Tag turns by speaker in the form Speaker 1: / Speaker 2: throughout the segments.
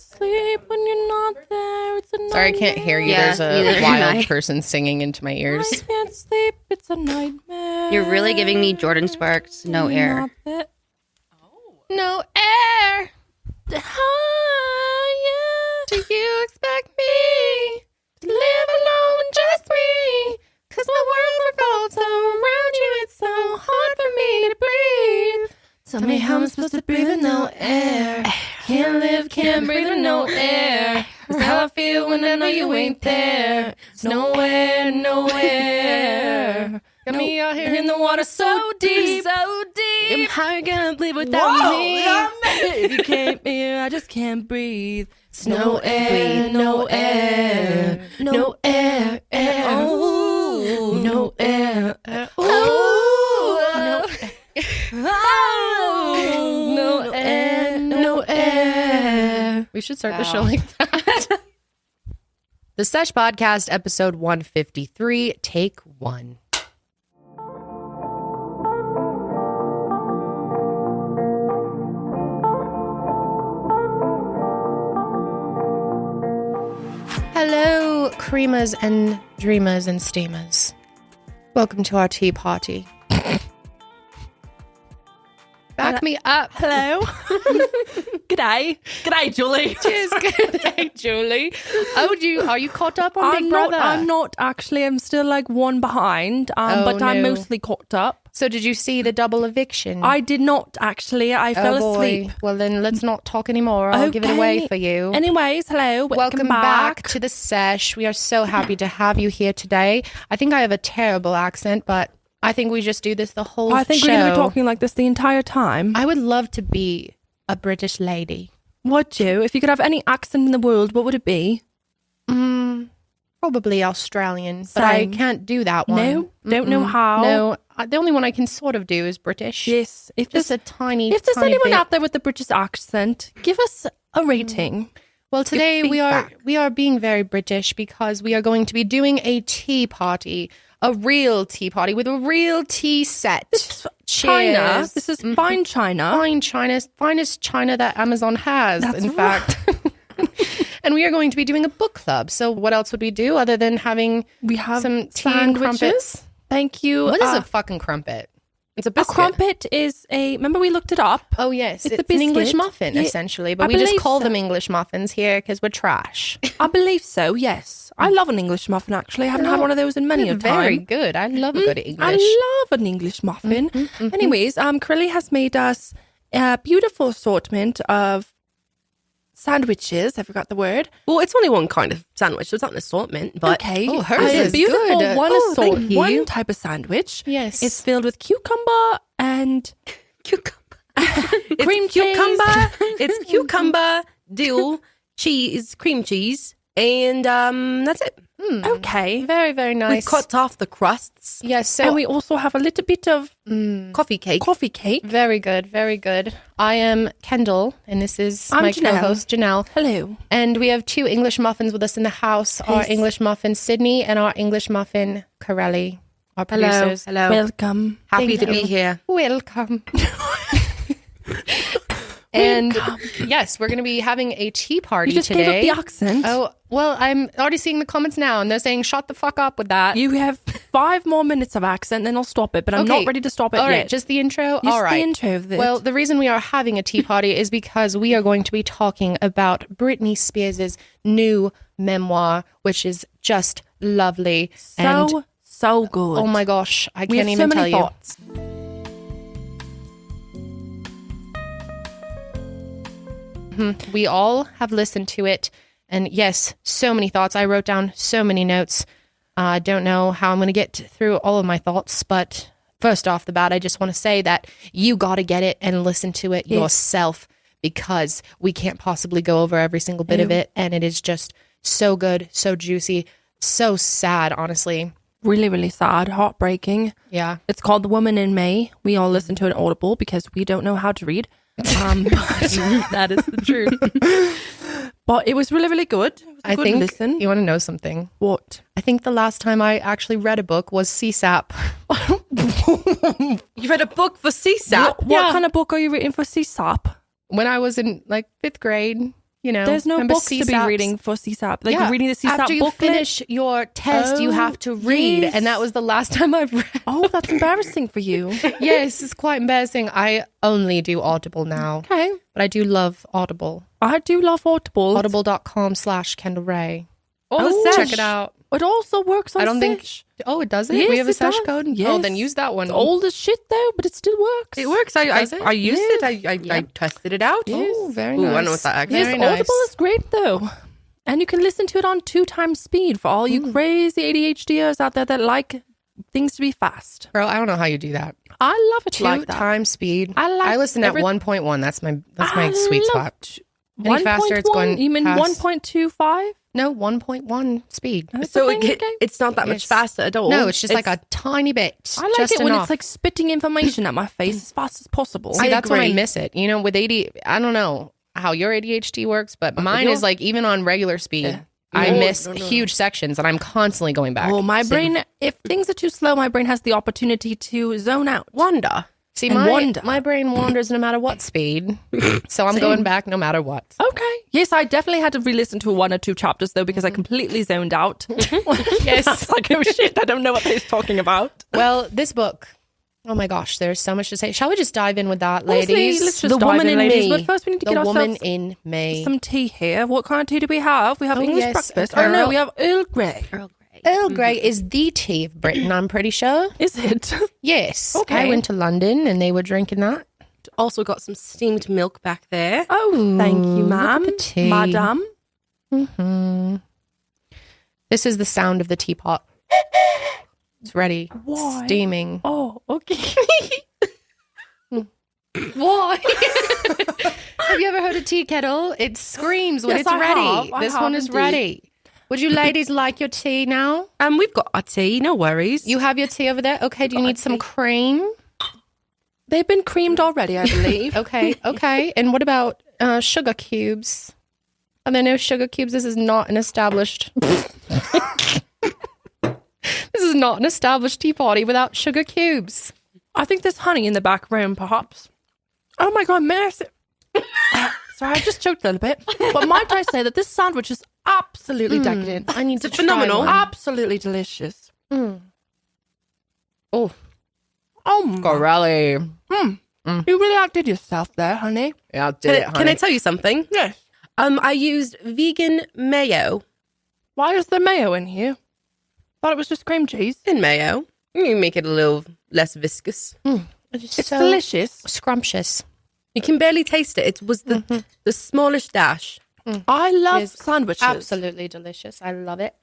Speaker 1: sleep when you're not there. It's a nightmare.
Speaker 2: Sorry, I can't hear you.
Speaker 3: Yeah,
Speaker 2: There's a wild person singing into my ears.
Speaker 1: I can't sleep. It's a nightmare.
Speaker 3: You're really giving me Jordan Sparks, No Air.
Speaker 2: No air.
Speaker 1: Oh, yeah.
Speaker 2: Do you expect me to live alone, just me? 'Cause my world revolves around you. It's so hard for me to breathe.
Speaker 1: Tell me how I'm supposed to breathe with no air. Can't live, can't breathe with no air. That's how I feel when I know you ain't there. It's nowhere, nowhere.
Speaker 2: Got me out here
Speaker 1: in the water so deep, so deep. How you gonna breathe without me? If you can't hear, I just can't breathe. It's no air, no air, no air, air. Oh, no air, air. Oh, no air, no air.
Speaker 2: We should start the show like that. The Sesh Podcast, episode 153, take 1. Hello, creamers and dreamers and steamers. Welcome to our tea party. Back me up.
Speaker 1: Hello. G'day. G'day, Julie.
Speaker 2: Cheers. Good day, Julie. Oh, are you caught up on Big Brother?
Speaker 1: I'm not actually. I'm still like one behind, but I'm mostly caught up.
Speaker 2: So did you see the double eviction?
Speaker 1: I did not actually. I fell asleep.
Speaker 2: Well, then let's not talk anymore. I'll give it away for you.
Speaker 1: Anyways, hello.
Speaker 2: Welcome back to the Sesh. We are so happy to have you here today. I think I have a terrible accent, but I think we just do this the whole show.
Speaker 1: I think we're going to be talking like this the entire time.
Speaker 2: I would love to be a British lady.
Speaker 1: Would you? If you could have any accent in the world, what would it be?
Speaker 2: Probably Australian, but I can't do that one.
Speaker 1: No? Don't know how?
Speaker 2: No, the only one I can sort of do is British.
Speaker 1: Yes.
Speaker 2: If there's
Speaker 1: anyone out there with a British accent, give us a rating.
Speaker 2: Well, today we are being very British because we are going to be doing a tea party. A real tea party with a real tea set.
Speaker 1: This is China. This is fine China.
Speaker 2: Fine China. Finest China that Amazon has, in fact. And we are going to be doing a book club. So what else would we do other than having some tea and crumpets?
Speaker 1: Thank you.
Speaker 2: What is a fucking crumpet? It's a biscuit.
Speaker 1: A crumpet is remember we looked it up?
Speaker 2: Oh, yes. It's an English muffin, essentially. But we just call them English muffins here because we're trash.
Speaker 1: I believe so, yes. I love an English muffin, actually. I haven't had one of those in many a time.
Speaker 2: Very good. I love a good English.
Speaker 1: I love an English muffin. Anyways, Karelly has made us a beautiful assortment of sandwiches. I forgot the word.
Speaker 3: Well, it's only one kind of sandwich, so it's not an assortment. But
Speaker 1: okay.
Speaker 2: Oh, hers is
Speaker 1: beautiful.
Speaker 2: good.
Speaker 1: One type of sandwich.
Speaker 2: Yes.
Speaker 1: It's filled with cucumber and cream
Speaker 3: cucumber. It's cucumber, dill, cheese, cream cheese, and that's it.
Speaker 1: Okay.
Speaker 2: Very, very nice.
Speaker 3: We've cut off the crusts.
Speaker 2: Yes.
Speaker 1: And we also have a little bit of
Speaker 3: coffee cake.
Speaker 1: Coffee cake.
Speaker 2: Very good, very good. I am Kendall, and this is my co-host, Janelle.
Speaker 1: Hello.
Speaker 2: And we have 2 English muffins with us in the house. Our English muffin, Sydney, and our English muffin, Karelly, our producers.
Speaker 3: Hello.
Speaker 1: Welcome.
Speaker 3: Happy to be here.
Speaker 2: Welcome. And yes, we're going to be having a tea party
Speaker 1: You just
Speaker 2: today.
Speaker 1: gave up the accent.
Speaker 2: Oh, well, I'm already seeing the comments now, and they're saying, shut the fuck up with that.
Speaker 1: You have 5 more minutes of accent, then I'll stop it. But I'm not ready to stop it yet.
Speaker 2: All right, just the intro?
Speaker 1: Just
Speaker 2: all right.
Speaker 1: the intro of this.
Speaker 2: Well, the reason we are having a tea party is because we are going to be talking about Britney Spears' new memoir, which is just lovely.
Speaker 1: So good.
Speaker 2: Oh my gosh, I can't even tell you.
Speaker 1: Thoughts.
Speaker 2: We all have listened to it. And yes, so many thoughts. I wrote down so many notes. I don't know how I'm going to get through all of my thoughts. But first off the bat, I just want to say that you got to get it and listen to it yourself, because we can't possibly go over every single bit of it. And it is just so good, so juicy, so sad, honestly.
Speaker 1: Really, really sad, heartbreaking.
Speaker 2: Yeah.
Speaker 1: It's called The Woman in May. We all listen to it Audible because we don't know how to read. But
Speaker 2: that is the truth.
Speaker 1: But it was really, really good. It was a good listen.
Speaker 2: You want to know something?
Speaker 1: What?
Speaker 2: I think the last time I actually read a book was CSAP.
Speaker 3: You read a book for CSAP?
Speaker 1: What kind of book are you reading for CSAP?
Speaker 2: When I was in like 5th grade. You know,
Speaker 1: There's no
Speaker 2: remember
Speaker 1: books to be
Speaker 2: CSAPs?
Speaker 1: reading for CSAP. Like, you're reading the CSAP
Speaker 2: After you
Speaker 1: booklet.
Speaker 2: finish your test, you have to read.
Speaker 1: yes.
Speaker 2: And that was the last time I've read.
Speaker 1: Oh, that's embarrassing for you.
Speaker 2: Yes, it's quite embarrassing. I only do Audible now.
Speaker 1: Okay.
Speaker 2: But I do love Audible.
Speaker 1: I do love Audible.
Speaker 2: Audible.com/Kendall Ray.
Speaker 1: Oh,
Speaker 2: check it out.
Speaker 1: It also works on
Speaker 2: I don't think.
Speaker 1: Sesh.
Speaker 2: Oh, it does it?
Speaker 1: Yes,
Speaker 2: We have a
Speaker 1: it
Speaker 2: Sesh
Speaker 1: does.
Speaker 2: code?
Speaker 1: Yes.
Speaker 2: Oh, then use that one.
Speaker 1: It's old as shit, though, but it still works.
Speaker 3: It works. I
Speaker 2: Does it?
Speaker 3: used it. I tested it out.
Speaker 2: Oh, very
Speaker 3: Ooh,
Speaker 2: nice.
Speaker 3: I know what that accent
Speaker 1: Yes,
Speaker 2: Very
Speaker 3: is.
Speaker 2: nice.
Speaker 1: Audible is great, though. And you can listen to it on 2 times speed for all you crazy ADHDers out there that like things to be fast.
Speaker 2: Girl, I don't know how you do that.
Speaker 1: I love it
Speaker 2: 2
Speaker 1: like that.
Speaker 2: times speed.
Speaker 1: I
Speaker 2: listen at 1.1. That's my sweet spot. Any faster, it's
Speaker 1: 1.1?
Speaker 2: going
Speaker 1: You mean
Speaker 2: past.
Speaker 1: 1.25?
Speaker 2: No, 1.1 speed.
Speaker 3: So it's not that much
Speaker 2: Yes.
Speaker 3: faster at all.
Speaker 2: No, it's just like a tiny bit.
Speaker 1: I like
Speaker 2: just
Speaker 1: it when
Speaker 2: enough.
Speaker 1: it's like spitting information at my face as fast as possible.
Speaker 2: See, that's when I
Speaker 3: agree.
Speaker 2: miss it. You know, with I don't know how your ADHD works, but mine is like even on regular speed, I miss huge sections and I'm constantly going back.
Speaker 1: Oh, my brain, if things are too slow, my brain has the opportunity to zone out.
Speaker 3: Wonder.
Speaker 2: See,
Speaker 1: and wonder.
Speaker 2: my brain wanders no matter what speed. So I'm going back no matter what.
Speaker 1: Okay. Yes, I definitely had to re-listen to 1 or 2 chapters, though, because I completely zoned out. Yes. I was like, oh, shit, I don't know what they're talking about.
Speaker 2: Well, this book, oh my gosh, there's so much to say. Shall we just dive in with that,
Speaker 1: Honestly,
Speaker 2: ladies?
Speaker 1: let's just
Speaker 3: The
Speaker 1: dive
Speaker 3: Woman
Speaker 1: in,
Speaker 3: in
Speaker 1: ladies.
Speaker 3: Me.
Speaker 1: But first, we need to
Speaker 2: The
Speaker 1: get
Speaker 2: Woman
Speaker 1: ourselves
Speaker 2: in Me.
Speaker 1: some tea here. What kind of tea do we have? We have English
Speaker 2: yes,
Speaker 1: breakfast.
Speaker 2: a
Speaker 1: Oh, no,
Speaker 2: Earl-
Speaker 1: we have Earl Grey.
Speaker 2: Earl Grey is the tea of Britain, I'm pretty sure.
Speaker 1: Is it?
Speaker 2: Yes.
Speaker 1: Okay.
Speaker 2: I went to London and they were drinking that.
Speaker 3: Also got some steamed milk back there.
Speaker 1: Oh, thank you, ma'am.
Speaker 2: the tea.
Speaker 1: Madam.
Speaker 2: Hmm. This is the sound of the teapot. It's ready.
Speaker 1: Why?
Speaker 2: Steaming.
Speaker 1: Oh, okay.
Speaker 2: Why? Have you ever heard a tea kettle? It screams when
Speaker 1: Yes,
Speaker 2: it's
Speaker 1: I
Speaker 2: ready.
Speaker 1: have. I
Speaker 2: This
Speaker 1: have
Speaker 2: one is
Speaker 1: indeed.
Speaker 2: ready. Would you ladies like your tea now?
Speaker 3: We've got our tea, no worries.
Speaker 2: You have your tea over there? Okay, do you need some cream?
Speaker 1: They've been creamed already, I believe.
Speaker 2: Okay, okay. And what about sugar cubes? Are there no sugar cubes? This is not an established... This is not an established tea party without sugar cubes.
Speaker 1: I think there's honey in the back room, perhaps. Oh my God, mercy. Sorry, I just choked a little bit. But might I say that this sandwich is absolutely decadent.
Speaker 2: I need to try
Speaker 3: phenomenal.
Speaker 2: one.
Speaker 1: Absolutely delicious.
Speaker 2: Oh,
Speaker 1: Oh, my.
Speaker 2: Karelly.
Speaker 1: You really outdid yourself there, honey.
Speaker 2: Yeah, I did it, honey.
Speaker 3: Can I tell you something?
Speaker 1: Yes.
Speaker 3: I used vegan mayo
Speaker 1: Why is there mayo in here? Thought it was just cream cheese.
Speaker 3: in mayo. You make it a little less viscous.
Speaker 1: It's delicious.
Speaker 2: Scrumptious.
Speaker 3: You can barely taste it. It was the smallest dash.
Speaker 1: I love
Speaker 2: It's
Speaker 1: sandwiches.
Speaker 2: Absolutely delicious. I love it.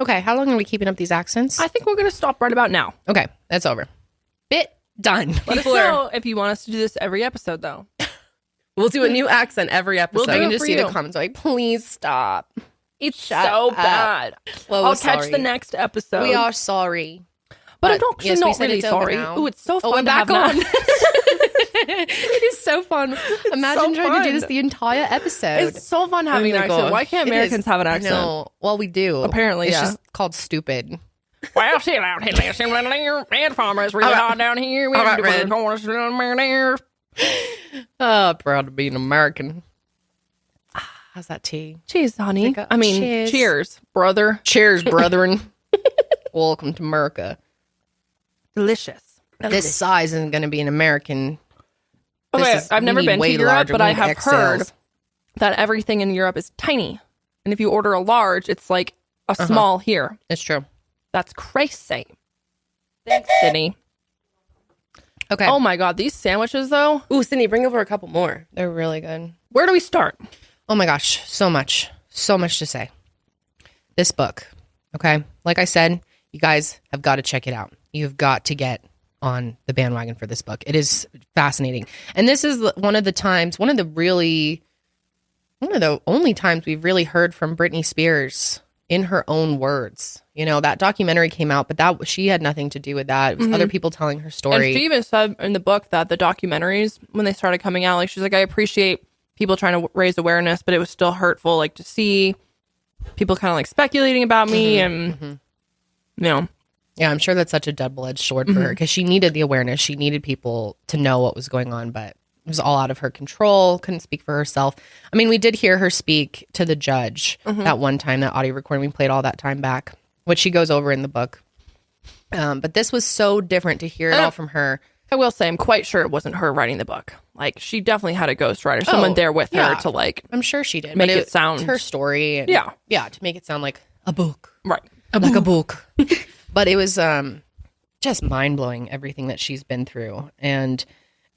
Speaker 2: Okay, how long are we keeping up these accents?
Speaker 1: I think we're going to stop right about now.
Speaker 2: Okay, that's over. Bit done.
Speaker 1: Let us know if you want us to do this every episode, though.
Speaker 3: We'll do a new accent every episode.
Speaker 2: I
Speaker 1: do
Speaker 2: can
Speaker 1: it
Speaker 2: just
Speaker 1: for
Speaker 2: see the
Speaker 1: you.
Speaker 2: comments like, please stop.
Speaker 1: It's
Speaker 2: Shut
Speaker 1: so
Speaker 2: up.
Speaker 1: bad.
Speaker 2: Well,
Speaker 1: I'll
Speaker 2: we're
Speaker 1: catch
Speaker 2: sorry.
Speaker 1: the next episode.
Speaker 2: We are sorry.
Speaker 1: But I'm actually
Speaker 2: yes, we
Speaker 1: not
Speaker 2: said
Speaker 1: really
Speaker 2: it's over
Speaker 1: sorry.
Speaker 2: now.
Speaker 1: Oh, it's so fun
Speaker 2: we're
Speaker 1: to
Speaker 2: back
Speaker 1: have now.
Speaker 2: on. It is so fun. Imagine
Speaker 1: so
Speaker 2: trying to do this
Speaker 1: fun.
Speaker 2: the entire episode.
Speaker 1: It's so fun having an
Speaker 3: my
Speaker 1: accent.
Speaker 3: gosh.
Speaker 1: Why can't
Speaker 3: It
Speaker 1: Americans
Speaker 3: is.
Speaker 1: have an accent?
Speaker 2: No, well, we do.
Speaker 1: Apparently,
Speaker 2: it's
Speaker 1: yeah.
Speaker 2: just called stupid.
Speaker 1: Well, see out here, listen, red farmer is really hot down here. We
Speaker 3: All
Speaker 1: have to
Speaker 3: right,
Speaker 1: do corners down there.
Speaker 2: Proud to be an American. How's that tea?
Speaker 1: Cheers, honey.
Speaker 2: Take a-
Speaker 1: I mean,
Speaker 2: cheers.
Speaker 1: cheers, brother.
Speaker 2: Cheers, brethren. Welcome to America.
Speaker 1: Delicious.
Speaker 2: This size isn't going to be an American.
Speaker 1: Okay,
Speaker 2: This is-
Speaker 1: I've
Speaker 2: we
Speaker 1: never
Speaker 2: need
Speaker 1: been to
Speaker 2: way
Speaker 1: Europe,
Speaker 2: larger.
Speaker 1: but
Speaker 2: We
Speaker 1: I
Speaker 2: need
Speaker 1: have
Speaker 2: XLs.
Speaker 1: heard that everything in Europe is tiny. And if you order a large, it's like a small here.
Speaker 2: It's true.
Speaker 1: That's crazy. Thanks, Sydney.
Speaker 2: Okay.
Speaker 1: Oh my God, these sandwiches, though.
Speaker 3: Ooh, Sydney, bring over a couple more.
Speaker 2: They're really good.
Speaker 1: Where do we start?
Speaker 2: Oh my gosh, so much to say. This book, okay? Like I said, you guys have got to check it out. You've got to get on the bandwagon for this book. It is fascinating. And this is one of the only times we've really heard from Britney Spears in her own words. You know, that documentary came out, but she had nothing to do with that. It was other people telling her story.
Speaker 1: And she even said in the book that the documentaries, when they started coming out, like she's like, I appreciate people trying to raise awareness, but it was still hurtful, like to see people kind of like speculating about me and, you know.
Speaker 2: Yeah, I'm sure that's such a double-edged sword for her because she needed the awareness. She needed people to know what was going on. But was all out of her control, couldn't speak for herself. I mean, we did hear her speak to the judge that one time, that audio recording. We played all that time back, which she goes over in the book. But this was so different to hear it all from her.
Speaker 1: I will say, I'm quite sure it wasn't her writing the book. Like, she definitely had a ghostwriter, someone there with her to, like...
Speaker 2: I'm sure she did.
Speaker 1: Make it sound...
Speaker 2: her story. And, yeah, to make it sound like a book.
Speaker 1: Right.
Speaker 2: Like a book. But it was just mind-blowing, everything that she's been through. And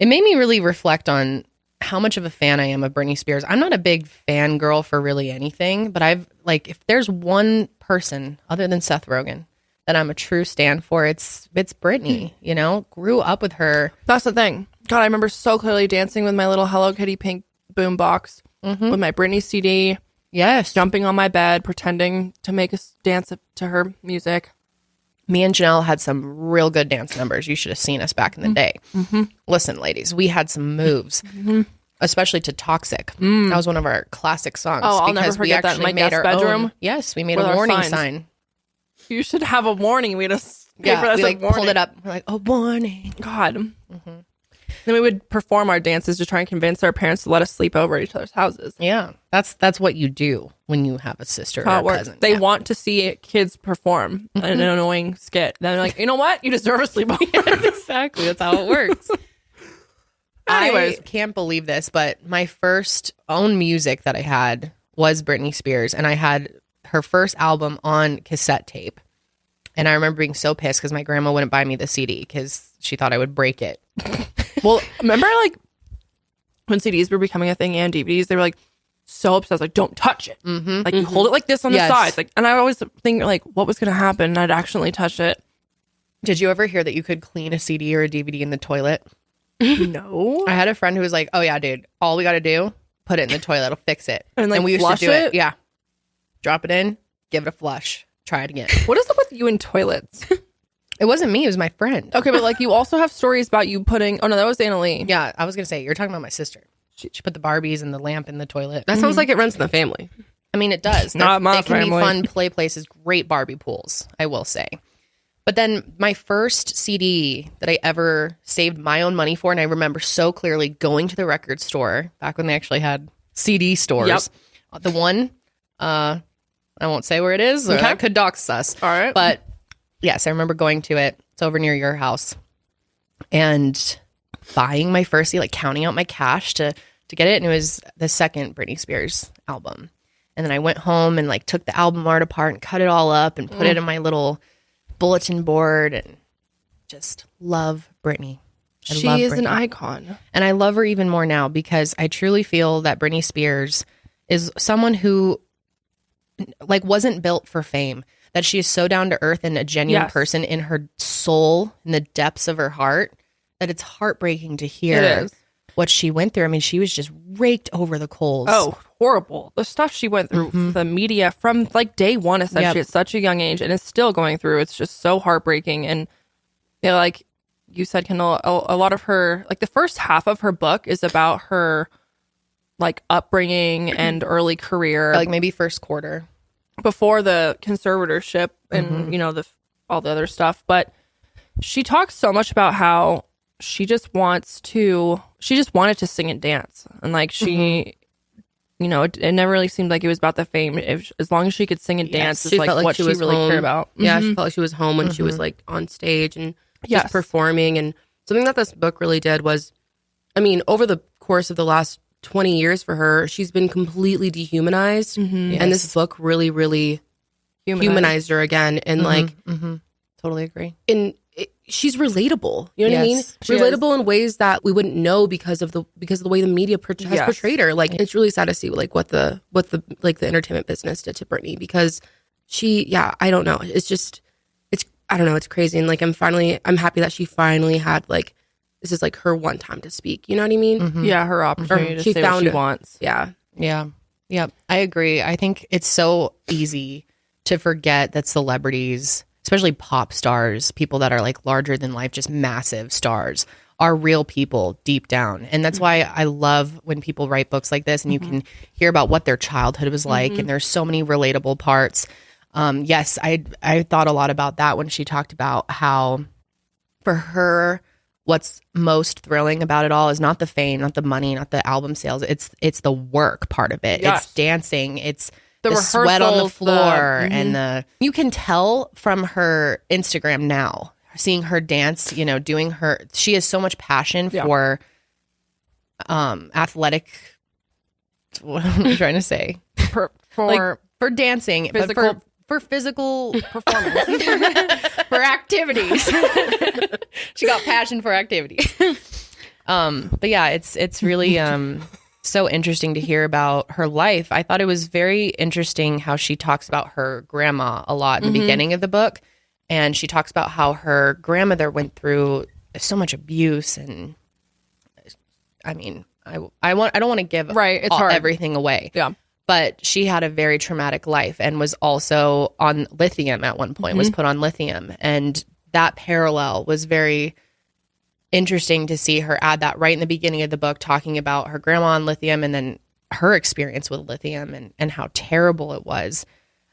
Speaker 2: it made me really reflect on how much of a fan I am of Britney Spears. I'm not a big fangirl for really anything, but I've, like, if there's one person other than Seth Rogen that I'm a true stan for, it's Britney, you know? Grew up with her.
Speaker 1: That's the thing. God, I remember so clearly dancing with my little Hello Kitty pink boombox with my Britney CD.
Speaker 2: Yes.
Speaker 1: Jumping on my bed, pretending to make us dance to her music.
Speaker 2: Me and Janelle had some real good dance numbers. You should have seen us back in the day. Listen, ladies, we had some moves, especially to Toxic. That was one of our classic songs.
Speaker 1: Oh, I'll never forget that in my guest bedroom.
Speaker 2: Yes, we made a warning sign.
Speaker 1: You should have a warning. We had a
Speaker 2: paper that's like pulled it up. We're like, oh, warning.
Speaker 1: God. Then we would perform our dances to try and convince our parents to let us sleep over at each other's houses.
Speaker 2: Yeah, that's what you do when you have a sister
Speaker 1: How
Speaker 2: or a cousin.
Speaker 1: They want to see kids perform an annoying skit. Then they're like, you know what? You deserve a sleepover.
Speaker 2: Yes, exactly. That's how it works.
Speaker 1: Anyways.
Speaker 2: I can't believe this, but my first own music that I had was Britney Spears, and I had her first album on cassette tape. And I remember being so pissed because my grandma wouldn't buy me the CD because she thought I would break it.
Speaker 1: Well, remember like when CDs were becoming a thing and DVDs, they were like so obsessed, like don't touch it. Like you hold it like this on the sides. Like, and I always think like what was going to happen? And I'd accidentally touch it.
Speaker 2: Did you ever hear that you could clean a CD or a DVD in the toilet?
Speaker 1: No.
Speaker 2: I had a friend who was like, oh yeah, dude, all we got to do, put it in the toilet. It'll fix it.
Speaker 1: And like
Speaker 2: we used to
Speaker 1: flush
Speaker 2: do
Speaker 1: it?
Speaker 2: Yeah. Drop it in, give it a flush, try it again.
Speaker 1: What is up with you and toilets?
Speaker 2: It wasn't me. It was my friend.
Speaker 1: Okay, but like you also have stories about you putting... Oh no, that was Annalie.
Speaker 2: Yeah, I was going to say, you're talking about my sister. She put the Barbies and the lamp in the toilet.
Speaker 3: That sounds like it runs in the family.
Speaker 2: I mean, it does.
Speaker 1: Not my
Speaker 2: They can be
Speaker 1: family.
Speaker 2: fun play places, great Barbie pools, I will say. But then my first CD that I ever saved my own money for, and I remember so clearly going to the record store back when they actually had CD stores.
Speaker 1: Yep.
Speaker 2: The one, I won't say where it is, or that could dox us.
Speaker 1: All right.
Speaker 2: But yes, I remember going to it. It's over near your house. And buying my first CD, like counting out my cash to get it. And it was the second Britney Spears album. And then I went home and like took the album art apart and cut it all up and put it in my little bulletin board, and just love Britney.
Speaker 1: She is an icon.
Speaker 2: And I love her even more now because I truly feel that Britney Spears is someone who like wasn't built for fame, that she is so down to earth and a genuine person in her soul, in the depths of her heart, that it's heartbreaking to hear what she went through. I mean, she was just raked over the coals.
Speaker 1: Oh, horrible. The stuff she went through, the media from like day one, essentially at such a young age, and is still going through. It's just so heartbreaking. And you know, like you said, Kendall, a lot of her, like the first half of her book is about her like upbringing and early career.
Speaker 2: Like maybe first quarter.
Speaker 1: Before the conservatorship and, you know, all the other stuff. But she talks so much about how she just wanted to sing and dance. And like she, you know, it never really seemed like it was about the fame. As long as she could sing and dance is
Speaker 3: She
Speaker 1: like
Speaker 3: felt like
Speaker 1: what
Speaker 3: she
Speaker 1: she
Speaker 3: was
Speaker 1: really
Speaker 3: home.
Speaker 1: cared about.
Speaker 3: Yeah, she felt like she was home when she was like on stage and just performing. And something that this book really did was, I mean, over the course of the last 20 years for her, she's been completely dehumanized. And this book really, really humanized her again. And like,
Speaker 2: Totally agree.
Speaker 3: and she's relatable. You know what I mean?
Speaker 2: Yes,
Speaker 3: She's relatable in ways that we wouldn't know because of the way the media has portrayed her. Like it's really sad to see like what the like the entertainment business did to Britney, because she, I don't know. I don't know. It's crazy. And like I'm happy that she finally had like, this is like her one time to speak. You know what I mean?
Speaker 1: Yeah, her opportunity to
Speaker 3: she
Speaker 1: say what
Speaker 3: found
Speaker 1: she
Speaker 3: it.
Speaker 1: wants.
Speaker 3: Yeah.
Speaker 2: Yeah, I agree. I think it's so easy to forget that celebrities, especially pop stars, people that are like larger than life, just massive stars, are real people deep down. And that's why I love when people write books like this and you can hear about what their childhood was like. And there's so many relatable parts. Yes, I thought a lot about that when she talked about how for her, what's most thrilling about it all is not the fame, not the money, not the album sales. It's the work part of it. Yes. It's dancing. It's the sweat on the floor. And you can tell from her Instagram now, seeing her dance, you know, doing she has so much passion for athletic, what am I trying to say? For dancing,
Speaker 4: physical,
Speaker 2: but for physical performance, for activities. She got passion for activities. But yeah, it's really so interesting to hear about her life. I thought it was very interesting how she talks about her grandma a lot in the beginning of the book. And she talks about how her grandmother went through so much abuse. And I mean, I don't want to give everything away.
Speaker 4: Yeah.
Speaker 2: But she had a very traumatic life and was also on lithium at one point, was put on lithium. And that parallel was very interesting to see her add that right in the beginning of the book, talking about her grandma on lithium and then her experience with lithium and how terrible it was.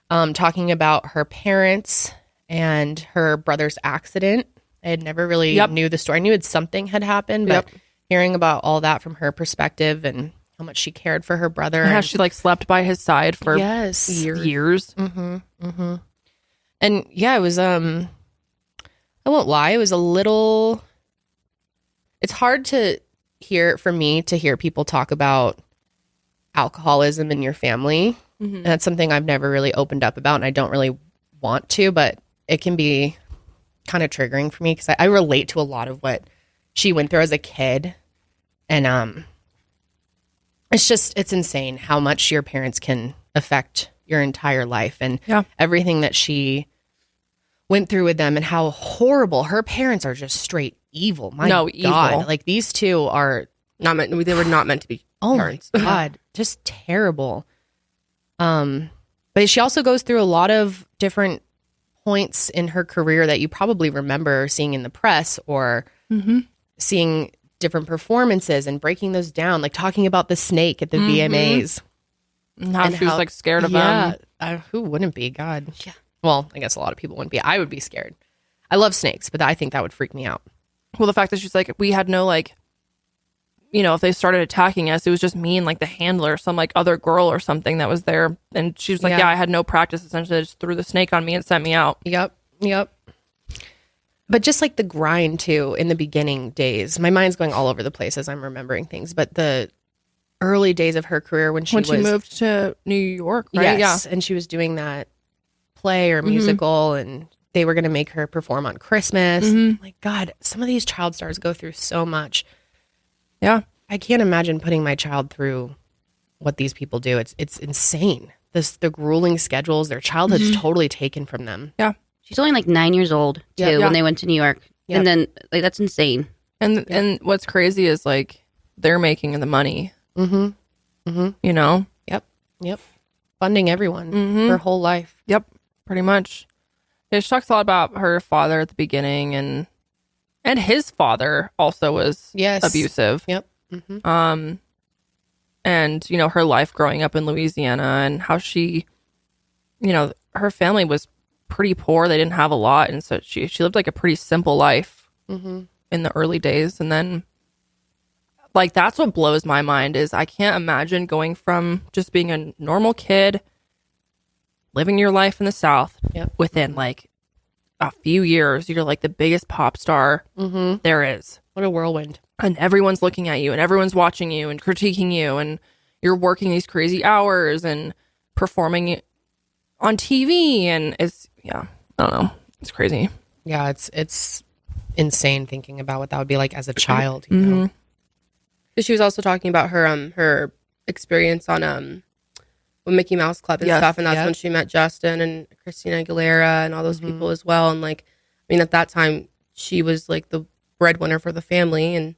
Speaker 2: Talking about her parents and her brother's accident. I had never really knew the story. I knew something had happened, but hearing about all that from her perspective and how much she cared for her brother.
Speaker 4: And how she like slept by his side for years.
Speaker 2: And yeah, it was, I won't lie, it was a little, it's hard to hear, for me to hear people talk about alcoholism in your family. And that's something I've never really opened up about and I don't really want to, but it can be kind of triggering for me because I relate to a lot of what she went through as a kid. And, it's insane how much your parents can affect your entire life and everything that she went through with them and how horrible her parents are. Just straight evil. My God. Evil. Like these two are
Speaker 3: they were not meant to be parents.
Speaker 2: My God, just terrible. But she also goes through a lot of different points in her career that you probably remember seeing in the press or seeing different performances and breaking those down, like talking about the snake at the VMAs.
Speaker 4: How she was like scared of him.
Speaker 2: Who wouldn't be? God. Yeah. Well, I guess a lot of people wouldn't be. I would be scared. I love snakes, but I think that would freak me out.
Speaker 4: Well, the fact that she's like, we had no like, you know, if they started attacking us, it was just me and like the handler, some like other girl or something that was there. And she was like, I had no practice. Essentially, they just threw the snake on me and sent me out.
Speaker 2: Yep. But just like the grind too in the beginning days, my mind's going all over the place as I'm remembering things. But the early days of her career when she
Speaker 4: moved to New York, right?
Speaker 2: Yes, and she was doing that play or musical, and they were going to make her perform on Christmas. My God, some of these child stars go through so much.
Speaker 4: Yeah,
Speaker 2: I can't imagine putting my child through what these people do. It's insane. The grueling schedules, their childhood's totally taken from them.
Speaker 4: Yeah.
Speaker 1: She's only like 9 years old too when they went to New York. And then like that's insane.
Speaker 4: And what's crazy is like they're making the money. You know?
Speaker 2: Yep. Funding everyone her whole life.
Speaker 4: Yep. Pretty much. Yeah, she talks a lot about her father at the beginning and his father also was abusive.
Speaker 2: Yep.
Speaker 4: And, you know, her life growing up in Louisiana and how she, you know, her family was pretty poor. They didn't have a lot. And so she lived like a pretty simple life in the early days. And then like, that's what blows my mind is I can't imagine going from just being a normal kid, living your life in the South within like a few years, you're like the biggest pop star there is.
Speaker 2: What a whirlwind.
Speaker 4: And everyone's looking at you and everyone's watching you and critiquing you. And you're working these crazy hours and performing on TV. And it's, I don't know. It's crazy.
Speaker 2: Yeah, it's insane thinking about what that would be like as a child. You know?
Speaker 3: She was also talking about her experience on with Mickey Mouse Club and stuff, and that's when she met Justin and Christina Aguilera and all those people as well. And like, I mean, at that time, she was like the breadwinner for the family. And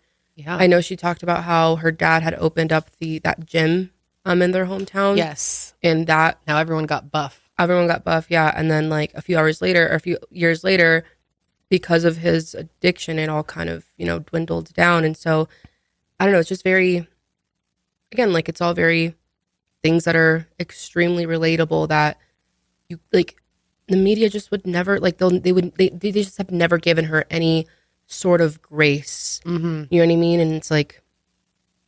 Speaker 3: I know she talked about how her dad had opened up that gym in their hometown.
Speaker 2: Yes,
Speaker 3: and that
Speaker 2: now everyone got buff.
Speaker 3: And then like a few years later, because of his addiction, it all kind of, you know, dwindled down. And so I don't know, it's just very, again, like it's all very things that are extremely relatable that you like the media just would never like they just have never given her any sort of grace. Mm-hmm. You know what I mean? And it's like,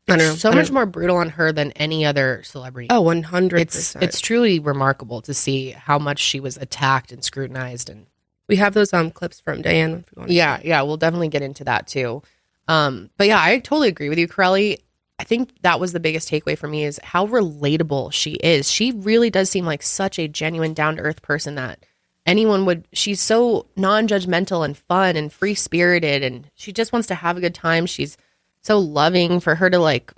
Speaker 3: I don't know.
Speaker 2: So much more brutal on her than any other celebrity.
Speaker 3: Oh, 100%.
Speaker 2: It's truly remarkable to see how much she was attacked and scrutinized. And
Speaker 3: we have those clips from Diane. If you want to
Speaker 2: yeah, we'll definitely get into that too. But yeah, I totally agree with you, Karelly. I think that was the biggest takeaway for me is how relatable she is. She really does seem like such a genuine, down-to-earth person that anyone would. She's so non-judgmental and fun and free-spirited, and she just wants to have a good time. She's so loving. For her to like,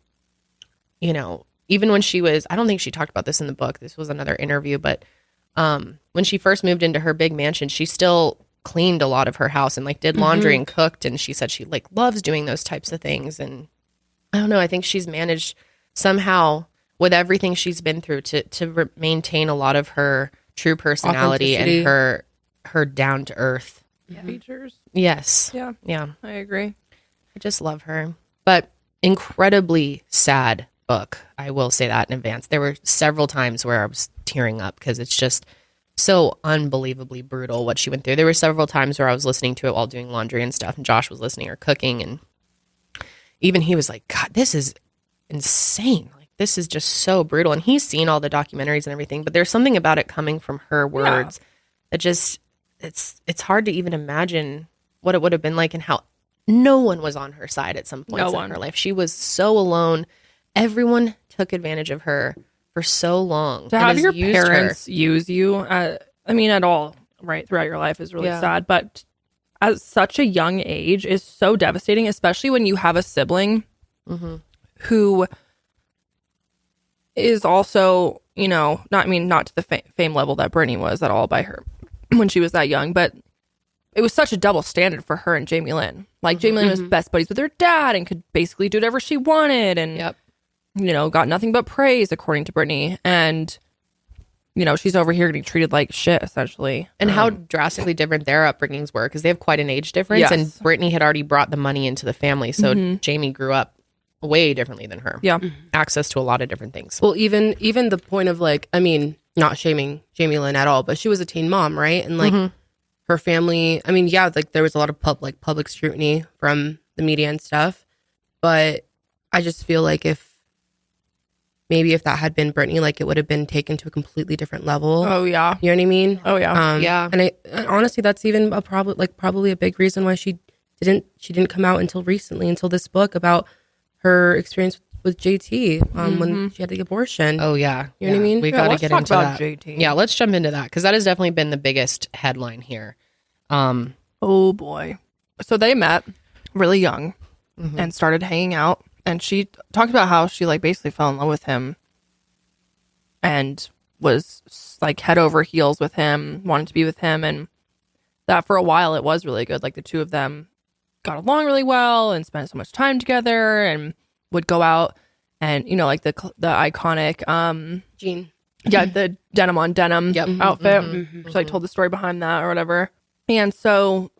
Speaker 2: you know, even when she was, I don't think she talked about this in the book. This was another interview, but when she first moved into her big mansion, she still cleaned a lot of her house and like did laundry and cooked. And she said she like loves doing those types of things. And I don't know, I think she's managed somehow with everything she's been through to maintain a lot of her true personality and her down to earth
Speaker 4: features.
Speaker 2: Yes.
Speaker 4: Yeah. I agree.
Speaker 2: I just love her. But incredibly sad book. I will say that in advance. There were several times where I was tearing up because it's just so unbelievably brutal what she went through. There were several times where I was listening to it while doing laundry and stuff, and Josh was listening or cooking, and even he was like, God, this is insane. Like, this is just so brutal. And he's seen all the documentaries and everything, but there's something about it coming from her words that just, it's hard to even imagine what it would have been like and how no one was on her side at some points in her life. She was so alone. Everyone took advantage of her for so long.
Speaker 4: To have your parents use you, at all, right, throughout your life is really sad. But at such a young age is so devastating, especially when you have a sibling who is also, you know, not to the fame level that Britney was at all by her when she was that young, but it was such a double standard for her and Jamie Lynn. Like, Jamie Lynn was best buddies with her dad and could basically do whatever she wanted, and you know, got nothing but praise according to Britney. And you know, she's over here getting treated like shit, essentially.
Speaker 2: And how drastically different their upbringings were, because they have quite an age difference.
Speaker 4: Yes.
Speaker 2: And Britney had already brought the money into the family. So Jamie grew up way differently than her.
Speaker 4: Yeah.
Speaker 2: Access to a lot of different things.
Speaker 3: Well, even the point of like, I mean, not shaming Jamie Lynn at all, but she was a teen mom, right? And like her family, I mean, yeah, like there was a lot of public scrutiny from the media and stuff. But I just feel like if that had been Britney, like it would have been taken to a completely different level.
Speaker 4: Oh yeah.
Speaker 3: You know what I mean?
Speaker 4: Oh yeah.
Speaker 2: Yeah.
Speaker 3: And honestly, that's even probably a big reason why she didn't come out until recently, until this book about her experience with JT when she had the abortion.
Speaker 2: Oh yeah.
Speaker 3: You know what I mean?
Speaker 2: We got to get into that.
Speaker 4: JT.
Speaker 2: Yeah, let's jump into that, because that has definitely been the biggest headline here.
Speaker 4: Oh boy. So they met really young and started hanging out. And she talked about how she like basically fell in love with him and was like head over heels with him, wanted to be with him. And that for a while it was really good. Like the two of them got along really well and spent so much time together and would go out and, you know, like the iconic
Speaker 3: Jean.
Speaker 4: Yeah, the denim on denim outfit. So I told the story behind that or whatever. And so,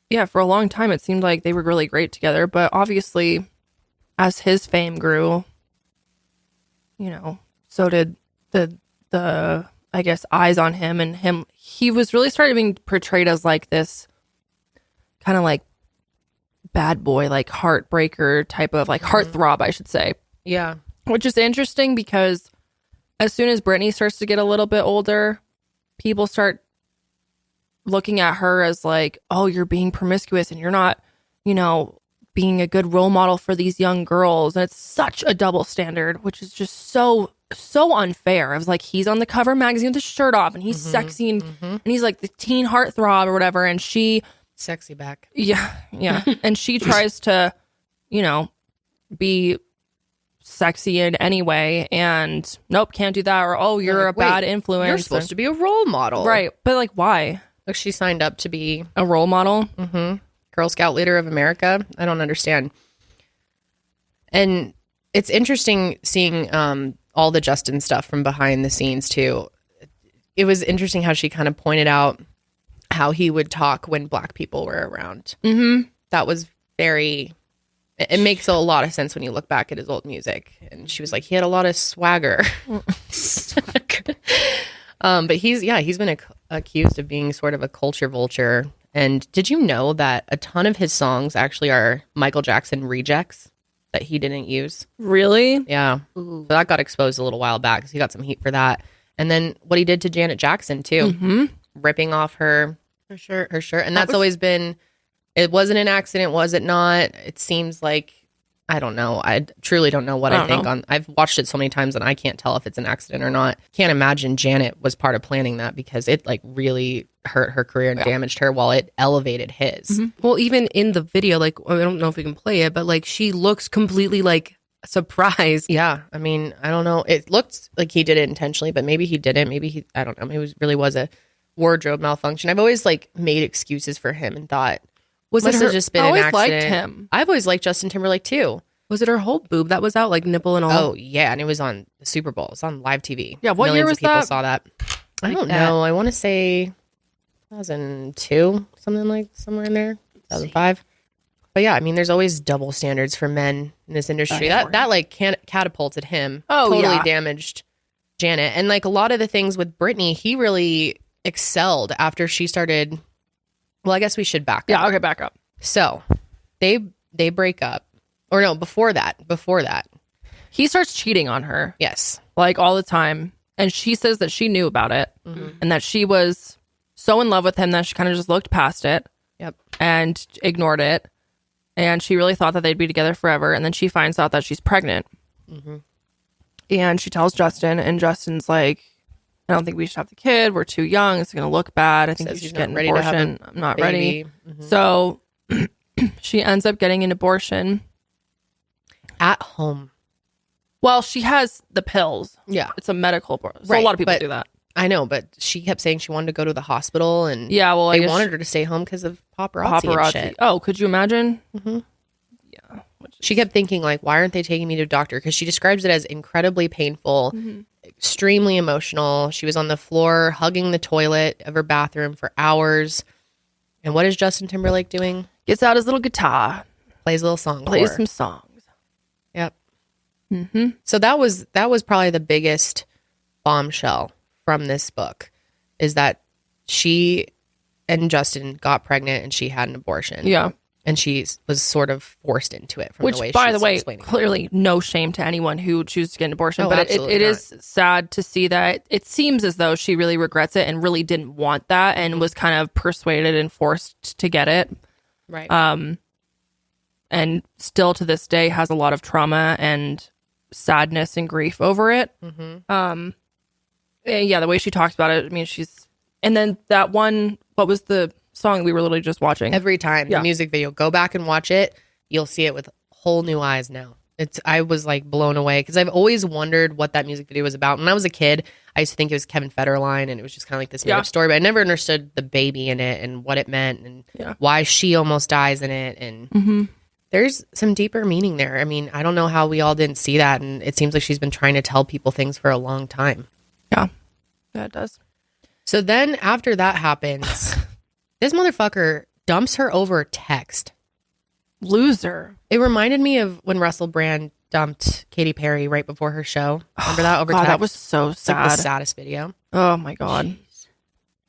Speaker 4: yeah, for a long time it seemed like they were really great together. But obviously, as his fame grew, you know, so did the I guess eyes on him, and him. He was really started being portrayed as like this kind of like bad boy, like heartbreaker type of like heartthrob, I should say.
Speaker 2: Yeah.
Speaker 4: Which is interesting because as soon as Britney starts to get a little bit older, people start looking at her as like, oh, you're being promiscuous and you're not, you know, being a good role model for these young girls. And it's such a double standard, which is just so unfair. I was like, he's on the cover of magazine with his shirt off and he's sexy and he's like the teen heartthrob or whatever. And she
Speaker 2: sexy back.
Speaker 4: Yeah. And she tries to, you know, be sexy in any way, and nope, can't do that. Or, oh, you're a bad influence.
Speaker 2: You're supposed to be a role model.
Speaker 4: Right. But like, why?
Speaker 2: Like, she signed up to be
Speaker 4: a role model.
Speaker 2: Girl Scout leader of America. I don't understand. And it's interesting seeing all the Justin stuff from behind the scenes too. It was interesting how she kind of pointed out how he would talk when Black people were around. That was very, it makes a lot of sense when you look back at his old music. And she was like, he had a lot of swagger. But he's been accused of being sort of a culture vulture. And did you know that a ton of his songs actually are Michael Jackson rejects that he didn't use?
Speaker 4: Really?
Speaker 2: Yeah. So that got exposed a little while back because he got some heat for that. And then what he did to Janet Jackson too, ripping off her shirt. And that's always been, it wasn't an accident, was it not? It seems like, I don't know. I truly don't know what I think on. I've watched it so many times and I can't tell if it's an accident or not. Can't imagine Janet was part of planning that because it like really hurt her career and damaged her while it elevated his.
Speaker 3: Well, even in the video, like, I don't know if we can play it, but like she looks completely like surprised.
Speaker 2: Yeah. I mean, I don't know. It looked like he did it intentionally, but maybe he didn't. Maybe he, I don't know. Maybe it really was a wardrobe malfunction. I've always like made excuses for him and thought,
Speaker 3: Was
Speaker 2: must
Speaker 3: it her?
Speaker 2: have just been
Speaker 4: I
Speaker 2: an
Speaker 4: always
Speaker 2: accident.
Speaker 4: liked him.
Speaker 2: I've always liked Justin Timberlake too.
Speaker 3: Was it her whole boob that was out, like nipple and all?
Speaker 2: Oh yeah, and it was on the Super Bowl. It's on live TV.
Speaker 4: Yeah, what year
Speaker 2: Millions
Speaker 4: was
Speaker 2: of people
Speaker 4: that?
Speaker 2: saw that. I
Speaker 3: Like
Speaker 2: don't
Speaker 3: that.
Speaker 2: know. I want to say 2002, something like somewhere in there, 2005. But yeah, I mean, there's always double standards for men in this industry. That like catapulted him.
Speaker 4: Oh,
Speaker 2: totally
Speaker 4: yeah.
Speaker 2: damaged Janet, and like a lot of the things with Britney, he really excelled after she started. Well, I guess we should back up.
Speaker 4: Yeah, okay, back up.
Speaker 2: So they break up, or no, before that.
Speaker 4: He starts cheating on her,
Speaker 2: Yes.
Speaker 4: like all the time. And she says that she knew about it and that she was so in love with him that she kind of just looked past it
Speaker 2: Yep.
Speaker 4: and ignored it. And she really thought that they'd be together forever. And then she finds out that she's pregnant. And she tells Justin, and Justin's like, I don't think we should have the kid. We're too young. It's going to look bad. I think you
Speaker 2: Says he's
Speaker 4: should get
Speaker 2: not
Speaker 4: an
Speaker 2: ready to have
Speaker 4: abortion. I'm not ready.
Speaker 2: baby.
Speaker 4: So she ends up getting an abortion.
Speaker 2: At home.
Speaker 4: Well, she has the pills.
Speaker 2: Yeah.
Speaker 4: It's a medical abortion. So a
Speaker 2: Right,
Speaker 4: lot of people
Speaker 2: but-
Speaker 4: do that.
Speaker 2: I know, but she kept saying she wanted to go to the hospital, and
Speaker 4: Yeah, well, I
Speaker 2: they
Speaker 4: guess
Speaker 2: wanted her to stay home because of paparazzi, and
Speaker 4: paparazzi.
Speaker 2: shit.
Speaker 4: Oh, could you imagine? Yeah.
Speaker 2: She kept thinking, like, why aren't they taking me to a doctor? Because she describes it as incredibly painful, extremely emotional. She was on the floor hugging the toilet of her bathroom for hours. And what is Justin Timberlake doing?
Speaker 4: Gets out his little guitar,
Speaker 2: Plays a little song.
Speaker 4: plays
Speaker 2: for her.
Speaker 4: some songs.
Speaker 2: Yep. So that was probably the biggest bombshell from this book, is that she and Justin got pregnant and she had an abortion.
Speaker 4: Yeah.
Speaker 2: And she was sort of forced into it from
Speaker 4: Which,
Speaker 2: the way
Speaker 4: by
Speaker 2: she's
Speaker 4: the way,
Speaker 2: explaining it.
Speaker 4: clearly no shame to anyone who chooses to get an abortion.
Speaker 2: Oh,
Speaker 4: but
Speaker 2: absolutely
Speaker 4: it
Speaker 2: not.
Speaker 4: is sad to see that it seems as though she really regrets it and really didn't want that and was kind of persuaded and forced to get it.
Speaker 2: Right.
Speaker 4: And still to this day has a lot of trauma and sadness and grief over it. And yeah, the way she talks about it, I mean, and then that one, what was the song we were literally just watching?
Speaker 2: Every time
Speaker 4: Yeah.
Speaker 2: the music video, go back and watch it. You'll see it with whole new eyes now. I was like blown away because I've always wondered what that music video was about. When I was a kid, I used to think it was Kevin Federline and it was just kind of like this made up story, but I never understood the baby in it and what it meant and why she almost dies in it. And there's some deeper meaning there. I mean, I don't know how we all didn't see that. And it seems like she's been trying to tell people things for a long time.
Speaker 4: Yeah, it does.
Speaker 2: So then after that happens, this motherfucker dumps her over text.
Speaker 4: Loser.
Speaker 2: It reminded me of when Russell Brand dumped Katy Perry right before her show. Remember that over
Speaker 4: God,
Speaker 2: text?
Speaker 4: that was so
Speaker 2: It's like
Speaker 4: sad.
Speaker 2: the saddest video.
Speaker 4: Oh my God.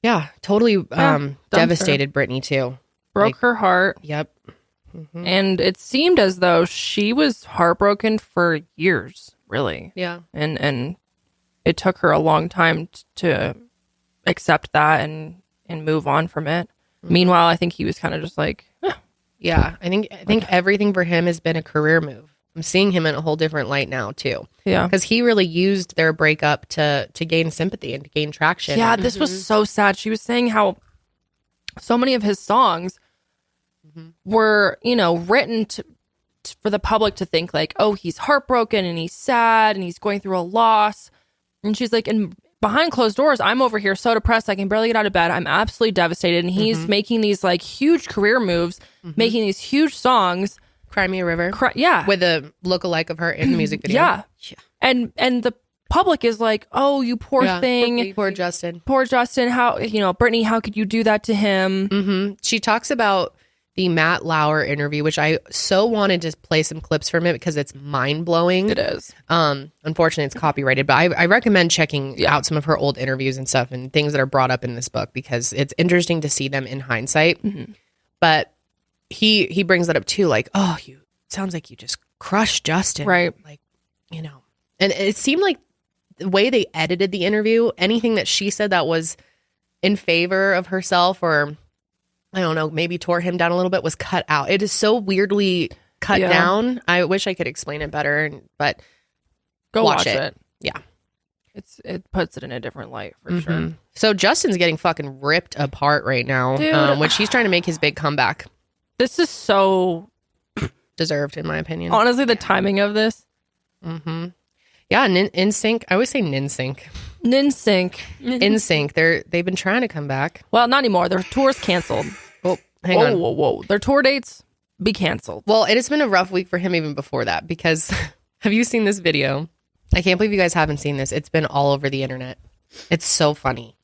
Speaker 2: Yeah, totally
Speaker 4: dumped
Speaker 2: devastated Britney too.
Speaker 4: Broke her heart.
Speaker 2: Yep.
Speaker 4: And it seemed as though she was heartbroken for years, really.
Speaker 2: Yeah.
Speaker 4: And it took her a long time to accept that and move on from it. Meanwhile, I think he was kind of just like,
Speaker 2: Yeah. I think everything for him has been a career move. I'm seeing him in a whole different light now too.
Speaker 4: yeah.
Speaker 2: Because he really used their breakup to gain sympathy and to gain traction.
Speaker 4: Yeah,
Speaker 2: And
Speaker 4: this was so sad. She was saying how so many of his songs were, written for the public to think like, oh, he's heartbroken and he's sad and he's going through a loss. And she's like, and behind closed doors, I'm over here so depressed I can barely get out of bed. I'm absolutely devastated. And he's making these like huge career moves, making these huge songs.
Speaker 2: Cry Me a River.
Speaker 4: Yeah.
Speaker 2: With a lookalike of her in the music video.
Speaker 4: Yeah. And the public is like, oh, you poor thing.
Speaker 2: Poor Justin.
Speaker 4: Poor Justin. How, Brittany, how could you do that to him?
Speaker 2: She talks about
Speaker 3: the Matt Lauer interview, which I so wanted to play some clips from it because it's mind-blowing.
Speaker 4: It is.
Speaker 3: Unfortunately, it's copyrighted, but I recommend checking out some of her old interviews and stuff and things that are brought up in this book because it's interesting to see them in hindsight. Mm-hmm. But he brings that up too, like, oh, sounds like you just crushed Justin.
Speaker 4: Right.
Speaker 3: Like, you know. And it seemed like the way they edited the interview, anything that she said that was in favor of herself or, I don't know, maybe tore him down a little bit was cut out. It is so weirdly cut down. I wish I could explain it better, but
Speaker 4: go watch it.
Speaker 3: Yeah.
Speaker 4: It puts it in a different light for sure.
Speaker 3: So Justin's getting fucking ripped apart right now, which he's trying to make his big comeback.
Speaker 4: This is so
Speaker 3: deserved, in my opinion.
Speaker 4: Honestly, the timing of this.
Speaker 3: Mm-hmm. Yeah, NSYNC. I always say NSYNC.
Speaker 4: NSYNC.
Speaker 3: NSYNC. They've been trying to come back.
Speaker 4: Well, not anymore. Their tour's canceled.
Speaker 3: Oh, hang on.
Speaker 4: Whoa. Their tour dates be canceled.
Speaker 3: Well, it has been a rough week for him even before that because have you seen this video? I can't believe you guys haven't seen this. It's been all over the internet. It's so funny.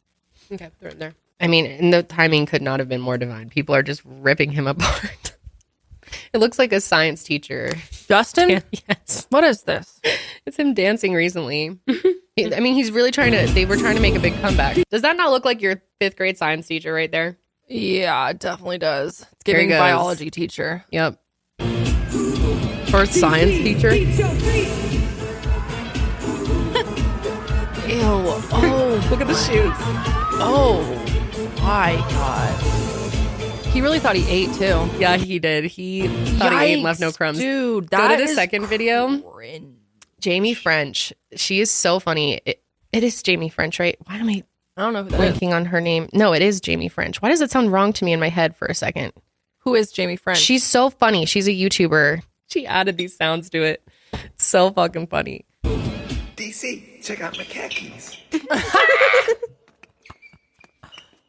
Speaker 3: Okay, throw it there. I mean, and the timing could not have been more divine. People are just ripping him apart. It looks like a science teacher.
Speaker 4: Justin?
Speaker 3: Yes.
Speaker 4: What is this?
Speaker 3: It's him dancing recently. I mean, he's really they were trying to make a big comeback. Does that not look like your 5th grade science teacher right there?
Speaker 4: Yeah, it definitely does. It's giving biology teacher.
Speaker 3: Yep. First science teacher. Ew.
Speaker 4: Oh, look at the shoes. Oh, my God. He really thought he ate too.
Speaker 3: Yeah, he did. He thought he ate and left no crumbs.
Speaker 4: Dude,
Speaker 3: that Go to the second video. Jamie French. She is so funny. It is Jamie French, right? Why am I
Speaker 4: don't know who that
Speaker 3: blanking on her name. No, it is Jamie French. Why does it sound wrong to me in my head for a second?
Speaker 4: Who is Jamie French?
Speaker 3: She's so funny. She's a YouTuber. She added these sounds to it. It's so fucking funny.
Speaker 5: DC, check out my khakis.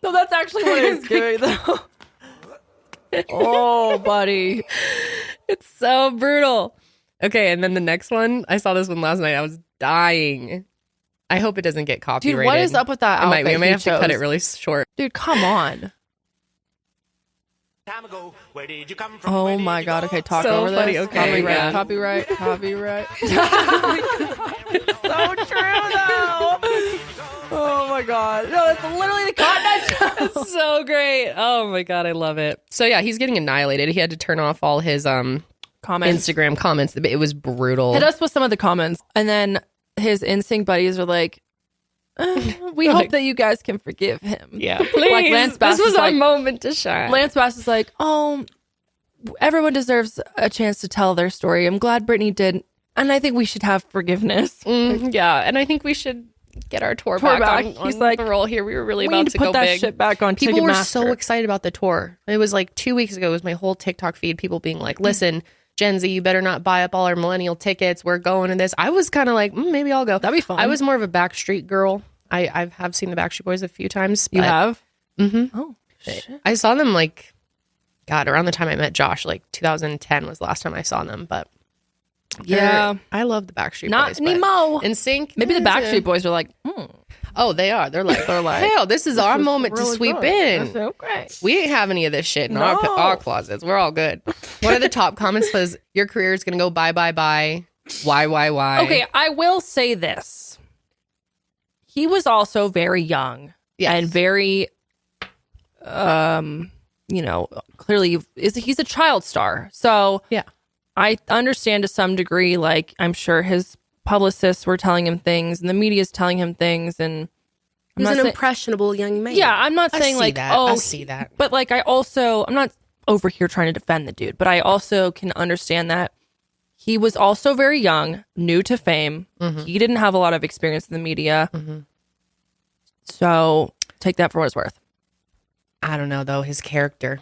Speaker 4: No, that's actually what it's giving though. Oh, buddy.
Speaker 3: It's so brutal. Okay, and then the next one, I saw this one last night. I was dying. I hope it doesn't get copyrighted.
Speaker 4: Dude, what is up with that outfit?
Speaker 3: We may have to cut it really short.
Speaker 4: Dude, come on. Oh my God. Okay, talk
Speaker 3: so
Speaker 4: over
Speaker 3: funny.
Speaker 4: this.
Speaker 3: Okay,
Speaker 4: Copyright. It's so true, though. Oh my God. No, it's literally the Continental.
Speaker 3: It's so great. Oh my God, I love it. So yeah, he's getting annihilated. He had to turn off all his comments. Instagram comments. It was brutal.
Speaker 4: Hit us with some of the comments. And then his NSYNC buddies are like, we hope that you guys can forgive him.
Speaker 3: Yeah, please.
Speaker 4: Like Lance Bass
Speaker 3: this was our moment to shine.
Speaker 4: Lance Bass is like, oh, everyone deserves a chance to tell their story. I'm glad Britney did. And I think we should have forgiveness.
Speaker 3: Yeah, and I think we should get our tour back. He's like, the roll here. We were really about to
Speaker 4: put
Speaker 3: go
Speaker 4: that
Speaker 3: big.
Speaker 4: Shit back on
Speaker 3: People were
Speaker 4: Ticketmaster.
Speaker 3: so excited about the tour. It was like 2 weeks ago. It was my whole TikTok feed. People being like, listen, Gen Z, you better not buy up all our millennial tickets. We're going to this. I was kind of like, maybe I'll go.
Speaker 4: That'd be fun.
Speaker 3: I was more of a Backstreet girl. I have seen the Backstreet Boys a few times.
Speaker 4: You have?
Speaker 3: Mm-hmm.
Speaker 4: Oh, shit.
Speaker 3: I saw them like, God, around the time I met Josh, like 2010 was the last time I saw them. But
Speaker 4: yeah,
Speaker 3: I love the Backstreet
Speaker 4: Not
Speaker 3: Boys.
Speaker 4: anymore.
Speaker 3: NSYNC.
Speaker 4: Maybe the Backstreet Boys are like,
Speaker 3: Oh, they are. They're like, hell, this is our moment to sweep in.
Speaker 4: Okay.
Speaker 3: We ain't have any of this shit in our closets. We're all good. One of the top comments was, your career is going to go bye, bye, bye. Why?
Speaker 4: Okay, I will say this. He was also very young and very, clearly he's a child star. So
Speaker 3: yeah,
Speaker 4: I understand to some degree, like I'm sure his publicists were telling him things and the media is telling him things. And
Speaker 3: he's an impressionable young man.
Speaker 4: Yeah, I'm not saying like,
Speaker 3: I see that.
Speaker 4: But like, I'm not over here trying to defend the dude, but I also can understand that he was also very young, new to fame. Mm-hmm. He didn't have a lot of experience in the media. Mm-hmm. So take that for what it's worth.
Speaker 3: I don't know, though. His character,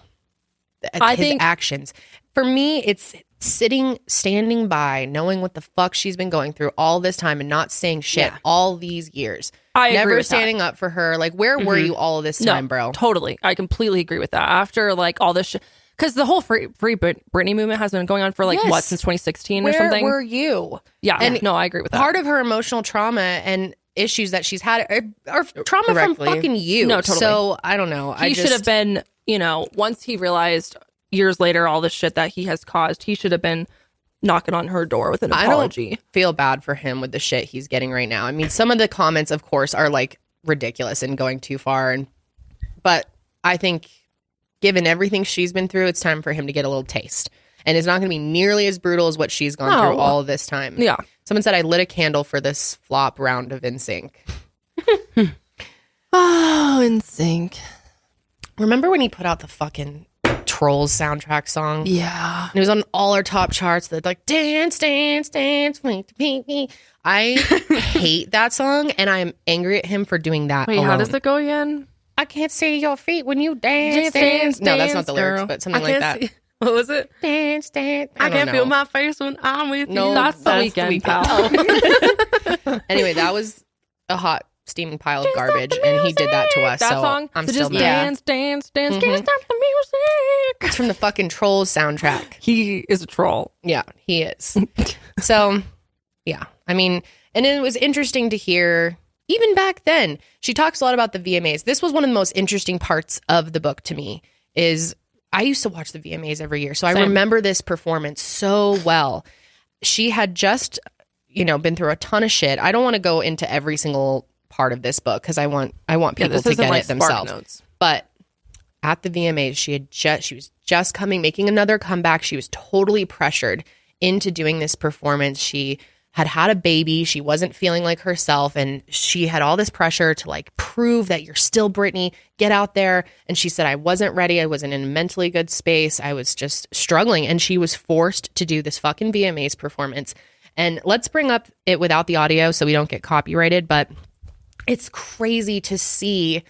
Speaker 3: his actions. For me, it's standing by, knowing what the fuck she's been going through all this time and not saying shit all these years.
Speaker 4: I agree
Speaker 3: Never
Speaker 4: with
Speaker 3: standing up for her. Like, where were you all of this time, bro?
Speaker 4: Totally. I completely agree with that. After like all this shit. Because the whole free Britney movement has been going on for like, since 2016 or something?
Speaker 3: Where were you?
Speaker 4: Yeah. And no, I agree with that.
Speaker 3: Part of her emotional trauma and issues that she's had are trauma directly from fucking you.
Speaker 4: No, totally.
Speaker 3: So, I don't know.
Speaker 4: He should have been, once he realized years later, all the shit that he has caused, he should have been knocking on her door with an apology.
Speaker 2: I don't feel bad for him with the shit he's getting right now. I mean, some of the comments, of course, are like ridiculous and going too far. But I think given everything she's been through, it's time for him to get a little taste. And it's not going to be nearly as brutal as what she's gone through all of this time.
Speaker 4: Yeah.
Speaker 2: Someone said I lit a candle for this flop round of NSYNC.
Speaker 4: Oh, NSYNC.
Speaker 2: Remember when he put out the fucking Trolls soundtrack song?
Speaker 4: Yeah.
Speaker 2: And it was on all our top charts. That like dance, dance, dance, me. I hate that song, and I'm angry at him for doing that.
Speaker 4: Wait,
Speaker 2: alone.
Speaker 4: how does it go again?
Speaker 2: I can't see your feet when you dance, dance. No, that's not the lyrics, but something like that.
Speaker 4: What was it?
Speaker 2: Dance, dance.
Speaker 4: I can't feel my face when I'm with
Speaker 2: No,
Speaker 4: you. That's the weekend, pal.
Speaker 2: Anyway, that was a hot steaming pile of garbage, and he did that to us.
Speaker 4: That
Speaker 2: so
Speaker 4: song?
Speaker 2: I'm
Speaker 4: So
Speaker 2: still
Speaker 4: just
Speaker 2: mad.
Speaker 4: dance, dance, dance, can't stop the music.
Speaker 2: It's from the fucking Trolls soundtrack.
Speaker 4: He is a troll.
Speaker 2: Yeah, he is. So, yeah. I mean, and it was interesting to hear, even back then, she talks a lot about the VMAs. This was one of the most interesting parts of the book to me, is I used to watch the VMAs every year. So I remember this performance so well. She had just, been through a ton of shit. I don't want to go into every single part of this book because I want people to get it themselves.
Speaker 4: Notes.
Speaker 2: But at the VMAs, she was just making another comeback. She was totally pressured into doing this performance. She had a baby. She wasn't feeling like herself, and she had all this pressure to like prove that you're still Britney, get out there. And she said, I wasn't ready. I wasn't in a mentally good space. I was just struggling. And she was forced to do this fucking VMAs performance. And let's bring up it without the audio so we don't get copyrighted, but it's crazy to see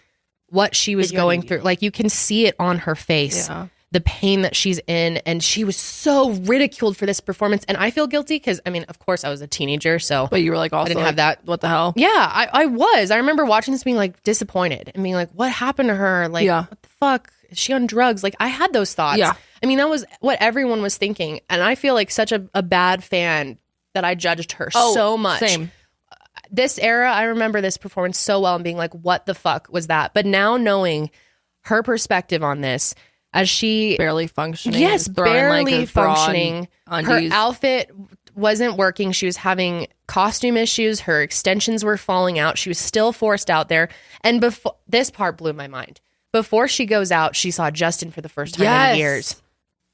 Speaker 2: what she was going through. Like, you can see it on her face, the pain that she's in. And she was so ridiculed for this performance. And I feel guilty because, I mean, of course, I was a teenager. So,
Speaker 4: but you were like, also,
Speaker 2: I didn't have that.
Speaker 4: What the hell?
Speaker 2: Yeah, I was. I remember watching this being like disappointed and being like, what happened to her? Like, what the fuck? Is she on drugs? Like, I had those thoughts.
Speaker 4: Yeah.
Speaker 2: I mean, that was what everyone was thinking. And I feel like such a bad fan that I judged her so much.
Speaker 4: Same.
Speaker 2: This era, I remember this performance so well and being like, what the fuck was that? But now knowing her perspective on this, as she
Speaker 4: barely functioning.
Speaker 2: Yes, barely
Speaker 4: like
Speaker 2: functioning. Her
Speaker 4: undies.
Speaker 2: outfit wasn't working. She was having costume issues. Her extensions were falling out. She was still forced out there. And before this part blew my mind. Before she goes out, she saw Justin for the first time in years.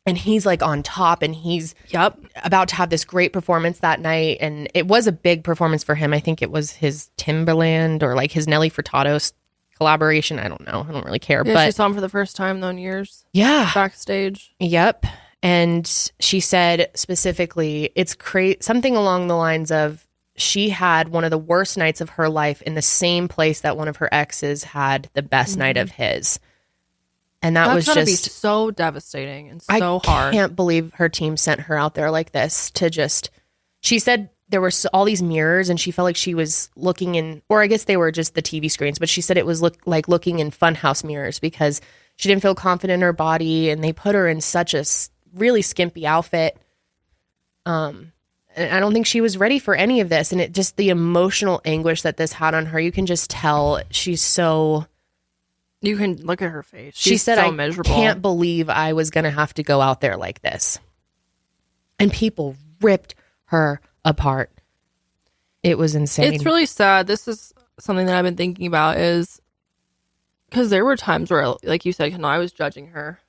Speaker 2: And he's like on top, and he's about to have this great performance that night. And it was a big performance for him. I think it was his Timberland or like his Nelly Furtado collaboration. I don't know. I don't really care.
Speaker 4: Yeah,
Speaker 2: but
Speaker 4: she saw him for the first time though in years.
Speaker 2: Yeah.
Speaker 4: Backstage.
Speaker 2: Yep. And she said specifically, it's something along the lines of she had one of the worst nights of her life in the same place that one of her exes had the best night of his. And that was
Speaker 4: just be
Speaker 2: so
Speaker 4: devastating and so hard.
Speaker 2: I can't believe her team sent her out there like this to just, she said there were all these mirrors and she felt like she was looking in, or I guess they were just the TV screens, but she said it was like looking in funhouse mirrors because she didn't feel confident in her body and they put her in such a really skimpy outfit. And I don't think she was ready for any of this. And it just, the emotional anguish that this had on her, you can just tell she's so...
Speaker 4: You can look at her face.
Speaker 2: She said,
Speaker 4: so
Speaker 2: I
Speaker 4: miserable.
Speaker 2: Can't believe I was going to have to go out there like this. And people ripped her apart. It was insane.
Speaker 4: It's really sad. This is something that I've been thinking about is because there were times where, like you said, I was judging her.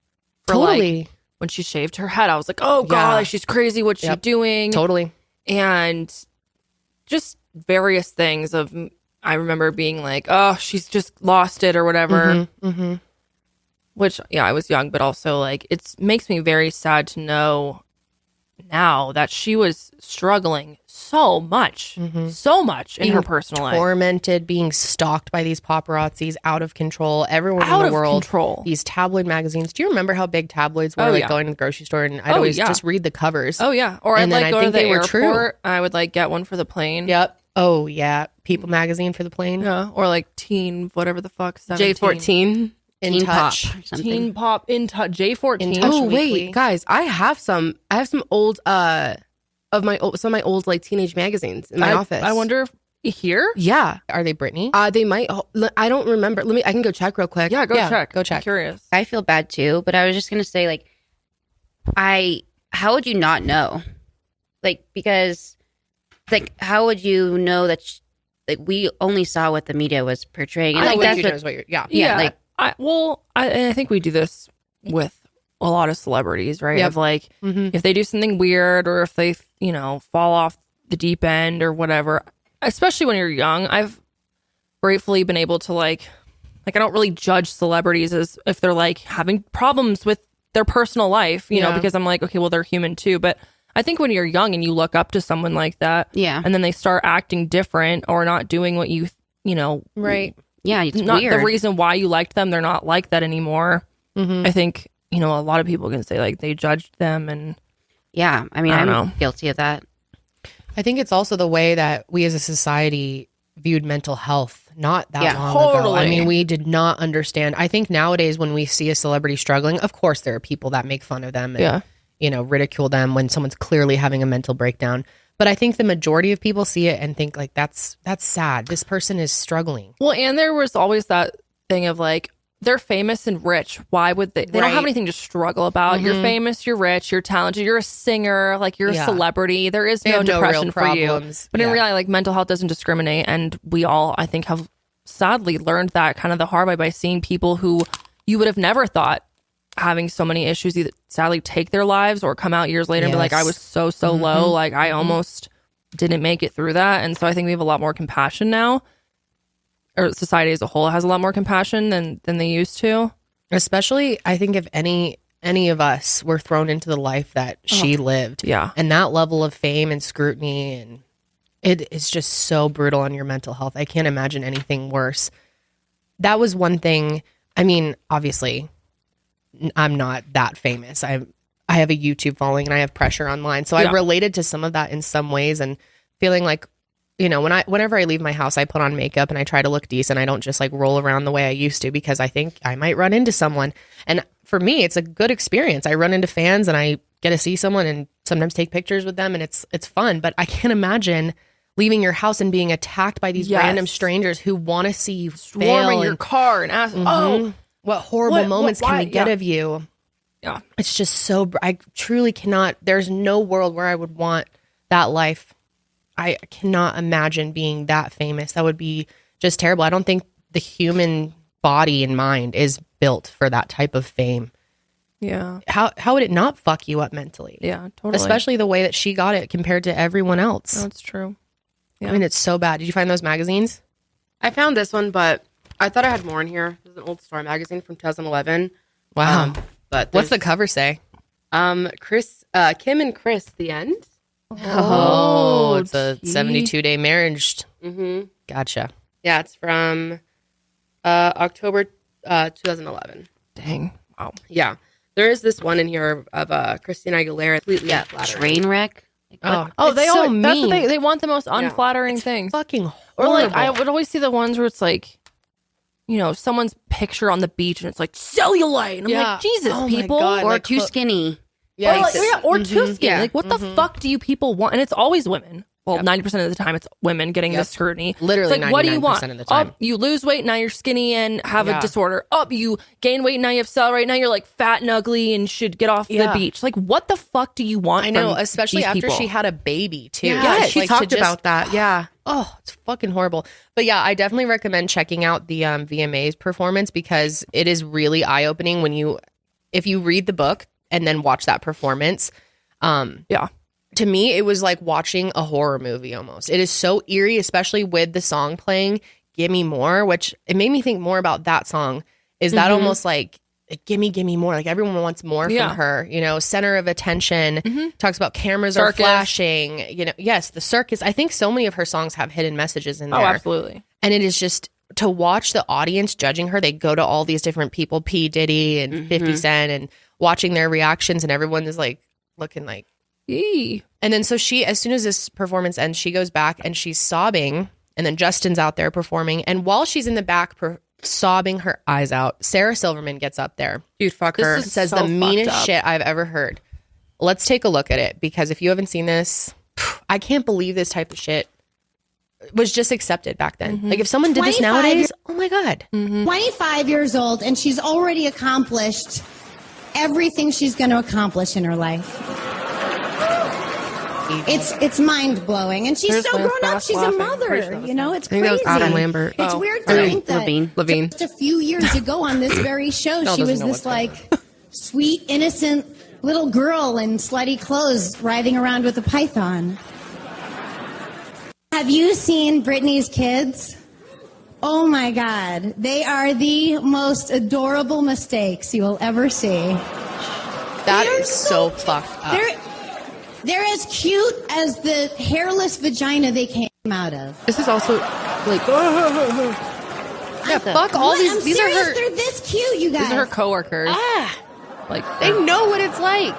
Speaker 4: For like, when she shaved her head, I was like, oh, God, like, she's crazy. What's she doing?
Speaker 2: Totally.
Speaker 4: And just various things of... I remember being like, oh, she's just lost it or whatever. Which, I was young, but also like it makes me very sad to know now that she was struggling so much in her personal life.
Speaker 2: Tormented, being stalked by these paparazzis, out of control, everyone in the world. These tabloid magazines. Do you remember how big tabloids were? Going to the grocery store and I'd always just read the covers.
Speaker 4: Oh, yeah. Or I'd like go to the airport. I would like get one for the plane.
Speaker 2: Yep. Oh, yeah. People magazine for the plane.
Speaker 4: Yeah. Or like teen, whatever the fuck. 17.
Speaker 3: J14.
Speaker 2: In Touch.
Speaker 4: Teen Pop, In Touch. J14.
Speaker 2: In Touch
Speaker 3: Oh,
Speaker 2: Weekly.
Speaker 3: wait, guys. I have some old, some of my old like teenage magazines in my office.
Speaker 4: I wonder if here?
Speaker 3: Yeah.
Speaker 2: Are they Britney?
Speaker 3: They might. I don't remember. I can go check real quick.
Speaker 4: Yeah, go check.
Speaker 2: Go check.
Speaker 4: I'm curious.
Speaker 6: I feel bad too, but I was just going to say, like, how would you not know? Like, because, like, how would you know that, like, we only saw what the media was portraying. And, like, that's what,
Speaker 4: yeah. Like, I think we do this with a lot of celebrities, right? Of like, if they do something weird or if they, you know, fall off the deep end or whatever, especially when you're young, I've gratefully been able to like I don't really judge celebrities as if they're like having problems with their personal life, you know, because I'm like, okay, well, they're human too. But I think when you're young and you look up to someone like that, and then they start acting different or not doing what you know,
Speaker 2: right?
Speaker 6: Yeah, it's
Speaker 4: not
Speaker 6: weird.
Speaker 4: The reason why you liked them, they're not like that anymore. I think, you know, a lot of people can say like they judged them, and
Speaker 6: yeah, I mean, I'm guilty of that.
Speaker 2: I think it's also the way that we as a society viewed mental health not that long ago. I mean, we did not understand. I think nowadays when we see a celebrity struggling, of course there are people that make fun of them and, you know, ridicule them when someone's clearly having a mental breakdown. But I think the majority of people see it and think like, that's sad. This person is struggling.
Speaker 4: Well, and there was always that thing of like, they're famous and rich. Why would they? They don't have anything to struggle about. You're famous, you're rich, you're talented, you're a singer, like you're a celebrity. There is no depression for you. But in reality, like mental health doesn't discriminate. And we all, I think, have sadly learned that kind of the hard way by seeing people who you would have never thought having so many issues either sadly take their lives or come out years later and be like, I was so low. Like I almost didn't make it through that. And so I think we have a lot more compassion now. Or society as a whole has a lot more compassion than they used to.
Speaker 2: Especially, I think if any of us were thrown into the life that she lived.
Speaker 4: Yeah.
Speaker 2: And that level of fame and scrutiny, and it is just so brutal on your mental health. I can't imagine anything worse. That was one thing. I mean, obviously, I'm not that famous. I have a YouTube following and I have pressure online. So I related to some of that in some ways, and feeling like, you know, whenever I leave my house, I put on makeup and I try to look decent. I don't just like roll around the way I used to, because I think I might run into someone. And for me, it's a good experience. I run into fans and I get to see someone and sometimes take pictures with them, and it's fun. But I can't imagine leaving your house and being attacked by these random strangers who want to see you fail
Speaker 4: in your car and ask,
Speaker 2: what horrible moments can we get of you?
Speaker 4: Yeah.
Speaker 2: It's just so, I truly cannot, there's no world where I would want that life. I cannot imagine being that famous. That would be just terrible. I don't think the human body and mind is built for that type of fame.
Speaker 4: Yeah.
Speaker 2: How would it not fuck you up mentally?
Speaker 4: Yeah, totally.
Speaker 2: Especially the way that she got it compared to everyone else.
Speaker 4: That's true. Yeah.
Speaker 2: I mean, it's so bad. Did you find those magazines?
Speaker 3: I found this one, but I thought I had more in here. This is an old Star magazine from 2011.
Speaker 2: Wow.
Speaker 3: But
Speaker 2: what's the cover say?
Speaker 3: Kim and Chris, the end.
Speaker 2: Oh, it's a 72-day marriage.
Speaker 3: Mm-hmm.
Speaker 2: Gotcha.
Speaker 3: Yeah, it's from October 2011.
Speaker 4: Dang. Wow.
Speaker 3: Yeah. There is this one in here of Christina Aguilera. Yeah,
Speaker 6: train wreck.
Speaker 4: Oh, they all mean. That's what they want the most unflattering things.
Speaker 2: Fucking horrible.
Speaker 4: Or like I would always see the ones where it's like, you know, someone's picture on the beach and it's like cellulite. And I'm like, Jesus, people.
Speaker 2: God,
Speaker 6: or
Speaker 2: like,
Speaker 6: too skinny.
Speaker 4: Yeah, or too skinny. Like, what the fuck do you people want? And it's always women. Well, 90% of the time, it's women getting this scrutiny.
Speaker 2: Literally,
Speaker 4: it's like, what do you want?
Speaker 2: Of the time.
Speaker 4: Oh, you lose weight, now you're skinny and have a disorder. Oh, you gain weight, now you have cellulite. Now you're like fat and ugly and should get off the beach. Like, what the fuck do you want?
Speaker 2: I know, especially after she had a baby too.
Speaker 3: Yeah, she talked about that. Yeah.
Speaker 2: Oh, it's fucking horrible. But yeah, I definitely recommend checking out the VMA's performance, because it is really eye-opening if you read the book and then watch that performance. To me, it was like watching a horror movie almost. It is so eerie, especially with the song playing, Give Me More, which it made me think more about that song. Is that almost like, gimme more? Like everyone wants more from her, you know, center of attention, talks about cameras are flashing, you know, yes, the circus. I think so many of her songs have hidden messages in there.
Speaker 4: Oh, absolutely.
Speaker 2: And it is just to watch the audience judging her. They go to all these different people, P. Diddy and 50 Cent, and watching their reactions, and everyone is like looking like,
Speaker 4: eee.
Speaker 2: And then so she, as soon as this performance ends, she goes back and she's sobbing, and then Justin's out there performing, and while she's in the back sobbing her eyes out, Sarah Silverman gets up there.
Speaker 3: Dude, fuck her.
Speaker 2: Says the meanest shit I've ever heard. Let's take a look at it, because if you haven't seen this, I can't believe this type of shit was just accepted back then. Like if someone did this nowadays, oh my God.
Speaker 7: 25 years old, and she's already accomplished everything she's going to accomplish in her life. It's mind blowing, and she's so grown up. She's a mother. You know, it's crazy.
Speaker 3: I think that was Adam Lambert.
Speaker 7: It's weird to think that
Speaker 3: Levine.
Speaker 7: just a few years ago on this very show, she was this like sweet, innocent little girl in slutty clothes riding around with a python. Have you seen Britney's kids? Oh my God, they are the most adorable mistakes you will ever see.
Speaker 3: That is so fucked up.
Speaker 7: They're as cute as the hairless vagina they came out of.
Speaker 3: This is also like, yeah, fuck all these.
Speaker 7: I'm
Speaker 3: These
Speaker 7: serious,
Speaker 3: are her.
Speaker 7: they're this cute, you guys.
Speaker 4: These are her coworkers. Like
Speaker 2: They know what it's like.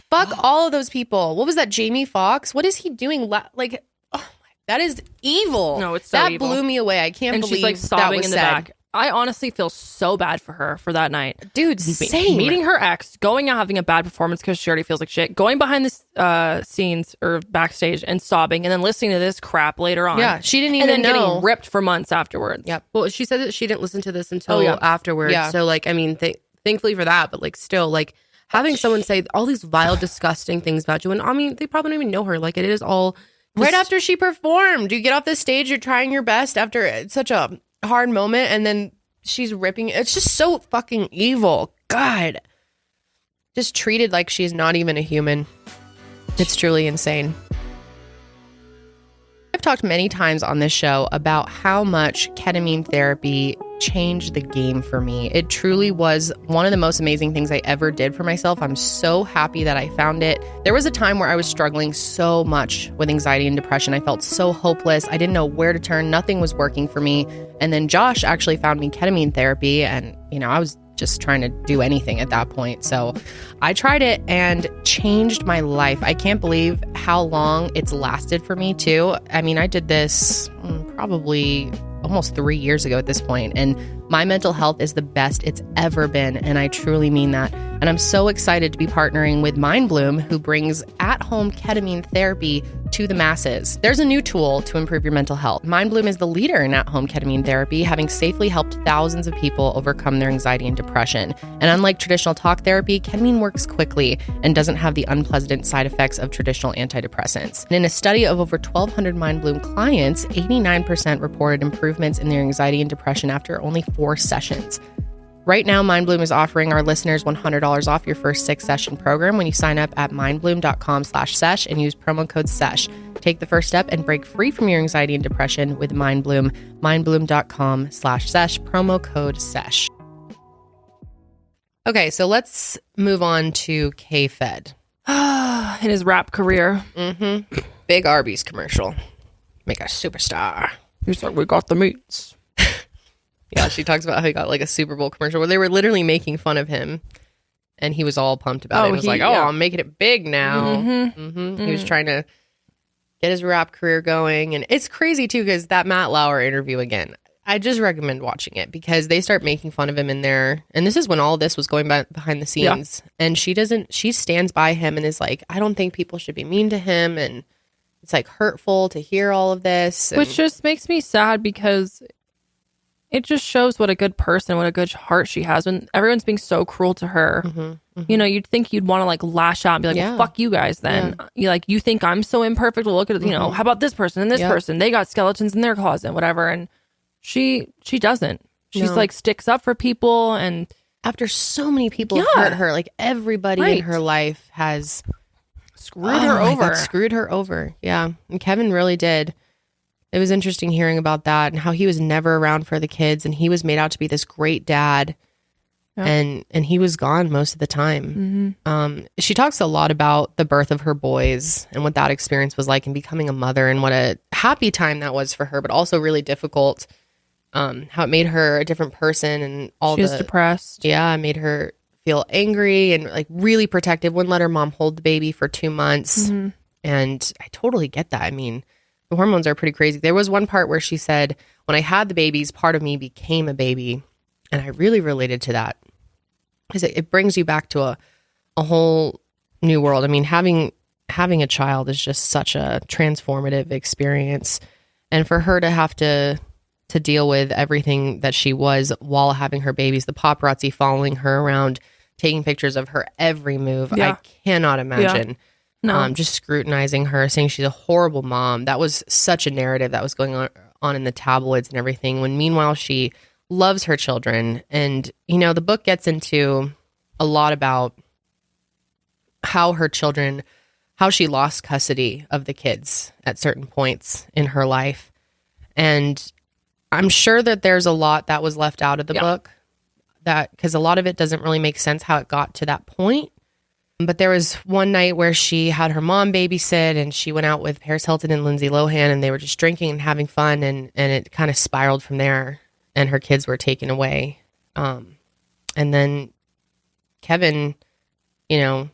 Speaker 2: Fuck all of those people. What was that, Jamie Foxx? What is he doing? Like, oh my, that is evil.
Speaker 4: No, it's so
Speaker 2: that
Speaker 4: evil.
Speaker 2: blew me away. I can't
Speaker 4: and
Speaker 2: believe
Speaker 4: she's like
Speaker 2: that
Speaker 4: sobbing
Speaker 2: was
Speaker 4: in the
Speaker 2: said.
Speaker 4: back. I honestly feel so bad for her for that night.
Speaker 2: Dude, same.
Speaker 4: Meeting her ex, going out having a bad performance because she already feels like shit, going behind the scenes or backstage and sobbing, and then listening to this crap later on.
Speaker 2: Yeah, she didn't
Speaker 4: and
Speaker 2: even
Speaker 4: then
Speaker 2: know.
Speaker 4: getting ripped for months afterwards.
Speaker 2: Yep.
Speaker 3: Well, she said that she didn't listen to this until afterwards.
Speaker 2: Yeah.
Speaker 3: So, like, I mean, thankfully for that, but like, still, like, having someone say all these vile, disgusting things about you, and I mean, they probably don't even know her. Like, it is all
Speaker 2: Right after she performed, you get off the stage, you're trying your best after such a hard moment, and then she's ripping. It's just so fucking evil. God. Just treated like she's not even a human. It's truly insane. I've talked many times on this show about how much ketamine therapy changed the game for me. It truly was one of the most amazing things I ever did for myself. I'm so happy that I found it. There was a time where I was struggling so much with anxiety and depression. I felt so hopeless. I didn't know where to turn. Nothing was working for me. And then Josh actually found me ketamine therapy, and I was just trying to do anything at that point. So I tried it and changed my life. I can't believe how long it's lasted for me too. I mean, I did this probably almost 3 years ago at this point, and my mental health is the best it's ever been, and I truly mean that. And I'm so excited to be partnering with MindBloom, who brings at-home ketamine therapy to the masses. There's a new tool to improve your mental health. MindBloom is the leader in at-home ketamine therapy, having safely helped thousands of people overcome their anxiety and depression. And unlike traditional talk therapy, ketamine works quickly and doesn't have the unpleasant side effects of traditional antidepressants. And in a study of over 1,200 MindBloom clients, 89% reported improvements in their anxiety and depression after only 4 sessions. Right now, MindBloom is offering our listeners $100 off your first 6-session program when you sign up at mindbloom.com/sesh and use promo code SESH. Take the first step and break free from your anxiety and depression with MindBloom. Mindbloom.com/sesh, promo code SESH. Okay, so let's move on to K-Fed.
Speaker 4: In his rap career.
Speaker 2: Mm-hmm. Big Arby's commercial. Make a superstar.
Speaker 4: He's like, we got the meats.
Speaker 2: Yeah, she talks about how he got like a Super Bowl commercial where they were literally making fun of him, and he was all pumped about it. He was like, I'm making it big now. He was trying to get his rap career going, and it's crazy too because that Matt Lauer interview again, I just recommend watching it because they start making fun of him in there, and this is when all this was going behind the scenes, and she stands by him and is like, I don't think people should be mean to him, and it's like hurtful to hear all of this.
Speaker 4: Which just makes me sad because it just shows what a good person, what a good heart she has when everyone's being so cruel to her. You'd think you'd want to like lash out and be like, well, fuck you guys then. You think I'm so imperfect? Well, look at, how about this person and this person? They got skeletons in their closet, whatever. And she doesn't. She's like sticks up for people. And
Speaker 2: after so many people hurt her, like everybody in her life has screwed her over. Yeah. And Kevin really did. It was interesting hearing about that and how he was never around for the kids, and he was made out to be this great dad, and he was gone most of the time. She talks a lot about the birth of her boys and what that experience was like and becoming a mother, and what a happy time that was for her, but also really difficult. How it made her a different person, and
Speaker 4: she was depressed.
Speaker 2: Yeah, it made her feel angry and like really protective. Wouldn't let her mom hold the baby for 2 months, and I totally get that. I mean, the hormones are pretty crazy. There was one part where she said, when I had the babies, part of me became a baby. And I really related to that. Because it brings you back to a whole new world. I mean, having a child is just such a transformative experience. And for her to have to to deal with everything that she was while having her babies. The paparazzi following her around, taking pictures of her every move.
Speaker 4: Yeah.
Speaker 2: I cannot imagine.
Speaker 4: No.
Speaker 2: Just scrutinizing her, saying she's a horrible mom. That was such a narrative that was going on in the tabloids and everything. When meanwhile, she loves her children. And, you know, the book gets into a lot about how her children, how she lost custody of the kids at certain points in her life. And I'm sure that there's a lot that was left out of the book, that because a lot of it doesn't really make sense how it got to that point. But there was one night where she had her mom babysit, and she went out with Paris Hilton and Lindsay Lohan, and they were just drinking and having fun, and it kind of spiraled from there, and her kids were taken away. And then Kevin, you know,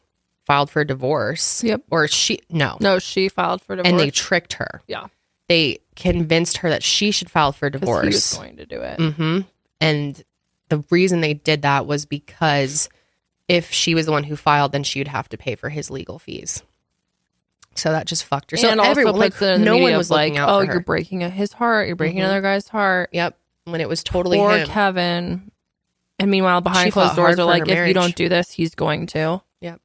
Speaker 2: filed for divorce.
Speaker 4: Yep.
Speaker 2: Or she
Speaker 4: filed for divorce.
Speaker 2: And they tricked her.
Speaker 4: Yeah.
Speaker 2: They convinced her that she should file for divorce.
Speaker 4: He was going to do it.
Speaker 2: Mm-hmm. And the reason they did that was because if she was the one who filed, then she would have to pay for his legal fees. So that just fucked her. So
Speaker 4: and
Speaker 2: everyone,
Speaker 4: also puts it in the
Speaker 2: no
Speaker 4: media
Speaker 2: one was
Speaker 4: like,
Speaker 2: looking out
Speaker 4: oh,
Speaker 2: for her.
Speaker 4: you're breaking his heart. You're breaking another guy's heart.
Speaker 2: Yep. When it was totally
Speaker 4: Poor
Speaker 2: him.
Speaker 4: Kevin. And meanwhile, behind
Speaker 2: She
Speaker 4: closed
Speaker 2: fought
Speaker 4: doors,
Speaker 2: hard
Speaker 4: they're
Speaker 2: for
Speaker 4: like,
Speaker 2: her
Speaker 4: if you
Speaker 2: marriage.
Speaker 4: don't do this, he's going to.
Speaker 2: Yep.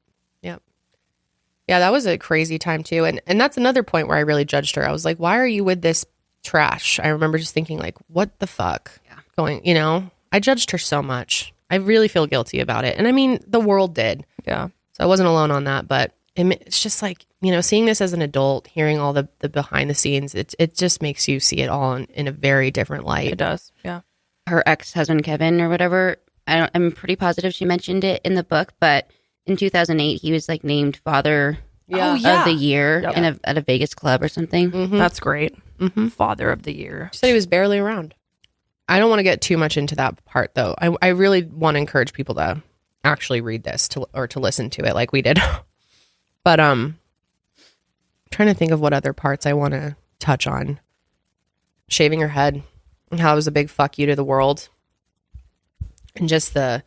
Speaker 2: Yeah, that was a crazy time too. And that's another point where I really judged her. I was like, why are you with this trash? I remember just thinking like, what the fuck? Yeah. Going, you know, I judged her so much. I really feel guilty about it. And I mean, the world did.
Speaker 4: Yeah.
Speaker 2: So I wasn't alone on that, but it's just like, you know, seeing this as an adult, hearing all the behind the scenes, it just makes you see it all in a very different light.
Speaker 4: It does. Yeah.
Speaker 6: Her ex-husband, Kevin, or whatever, I'm pretty positive she mentioned it in the book, but in 2008, he was like named Father of the Year at a Vegas club or something.
Speaker 2: Mm-hmm.
Speaker 4: That's great. Father of the Year.
Speaker 2: She said he was barely around. I don't want to get too much into that part, though. I really want to encourage people to actually read this to listen to it like we did. But I'm trying to think of what other parts I want to touch on. Shaving her head, and how it was a big fuck you to the world. And just the,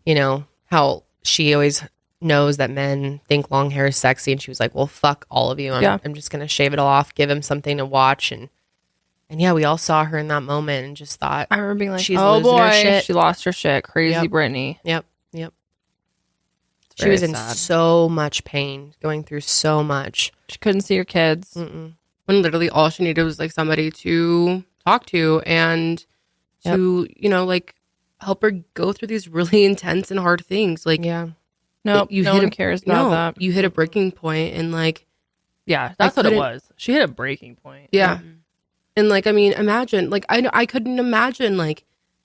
Speaker 2: you know, how she always knows that men think long hair is sexy, and she was like, well, fuck all of you. I'm just going to shave it all off, give him something to watch. And yeah, we all saw her in that moment and just thought,
Speaker 4: I remember being like,
Speaker 2: she's
Speaker 4: oh
Speaker 2: losing her
Speaker 4: boy,
Speaker 2: shit.
Speaker 4: she lost her shit. Crazy Britney.
Speaker 2: Yep. She
Speaker 4: Very
Speaker 2: was in
Speaker 4: sad.
Speaker 2: so much pain, going through so much.
Speaker 4: She couldn't see her kids.
Speaker 3: When literally all she needed was like somebody to talk to and to, you know, like help her go through these really intense and hard things. Like,
Speaker 4: No,
Speaker 3: no
Speaker 4: one cares about that.
Speaker 3: You hit a breaking point and like,
Speaker 4: Yeah, that's what it was. She hit a breaking point.
Speaker 3: yeah. And like, I mean, imagine, like, I couldn't imagine like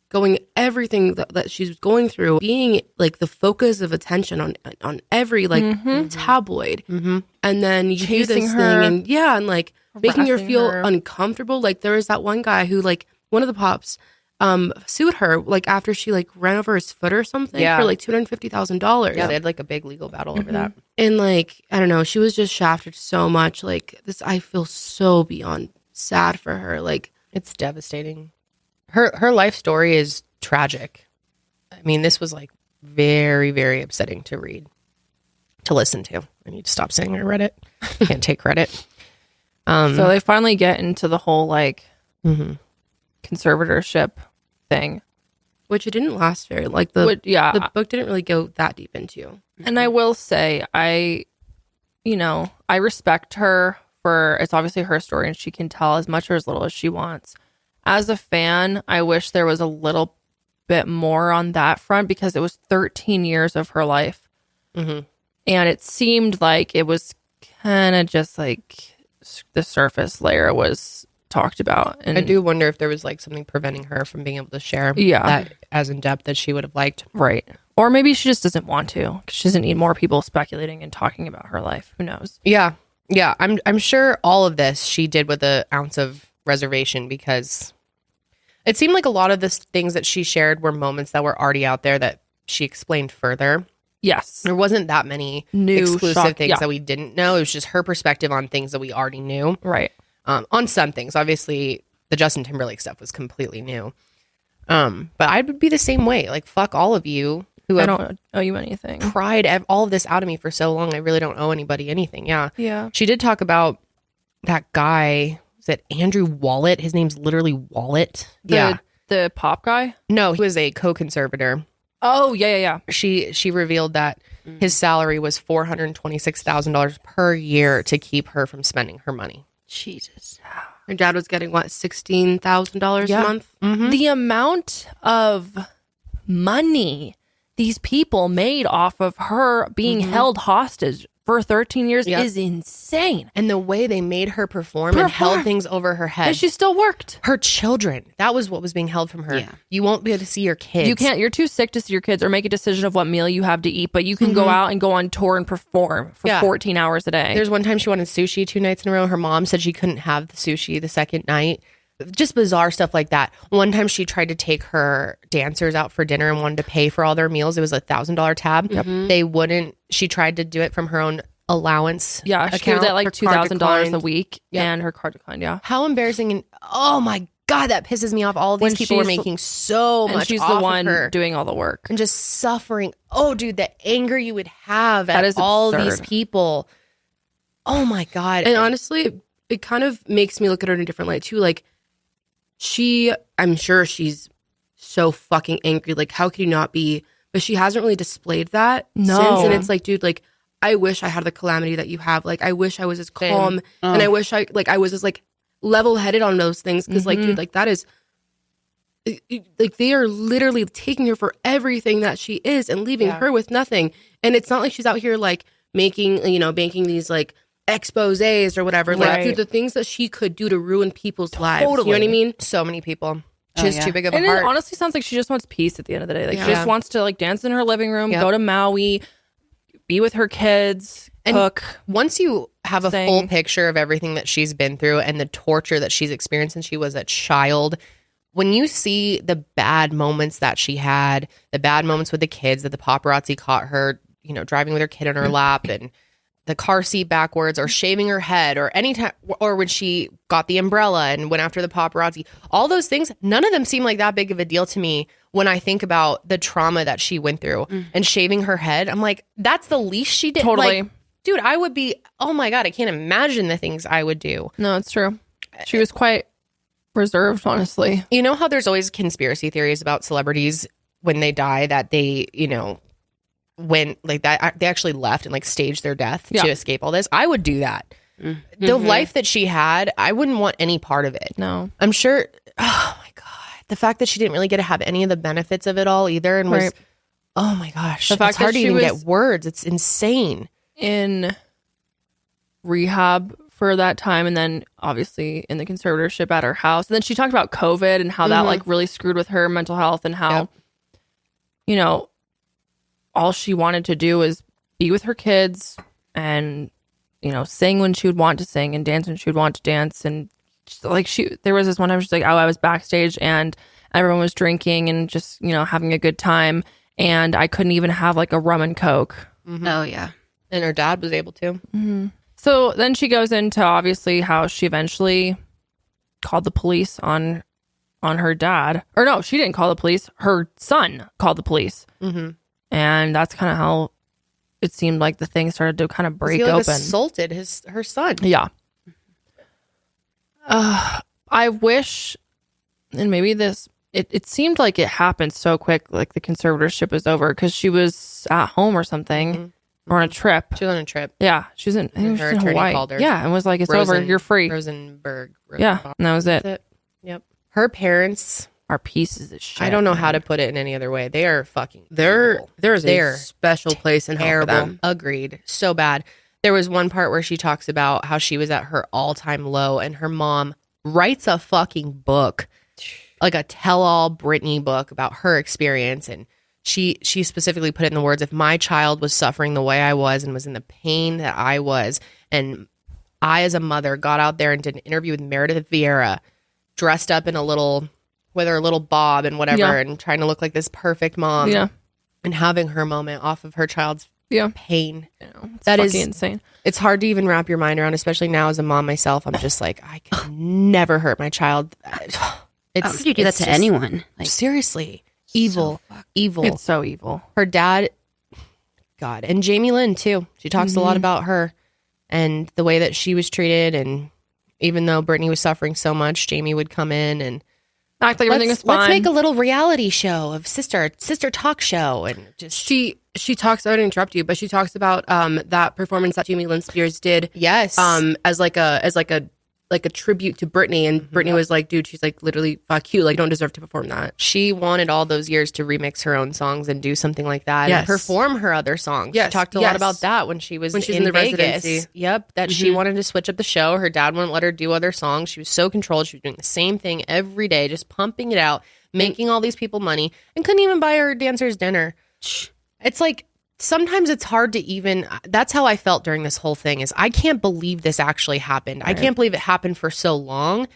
Speaker 3: going everything that she's going through, being like the focus of attention on every like tabloid, and then you hear
Speaker 4: Chasing
Speaker 3: this
Speaker 4: her,
Speaker 3: thing, and like making her
Speaker 4: harassing
Speaker 3: feel
Speaker 4: her.
Speaker 3: uncomfortable. Like there was that one guy who like one of the pops sued her like after she like ran over his foot or something for like $250,000.
Speaker 2: Yeah, they had like a big legal battle over that.
Speaker 3: And like, I don't know, she was just shafted so much. Like this, I feel so beyond sad for her. Like
Speaker 2: It's devastating. Her life story is tragic. I mean, this was like very, very upsetting to read, to listen to. I need to stop saying I read it. Can't take credit.
Speaker 4: So they finally get into the whole like conservatorship thing.
Speaker 3: which it didn't last very like the book didn't really go that deep into.
Speaker 4: And I will say, I respect her for, it's obviously her story and she can tell as much or as little as she wants. As a fan, I wish there was a little bit more on that front because it was 13 years of her life. And it seemed like it was kind of just like the surface layer was talked about. And
Speaker 2: I do wonder if there was like something preventing her from being able to share that as in depth as she would have liked.
Speaker 4: Right. Or maybe she just doesn't want to. She doesn't need more people speculating and talking about her life. Who knows?
Speaker 2: Yeah. I'm sure all of this she did with an ounce of reservation because it seemed like a lot of the things that she shared were moments that were already out there that she explained further.
Speaker 4: Yes.
Speaker 2: There wasn't that many
Speaker 4: New
Speaker 2: exclusive things that we didn't know. It was just her perspective on things that we already knew.
Speaker 4: Right.
Speaker 2: On some things. Obviously, the Justin Timberlake stuff was completely new. But I would be the same way. Like, fuck all of you who
Speaker 4: I
Speaker 2: have
Speaker 4: don't owe you anything.
Speaker 2: cried all of this out of me for so long. I really don't owe anybody anything. Yeah.
Speaker 4: Yeah.
Speaker 2: She did talk about that guy. is it Andrew Wallet? His name's literally Wallet.
Speaker 4: The pop guy?
Speaker 2: No, he was a co-conservator.
Speaker 4: Oh, yeah.
Speaker 2: She revealed that his salary was $426,000 per year to keep her from spending her money.
Speaker 3: Jesus. Her dad was getting, what, $16,000 a month?
Speaker 4: Mm-hmm. The amount of money these people made off of her being held hostage for 13 years is insane.
Speaker 2: And the way they made her perform and held things over her head.
Speaker 4: And she still worked.
Speaker 2: Her children. That was what was being held from her. Yeah. You won't be able to see your kids.
Speaker 4: You can't. You're too sick to see your kids or make a decision of what meal you have to eat, but you can go out and go on tour and perform for 14 hours a day.
Speaker 2: There's one time she wanted sushi 2 nights in a row. Her mom said she couldn't have the sushi the second night. Just bizarre stuff like that. One time she tried to take her dancers out for dinner and wanted to pay for all their meals. It was a $1,000 tab. They wouldn't. She tried to do it from her own allowance.
Speaker 4: Yeah, she did that like $2,000 a week and her card declined. Yeah.
Speaker 2: How embarrassing. And oh my God, that pisses me off. All of these people are making so much.
Speaker 4: And she's
Speaker 2: off
Speaker 4: the one
Speaker 2: of her
Speaker 4: doing all the work.
Speaker 2: and just suffering. Oh, dude, the anger you would have at all these people. Oh my God.
Speaker 3: And honestly, it kind of makes me look at her in a different light too. Like, I'm sure she's so fucking angry. Like, how could you not be? But she hasn't really displayed that since. And it's like, dude, like, I wish I had the calamity that you have. Like, I wish I was as calm and I wish I was as like level-headed on those things. Because like, dude, like that is like they are literally taking her for everything that she is and leaving her with nothing. And it's not like she's out here like making these like exposés or whatever. Like, dude, the things that she could do to ruin people's lives. You know what I mean?
Speaker 2: So many people. She's too big of a
Speaker 4: heart.
Speaker 2: And
Speaker 4: it honestly sounds like she just wants peace at the end of the day. Like, she just wants to like dance in her living room, go to Maui, be with her kids, cook.
Speaker 2: Once you have a full picture of everything that she's been through and the torture that she's experienced since she was a child, when you see the bad moments that she had, the bad moments with the kids that the paparazzi caught her, driving with her kid on her lap and the car seat backwards or shaving her head or anytime, or when she got the umbrella and went after the paparazzi, all those things, none of them seem like that big of a deal to me when I think about the trauma that she went through and shaving her head. I'm like, that's the least she did.
Speaker 4: Totally.
Speaker 2: Like, dude, I would be, oh my God, I can't imagine the things I would do.
Speaker 4: No, it's true. She was quite reserved, honestly.
Speaker 2: You know how there's always conspiracy theories about celebrities when they die that they, when like that they actually left and like staged their death to escape all this. I would do that. The life that she had, I wouldn't want any part of it.
Speaker 4: No.
Speaker 2: I'm sure. Oh my God. The fact that she didn't really get to have any of the benefits of it all either. And was, oh my gosh. The fact it's hard to even get words. It's insane.
Speaker 4: In rehab for that time. And then obviously in the conservatorship at her house. And then she talked about COVID and how that like really screwed with her mental health and how, all she wanted to do was be with her kids and, sing when she would want to sing and dance when she would want to dance. And like there was this one time she's like, oh, I was backstage and everyone was drinking and just, having a good time. And I couldn't even have like a rum and Coke.
Speaker 6: Oh, yeah.
Speaker 2: And her dad was able to.
Speaker 4: So then she goes into obviously how she eventually called the police on her dad. Or no, she didn't call the police. Her son called the police. And that's kind of how it seemed like the thing started to kind of break open.
Speaker 2: Assaulted her son.
Speaker 4: Yeah. I wish, and maybe it seemed like it happened so quick, like the conservatorship was over because she was at home or something or on a trip.
Speaker 2: She was on a trip.
Speaker 4: Yeah. She was in, I think she was in Hawaii. Called her. Yeah. And was like, it's over. You're free.
Speaker 2: Rosenberg.
Speaker 4: Yeah. And that was it.
Speaker 2: Yep. Her parents
Speaker 4: are pieces of shit.
Speaker 2: I don't know how to put it in any other way. They are fucking
Speaker 3: There's a special place in hell for them.
Speaker 2: Agreed. So bad. There was one part where she talks about how she was at her all-time low and her mom writes a fucking book, like a tell-all Britney book about her experience. And she specifically put it in the words, if my child was suffering the way I was and was in the pain that I was, and I as a mother got out there and did an interview with Meredith Vieira, dressed up in with her little bob and whatever, and trying to look like this perfect mom, and having her moment off of her child's pain.
Speaker 4: That is insane.
Speaker 2: It's hard to even wrap your mind around, especially now as a mom myself. I'm just like, I can never hurt my child.
Speaker 6: How could you do that to anyone?
Speaker 2: Like, seriously, evil.
Speaker 4: It's so evil.
Speaker 2: Her dad, God, and Jamie Lynn too. She talks a lot about her and the way that she was treated, and Even though Britney was suffering so much, Jamie would come in and
Speaker 4: act like everything was fine.
Speaker 2: Let's make a little reality show of sister talk show. And just
Speaker 3: she talks, sorry to interrupt you, but she talks about that performance that Jamie Lynn Spears did.
Speaker 2: Yes.
Speaker 3: As like a tribute to Britney, and Britney was like, dude, she's like, literally, fuck you, like, you don't deserve to perform that.
Speaker 2: She wanted all those years to remix her own songs and do something like that and perform her other songs.
Speaker 3: Yes.
Speaker 2: She talked a lot about that when she was in
Speaker 3: the
Speaker 2: Vegas.
Speaker 3: residency.
Speaker 2: Yep, that she wanted to switch up the show. Her dad wouldn't let her do other songs. She was so controlled. She was doing the same thing every day, just pumping it out, making all these people money, and couldn't even buy her dancers dinner. It's like, sometimes it's hard to even, that's how I felt during this whole thing, is I can't believe this actually happened. Right. I can't believe it happened for so long.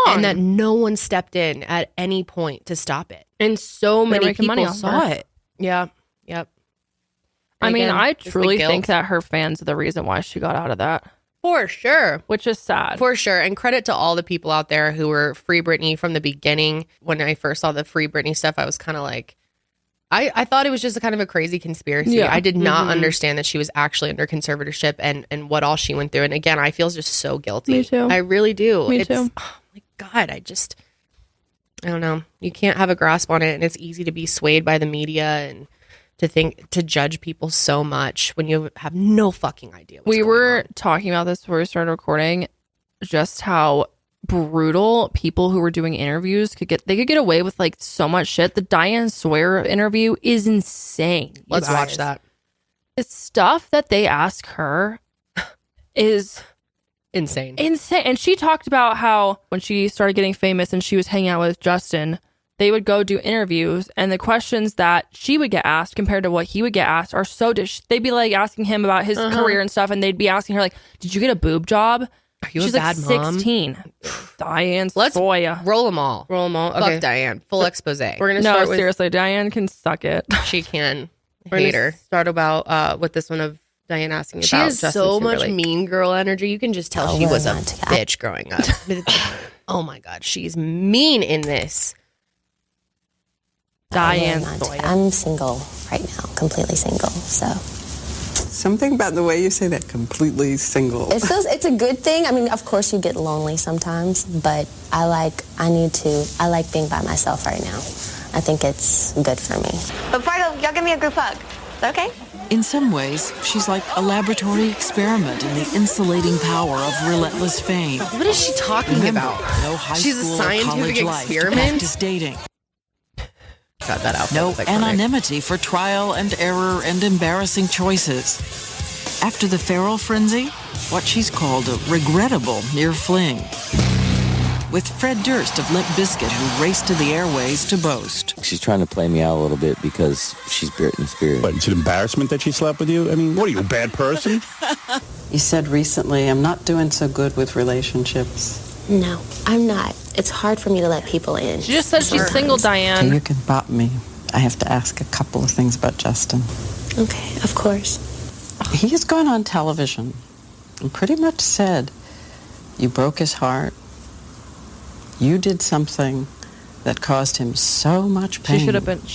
Speaker 2: And that no one stepped in at any point to stop it.
Speaker 3: And so many people saw it.
Speaker 2: Yeah. Yep.
Speaker 4: I mean, I truly think that her fans are the reason why she got out of that.
Speaker 2: For sure.
Speaker 4: Which is sad.
Speaker 2: For sure. And credit to all the people out there who were Free Britney from the beginning. When I first saw the Free Britney stuff, I was kind of like, I thought it was just a kind of a crazy conspiracy. Yeah. I did not understand that she was actually under conservatorship and what all she went through. And again, I feel just so guilty.
Speaker 4: Me too.
Speaker 2: I really do.
Speaker 4: Me too.
Speaker 2: Oh my God, I don't know. You can't have a grasp on it, and it's easy to be swayed by the media and to judge people so much when you have no fucking idea what's
Speaker 4: going on.
Speaker 2: We
Speaker 4: were talking about this before we started recording, just how brutal people who were doing interviews could get away with like so much shit. The Diane Sawyer interview is insane.
Speaker 2: Let's watch that.
Speaker 4: The stuff that they ask her is
Speaker 2: insane.
Speaker 4: And she talked about how when she started getting famous and she was hanging out with Justin, they would go do interviews, and the questions that she would get asked compared to what he would get asked are so they'd be like asking him about his career and stuff, and they'd be asking her like, did you get a boob job?
Speaker 2: She's a bad mom?
Speaker 4: 16. Diane
Speaker 2: Let's
Speaker 4: Sawyer.
Speaker 2: Roll them all.
Speaker 3: Okay.
Speaker 2: Fuck Diane. Full expose.
Speaker 3: We're gonna start with,
Speaker 4: seriously, Diane can suck it.
Speaker 2: She can.
Speaker 3: Hate her. Start about with this one of Diane asking
Speaker 2: she
Speaker 3: about
Speaker 2: has
Speaker 3: Justin
Speaker 2: so
Speaker 3: Timberlake.
Speaker 2: much mean girl energy. You can just tell she was a bitch growing up. Oh my God, she's mean in this.
Speaker 4: Diane Sawyer.
Speaker 8: I'm single right now, completely single. So
Speaker 9: something about the way you say that, completely single.
Speaker 8: It's a good thing. I mean, of course you get lonely sometimes, but I like being by myself right now. I think it's good for me.
Speaker 10: Before I go, y'all give me a group hug. Is that okay?
Speaker 11: In some ways, she's like a laboratory experiment in the insulating power of relentless fame.
Speaker 2: What is she talking about?
Speaker 11: No high
Speaker 2: She's
Speaker 11: school
Speaker 2: a scientific
Speaker 11: or college
Speaker 2: experiment.
Speaker 11: life to practice dating.
Speaker 2: Got that out.
Speaker 11: No anonymity for trial and error and embarrassing choices. After the feral frenzy, what she's called a regrettable near fling. With Fred Durst of Limp Bizkit, who raced to the airways to boast.
Speaker 12: She's trying to play me out a little bit because she's Britney Spears.
Speaker 13: But it's an embarrassment that she slept with you? I mean, what are you, a bad person?
Speaker 9: You said recently, I'm not doing so good with relationships.
Speaker 8: No, I'm not. It's hard for me to let people in.
Speaker 4: She just said she's single, Diane.
Speaker 9: You can bop me. I have to ask a couple of things about Justin.
Speaker 8: Okay, of course.
Speaker 9: He has gone on television and pretty much said, you broke his heart. You did something that caused him so much pain.
Speaker 4: She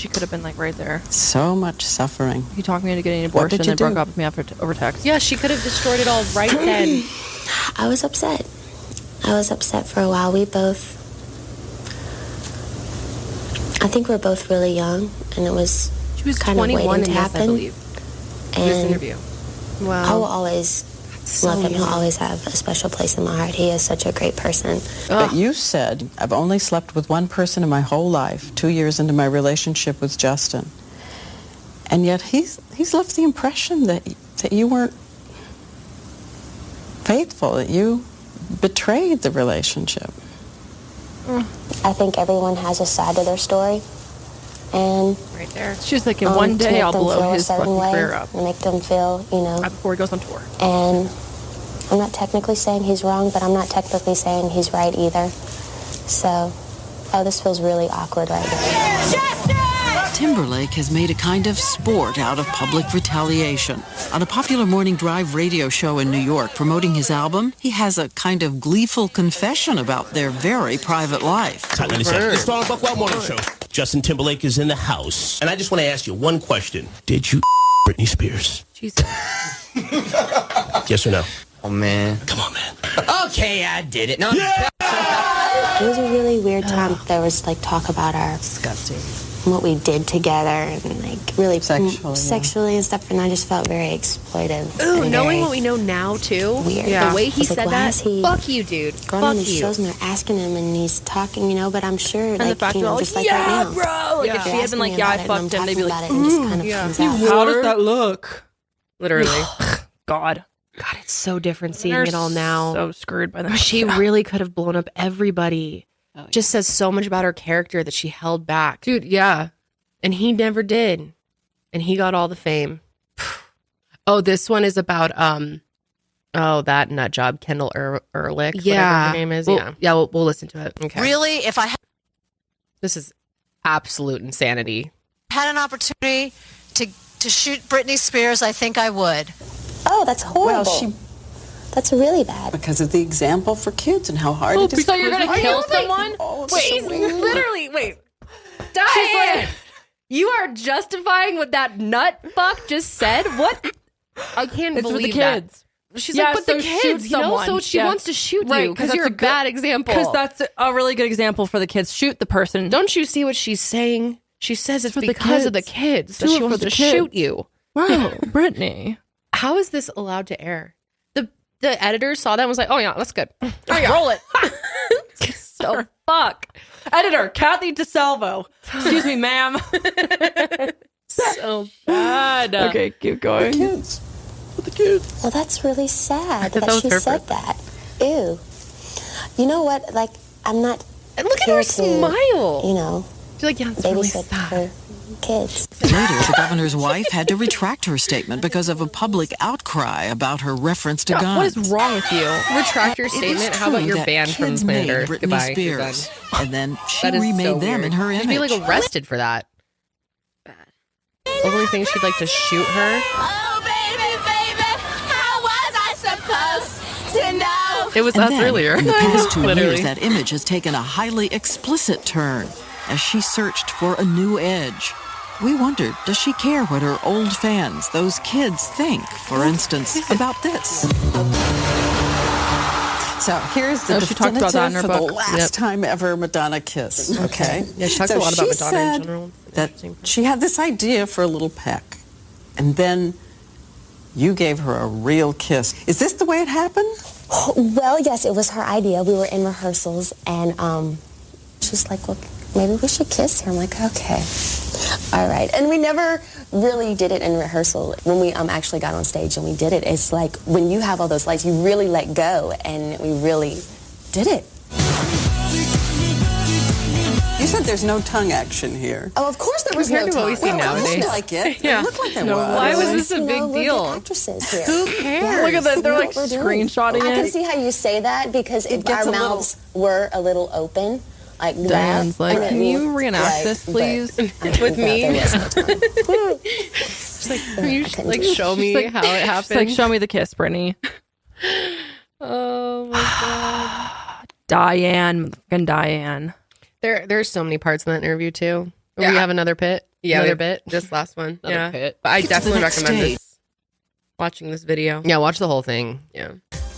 Speaker 4: could have been like right there.
Speaker 9: So much suffering.
Speaker 4: He talked me into getting an abortion and broke up with me over text.
Speaker 2: Yeah, she could have destroyed it all right then.
Speaker 8: I was upset. I was upset for a while. I think we're both really young, and it was
Speaker 2: she was
Speaker 8: kind of waiting to happen.
Speaker 2: I believe.
Speaker 8: And
Speaker 2: this interview. Wow.
Speaker 8: I will always love him. He'll always have a special place in my heart. He is such a great person.
Speaker 9: But you said, I've only slept with one person in my whole life, 2 years into my relationship with Justin. And yet he's left the impression that you weren't faithful, that you betrayed the relationship.
Speaker 8: I think everyone has a side to their story. And
Speaker 2: right there.
Speaker 4: She's like, in one day I'll blow his fucking career up.
Speaker 8: And make them feel,
Speaker 4: before he goes on tour.
Speaker 8: And I'm not technically saying he's wrong, but I'm not technically saying he's right either. So, this feels really awkward right now.
Speaker 11: Justin! Timberlake has made a kind of sport out of public retaliation. On a popular morning drive radio show in New York promoting his album, he has a kind of gleeful confession about their very private life.
Speaker 14: Time 97. The Star Buckwell Morning Show. Justin Timberlake is in the house. And I just want to ask you one question. Did you Britney Spears?
Speaker 2: Jesus.
Speaker 14: Yes or no?
Speaker 15: Oh, man.
Speaker 14: Come on, man.
Speaker 15: Okay, I did it. No.
Speaker 8: It was a really weird time. There was like talk about our what we did together and like really sexually and stuff, and I just felt very exploitive.
Speaker 3: Ooh, knowing what we know now too.
Speaker 8: Weird.
Speaker 3: The way he said that.
Speaker 8: Fuck
Speaker 3: you, dude.
Speaker 8: Going on these shows and they're asking him and he's talking, you know. But I'm sure,
Speaker 4: and
Speaker 8: like,
Speaker 4: the fact
Speaker 8: you know, just like right now,
Speaker 4: bro. Like if she had been like, yeah, I fucked him, they'd be like,
Speaker 8: how
Speaker 4: does that look?
Speaker 3: Literally.
Speaker 4: God,
Speaker 3: it's so different seeing it all now.
Speaker 4: So screwed by that.
Speaker 3: She really could have blown up everybody. Just says so much about her character that she held back.
Speaker 2: Dude, yeah.
Speaker 3: And he never did. And he got all the fame. Oh, this one is about that nut job, Kendall Ehrlich, whatever her name is. We'll listen to it. Okay.
Speaker 16: Really, if I
Speaker 3: This is absolute insanity.
Speaker 16: had an opportunity to shoot Britney Spears, I think I would.
Speaker 8: Oh, that's horrible.
Speaker 9: Well,
Speaker 8: that's really bad.
Speaker 9: Because of the example for kids and how hard it is.
Speaker 4: So you're gonna kill someone?
Speaker 2: Wait. Diane! You are justifying what that nut fuck just said? What?
Speaker 3: I can't
Speaker 4: It's
Speaker 3: believe
Speaker 4: with the kids.
Speaker 3: that. She's
Speaker 4: Yeah,
Speaker 3: like, but
Speaker 4: so
Speaker 3: the
Speaker 4: shoot
Speaker 3: kids, you know?
Speaker 4: someone.
Speaker 3: So she
Speaker 4: Yeah.
Speaker 3: wants to shoot
Speaker 4: Right,
Speaker 3: you because
Speaker 4: that's
Speaker 3: you're a
Speaker 4: good-
Speaker 3: bad example.
Speaker 4: Because that's a really good example for the kids. Shoot the person.
Speaker 3: Don't you see what she's saying? She says it's
Speaker 4: for the
Speaker 3: because of the
Speaker 4: kids.
Speaker 3: kids that
Speaker 4: Do
Speaker 3: she
Speaker 4: it for
Speaker 3: wants
Speaker 4: the
Speaker 3: to
Speaker 4: kids.
Speaker 3: shoot you.
Speaker 4: Wow, Britney.
Speaker 3: How is this allowed to air? The editor saw that and was like, oh yeah, that's good.
Speaker 4: Oh, yeah. Roll it. So fuck. Editor, Kathy DeSalvo. Excuse me, ma'am.
Speaker 3: So bad.
Speaker 4: Okay, keep going.
Speaker 9: Kids.
Speaker 4: With the kids.
Speaker 8: Well, that's really sad
Speaker 3: thought
Speaker 8: that
Speaker 3: that was
Speaker 8: she
Speaker 3: her
Speaker 8: said that. Ew. You know what? Like, I'm not.
Speaker 3: And look at
Speaker 8: here
Speaker 3: her
Speaker 8: to,
Speaker 3: smile.
Speaker 8: You know,
Speaker 3: She's like, yeah, that's really
Speaker 8: babysit
Speaker 3: sad.
Speaker 8: her kids.
Speaker 11: Later, the governor's wife had to retract her statement because of a public outcry about her reference to guns.
Speaker 4: What is wrong with you?
Speaker 3: Retract your
Speaker 11: It is
Speaker 3: statement. How about
Speaker 11: true
Speaker 3: your
Speaker 11: that
Speaker 3: banned from
Speaker 11: kids
Speaker 3: Planet
Speaker 11: made
Speaker 3: Earth?
Speaker 11: Britney
Speaker 3: Goodbye. You're done.
Speaker 11: Spears, and then she
Speaker 3: That is
Speaker 11: remade
Speaker 3: so
Speaker 11: them
Speaker 3: weird.
Speaker 11: in her
Speaker 3: She'd
Speaker 11: image.
Speaker 3: be like arrested for that. Only thing she'd like to shoot her.
Speaker 10: Oh, baby, how was I supposed to know?
Speaker 3: It was
Speaker 11: And
Speaker 3: us
Speaker 11: then,
Speaker 3: earlier.
Speaker 11: in the past 2
Speaker 3: Literally.
Speaker 11: years, that image has taken a highly explicit turn as she searched for a new edge. We wondered, does she care what her old fans, those kids, think, for instance, about this?
Speaker 9: So here's the
Speaker 4: she talked about that in her
Speaker 9: definitive for
Speaker 4: book.
Speaker 9: the last time ever Madonna kiss. Okay.
Speaker 3: Yeah, she talks a lot about Madonna in general.
Speaker 9: That she had this idea for a little peck, and then you gave her a real kiss. Is this the way it happened?
Speaker 8: Well, yes, it was her idea. We were in rehearsals, and she's like, well, maybe we should kiss her. I'm like, okay. All right. And we never really did it in rehearsal. When we actually got on stage and we did it, it's like when you have all those lights, you really let go, and we really did it.
Speaker 9: You said there's no tongue action here.
Speaker 8: Oh, of course there was
Speaker 3: Compared
Speaker 8: no
Speaker 3: to what we
Speaker 8: tongue.
Speaker 3: see
Speaker 8: Well,
Speaker 3: nowadays.
Speaker 8: It
Speaker 9: It
Speaker 8: looked
Speaker 9: looked like it.
Speaker 3: Yeah.
Speaker 9: It looked like it
Speaker 3: No,
Speaker 9: was.
Speaker 3: why was this a
Speaker 8: You
Speaker 3: big
Speaker 8: know, we're
Speaker 3: deal?
Speaker 8: good actresses here.
Speaker 3: Who cares?
Speaker 4: Look at that. They're
Speaker 8: You know
Speaker 4: like
Speaker 8: what we're doing.
Speaker 4: screenshotting
Speaker 8: I can
Speaker 4: it.
Speaker 8: see how you say that because if
Speaker 9: gets
Speaker 8: our
Speaker 9: a little-
Speaker 8: mouths were a little open, like
Speaker 4: Diane's
Speaker 8: that,
Speaker 4: like,
Speaker 8: and it
Speaker 4: can you
Speaker 8: looked
Speaker 4: reenact
Speaker 8: like-
Speaker 4: this,
Speaker 8: but-
Speaker 4: please?
Speaker 3: With me?
Speaker 8: There was no tongue.
Speaker 3: She's like, can you
Speaker 8: couldn't
Speaker 3: like
Speaker 8: do it.
Speaker 3: show me
Speaker 4: She's like-
Speaker 3: how it happened?
Speaker 4: She's like, show me the kiss, Brittany.
Speaker 3: Oh my god.
Speaker 4: Diane. Fucking Diane.
Speaker 3: There's so many parts in that interview too.
Speaker 2: Yeah.
Speaker 3: We have another pit.
Speaker 2: Yeah,
Speaker 3: Another
Speaker 2: we-
Speaker 3: bit.
Speaker 2: This last one.
Speaker 3: Another
Speaker 2: Yeah.
Speaker 3: pit.
Speaker 2: But I
Speaker 11: Get to the
Speaker 2: definitely
Speaker 11: next
Speaker 2: recommend
Speaker 11: day.
Speaker 2: this. Watching this video.
Speaker 3: Yeah, watch the whole thing.
Speaker 2: Yeah.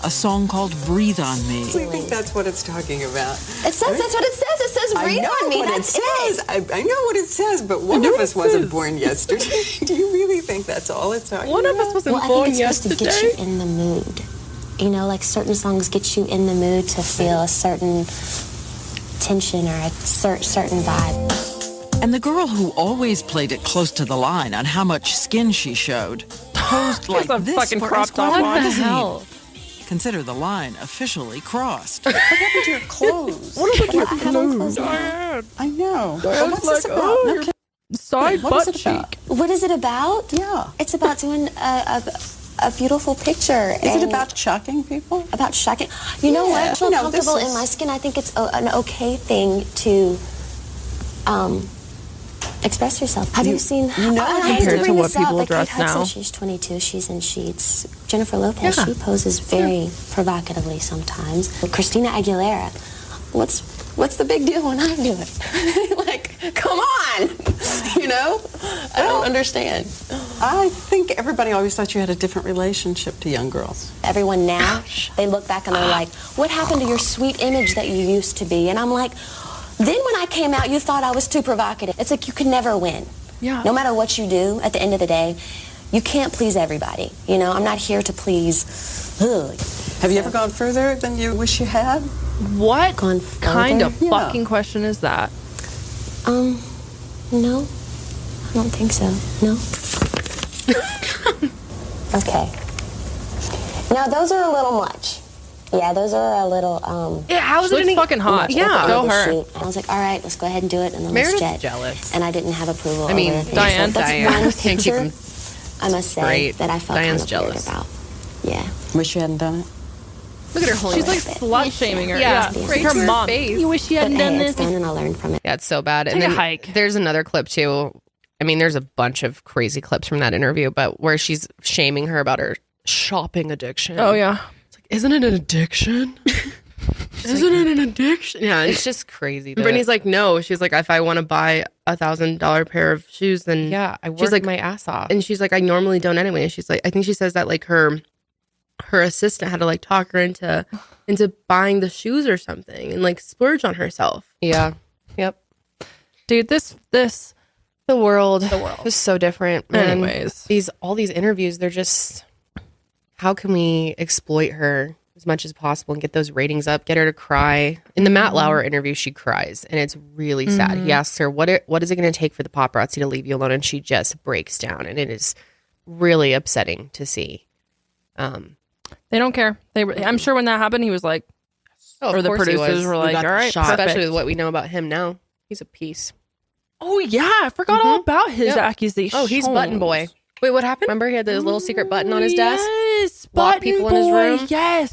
Speaker 11: A song called Breathe on Me.
Speaker 9: I think that's what it's talking about.
Speaker 8: It says that's what it says. It says
Speaker 9: I
Speaker 8: breathe
Speaker 9: know
Speaker 8: on me.
Speaker 9: what
Speaker 8: That's
Speaker 9: it says. I know what it says, but one of us wasn't born yesterday. Do you really think that's all it's talking
Speaker 2: One
Speaker 9: about?
Speaker 2: of us wasn't
Speaker 8: Well, I
Speaker 2: born
Speaker 8: think it's supposed to get you
Speaker 2: yesterday.
Speaker 8: in the mood. You know, like certain songs get you in the mood to feel a certain tension or a certain vibe.
Speaker 11: And the girl who always played it close to the line on how much skin she showed posed like
Speaker 4: a
Speaker 11: this
Speaker 4: fucking
Speaker 11: for
Speaker 4: crop top
Speaker 11: Esquire
Speaker 4: on.
Speaker 11: magazine.
Speaker 4: What the hell?
Speaker 11: Consider the line officially crossed.
Speaker 9: What happened to your clothes?
Speaker 4: What happened to your
Speaker 8: I have on
Speaker 4: clothes?
Speaker 8: clothes now.
Speaker 4: Diane.
Speaker 9: I know.
Speaker 4: Diane's
Speaker 9: What's
Speaker 4: like,
Speaker 9: this about?
Speaker 4: oh,
Speaker 9: No
Speaker 4: your
Speaker 9: kidding.
Speaker 4: side
Speaker 9: What
Speaker 4: butt
Speaker 9: is it about?
Speaker 4: cheek.
Speaker 8: What is it about?
Speaker 9: Yeah.
Speaker 8: It's about doing a beautiful picture.
Speaker 9: Is it about shocking people?
Speaker 8: About shocking? You know what? I feel
Speaker 9: You know, this
Speaker 8: comfortable
Speaker 9: is-
Speaker 8: in my skin. I think it's an okay thing to express yourself. Have you seen?
Speaker 9: you know,
Speaker 8: I hate
Speaker 4: compared to
Speaker 8: bring
Speaker 4: what
Speaker 8: this up,
Speaker 4: people
Speaker 8: but
Speaker 4: dress
Speaker 8: Kate Hudson,
Speaker 4: now.
Speaker 8: She's 22. She's in Sheets. Jennifer Lopez.
Speaker 4: Yeah.
Speaker 8: She poses very provocatively sometimes. Christina Aguilera. What's the big deal when I do it? Like, come on, you know? I don't understand.
Speaker 9: I think everybody always thought you had a different relationship to young girls.
Speaker 8: Everyone now, they look back and they're like, what happened to your sweet image that you used to be? And I'm like, then when I came out, you thought I was too provocative. It's like you can never win.
Speaker 4: Yeah.
Speaker 8: No matter what you do, at the end of the day, you can't please everybody. You know, I'm not here to please. Ugh.
Speaker 9: Have you ever gone further than you wish you had?
Speaker 4: What kind of fucking question is that?
Speaker 8: No. I don't think so. No. Okay. Now, those are a little much. Yeah, those are a little,
Speaker 4: Yeah, how's it any fucking hot?
Speaker 8: Yeah.
Speaker 4: Go her.
Speaker 8: And I was like, all right, let's go ahead and do it, and then
Speaker 2: Meredith's
Speaker 8: let's jet.
Speaker 2: jealous.
Speaker 8: And I didn't have approval.
Speaker 2: I mean,
Speaker 8: over it.
Speaker 2: Diane.
Speaker 8: So that's
Speaker 2: Diane.
Speaker 8: one
Speaker 2: Can't keep
Speaker 8: feature,
Speaker 2: him
Speaker 8: I must say,
Speaker 2: straight.
Speaker 8: that I felt
Speaker 2: Diane's
Speaker 8: kind of weird
Speaker 2: jealous.
Speaker 8: about. Yeah.
Speaker 9: Wish you hadn't done it?
Speaker 2: Look at her holding
Speaker 4: She's like slut shaming her.
Speaker 2: Yeah,
Speaker 4: Like
Speaker 2: right
Speaker 4: her
Speaker 2: to her
Speaker 4: mom.
Speaker 2: face.
Speaker 4: You wish you hadn't
Speaker 8: But
Speaker 4: done
Speaker 8: hey,
Speaker 4: this.
Speaker 8: it's done, and I learned from it.
Speaker 2: Yeah, it's so bad.
Speaker 4: Take
Speaker 2: And
Speaker 4: a
Speaker 2: then
Speaker 4: hike.
Speaker 2: there's another clip too. I mean, there's a bunch of crazy clips from that interview, but where she's shaming her about her shopping addiction.
Speaker 4: Oh yeah.
Speaker 2: It's like, isn't it an addiction?
Speaker 3: Isn't it an addiction? Yeah,
Speaker 2: It's just crazy.
Speaker 3: And Brittany's like, no. She's like, if I want to buy $1,000 pair of shoes, then
Speaker 2: yeah, I work
Speaker 3: she's like
Speaker 2: my ass off.
Speaker 3: And she's like, I normally don't anyway. And she's like, I think she says that like her assistant had to like talk her into buying the shoes or something and like splurge on herself.
Speaker 2: Yeah. Yep.
Speaker 4: Dude,
Speaker 2: the world is so different.
Speaker 4: Anyways.
Speaker 2: And all these interviews, they're just, how can we exploit her as much as possible and get those ratings up, get her to cry. In the Matt Lauer interview, she cries, and it's really sad. He asks her, what is it going to take for the paparazzi to leave you alone? And she just breaks down, and it is really upsetting to see.
Speaker 4: They don't care. I'm sure when that happened, he was like,
Speaker 2: of
Speaker 4: or the
Speaker 2: course he
Speaker 4: producers
Speaker 2: was.
Speaker 4: were like, all right,
Speaker 2: Especially
Speaker 4: perfect.
Speaker 2: with what we know about him now. He's a piece.
Speaker 4: Oh yeah, I forgot all about his accusations.
Speaker 2: Oh, he's button boy.
Speaker 3: Wait, what happened?
Speaker 2: Remember he had this little secret button on his desk?
Speaker 4: Yes,
Speaker 2: Lock
Speaker 4: button
Speaker 2: people
Speaker 4: boy.
Speaker 2: in his room?
Speaker 4: Yes.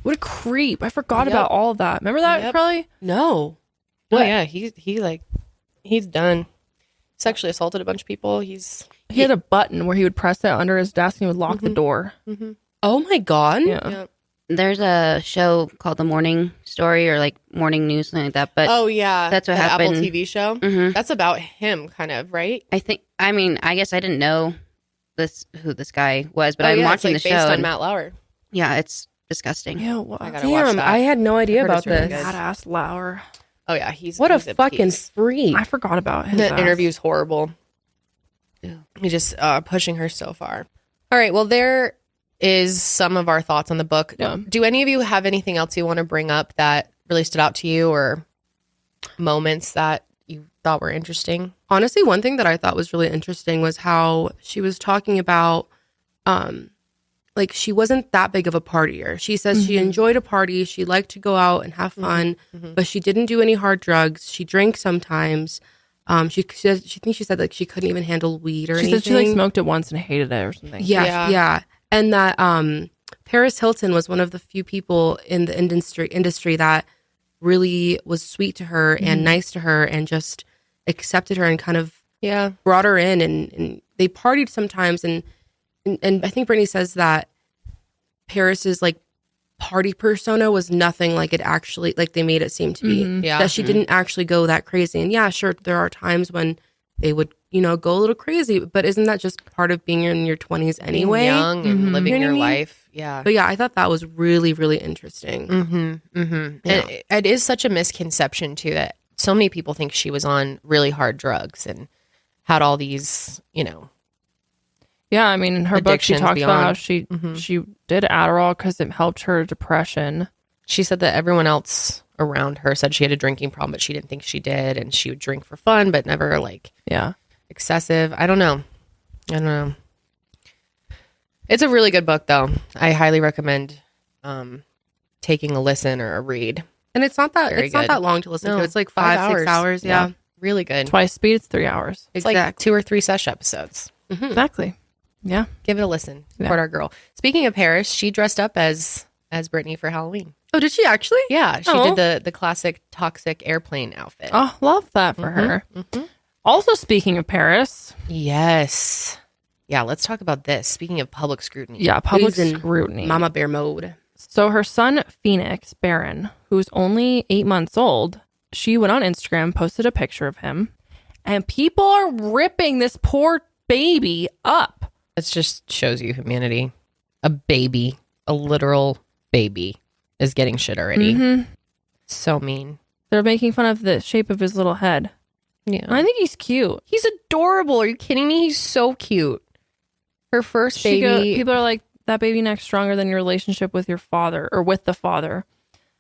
Speaker 4: What a creep. I forgot
Speaker 2: Yep.
Speaker 4: about all of that. Remember that,
Speaker 2: Yep.
Speaker 4: Karelly?
Speaker 3: No.
Speaker 2: Oh yeah, he's done. Sexually assaulted a bunch of people.
Speaker 4: He had a button where he would press it under his desk and he would lock the door.
Speaker 3: Oh my God.
Speaker 4: Yeah.
Speaker 2: Yep.
Speaker 6: There's a show called The Morning Story or like Morning News, something like that. But
Speaker 2: Oh yeah,
Speaker 6: that's what
Speaker 2: that
Speaker 6: happened.
Speaker 2: Apple TV show.
Speaker 6: Mhm.
Speaker 2: That's about him, kind of, right?
Speaker 6: I guess I didn't know who this guy was, but
Speaker 2: Oh,
Speaker 6: I'm
Speaker 2: yeah,
Speaker 6: watching
Speaker 2: it's
Speaker 6: the
Speaker 2: like
Speaker 6: show.
Speaker 2: based on
Speaker 6: and-
Speaker 2: Matt Lauer.
Speaker 6: Yeah, it's disgusting.
Speaker 4: Yeah, well,
Speaker 2: I gotta watch
Speaker 3: Damn,
Speaker 2: that.
Speaker 3: I had no idea
Speaker 2: Heard
Speaker 3: about
Speaker 2: it's really
Speaker 3: this.
Speaker 2: good.
Speaker 4: Badass Lauer.
Speaker 2: Oh yeah, he's
Speaker 3: What a
Speaker 2: he's
Speaker 3: fucking
Speaker 2: piece.
Speaker 3: freak.
Speaker 4: I forgot about his
Speaker 2: The
Speaker 4: ass.
Speaker 2: interview's horrible. He's just pushing her so far. All right, well, there is some of our thoughts on the book.
Speaker 4: Yeah.
Speaker 2: Do any of you have anything else you want to bring up that really stood out to you, or moments that you thought were interesting?
Speaker 3: Honestly, one thing that I thought was really interesting was how she was talking about, like she wasn't that big of a partier. She says she enjoyed a party. She liked to go out and have fun, but she didn't do any hard drugs. She drank sometimes. She said like she couldn't even handle weed or anything.
Speaker 4: She said she like smoked it once and hated it or something.
Speaker 3: Yeah. And that Paris Hilton was one of the few people in the industry that really was sweet to her and nice to her and just accepted her and kind of brought her in and they partied sometimes and I think Britney says that Paris's like party persona was nothing like it actually like they made it seem to be.
Speaker 2: Yeah.
Speaker 3: That she didn't actually go that crazy. And yeah, sure, there are times when they would, go a little crazy, but isn't that just part of being in your 20s anyway?
Speaker 2: Being young and living
Speaker 3: You know
Speaker 2: your
Speaker 3: what I mean?
Speaker 2: life. Yeah.
Speaker 3: But yeah, I thought that was really, really interesting.
Speaker 2: And it is such a misconception too that so many people think she was on really hard drugs and had all these,
Speaker 4: Yeah, I mean, in her book, she
Speaker 2: addictions
Speaker 4: talks about how
Speaker 2: beyond.
Speaker 4: she did Adderall because it helped her depression.
Speaker 2: She said that everyone else around her said she had a drinking problem, but she didn't think she did, and she would drink for fun, but never like excessive. I don't know. It's a really good book, though. I highly recommend taking a listen or a read.
Speaker 3: And it's not that
Speaker 2: Very
Speaker 3: it's not
Speaker 2: good.
Speaker 3: that long to listen
Speaker 2: No,
Speaker 3: to. It's like 5-6 hours. Yeah.
Speaker 2: Really good.
Speaker 4: Twice speed, it's 3 hours.
Speaker 2: It's like 2 or 3 Sesh episodes.
Speaker 4: Exactly. Yeah.
Speaker 2: Give it a listen. Support our girl. Speaking of Paris, she dressed up as Britney for Halloween.
Speaker 3: Oh, did she actually?
Speaker 2: Yeah, she did the classic toxic airplane outfit.
Speaker 4: Oh, love that for her. Also, speaking of Paris.
Speaker 2: Yes. Yeah, let's talk about this. Speaking of public scrutiny.
Speaker 4: Yeah, public
Speaker 3: Who's in
Speaker 4: scrutiny.
Speaker 3: Mama Bear mode.
Speaker 4: So her son, Phoenix Barron, who's only 8 months old, she went on Instagram, posted a picture of him, and people are ripping this poor baby up.
Speaker 17: It just shows you humanity. A baby, a literal baby, is getting shit already.
Speaker 4: Mm-hmm.
Speaker 17: So mean.
Speaker 4: They're making fun of the shape of his little head.
Speaker 17: Yeah.
Speaker 4: I think he's cute.
Speaker 17: He's adorable. Are you kidding me? He's so cute. Her first baby.
Speaker 4: People are like, that baby neck's stronger than your relationship with your father or with the father.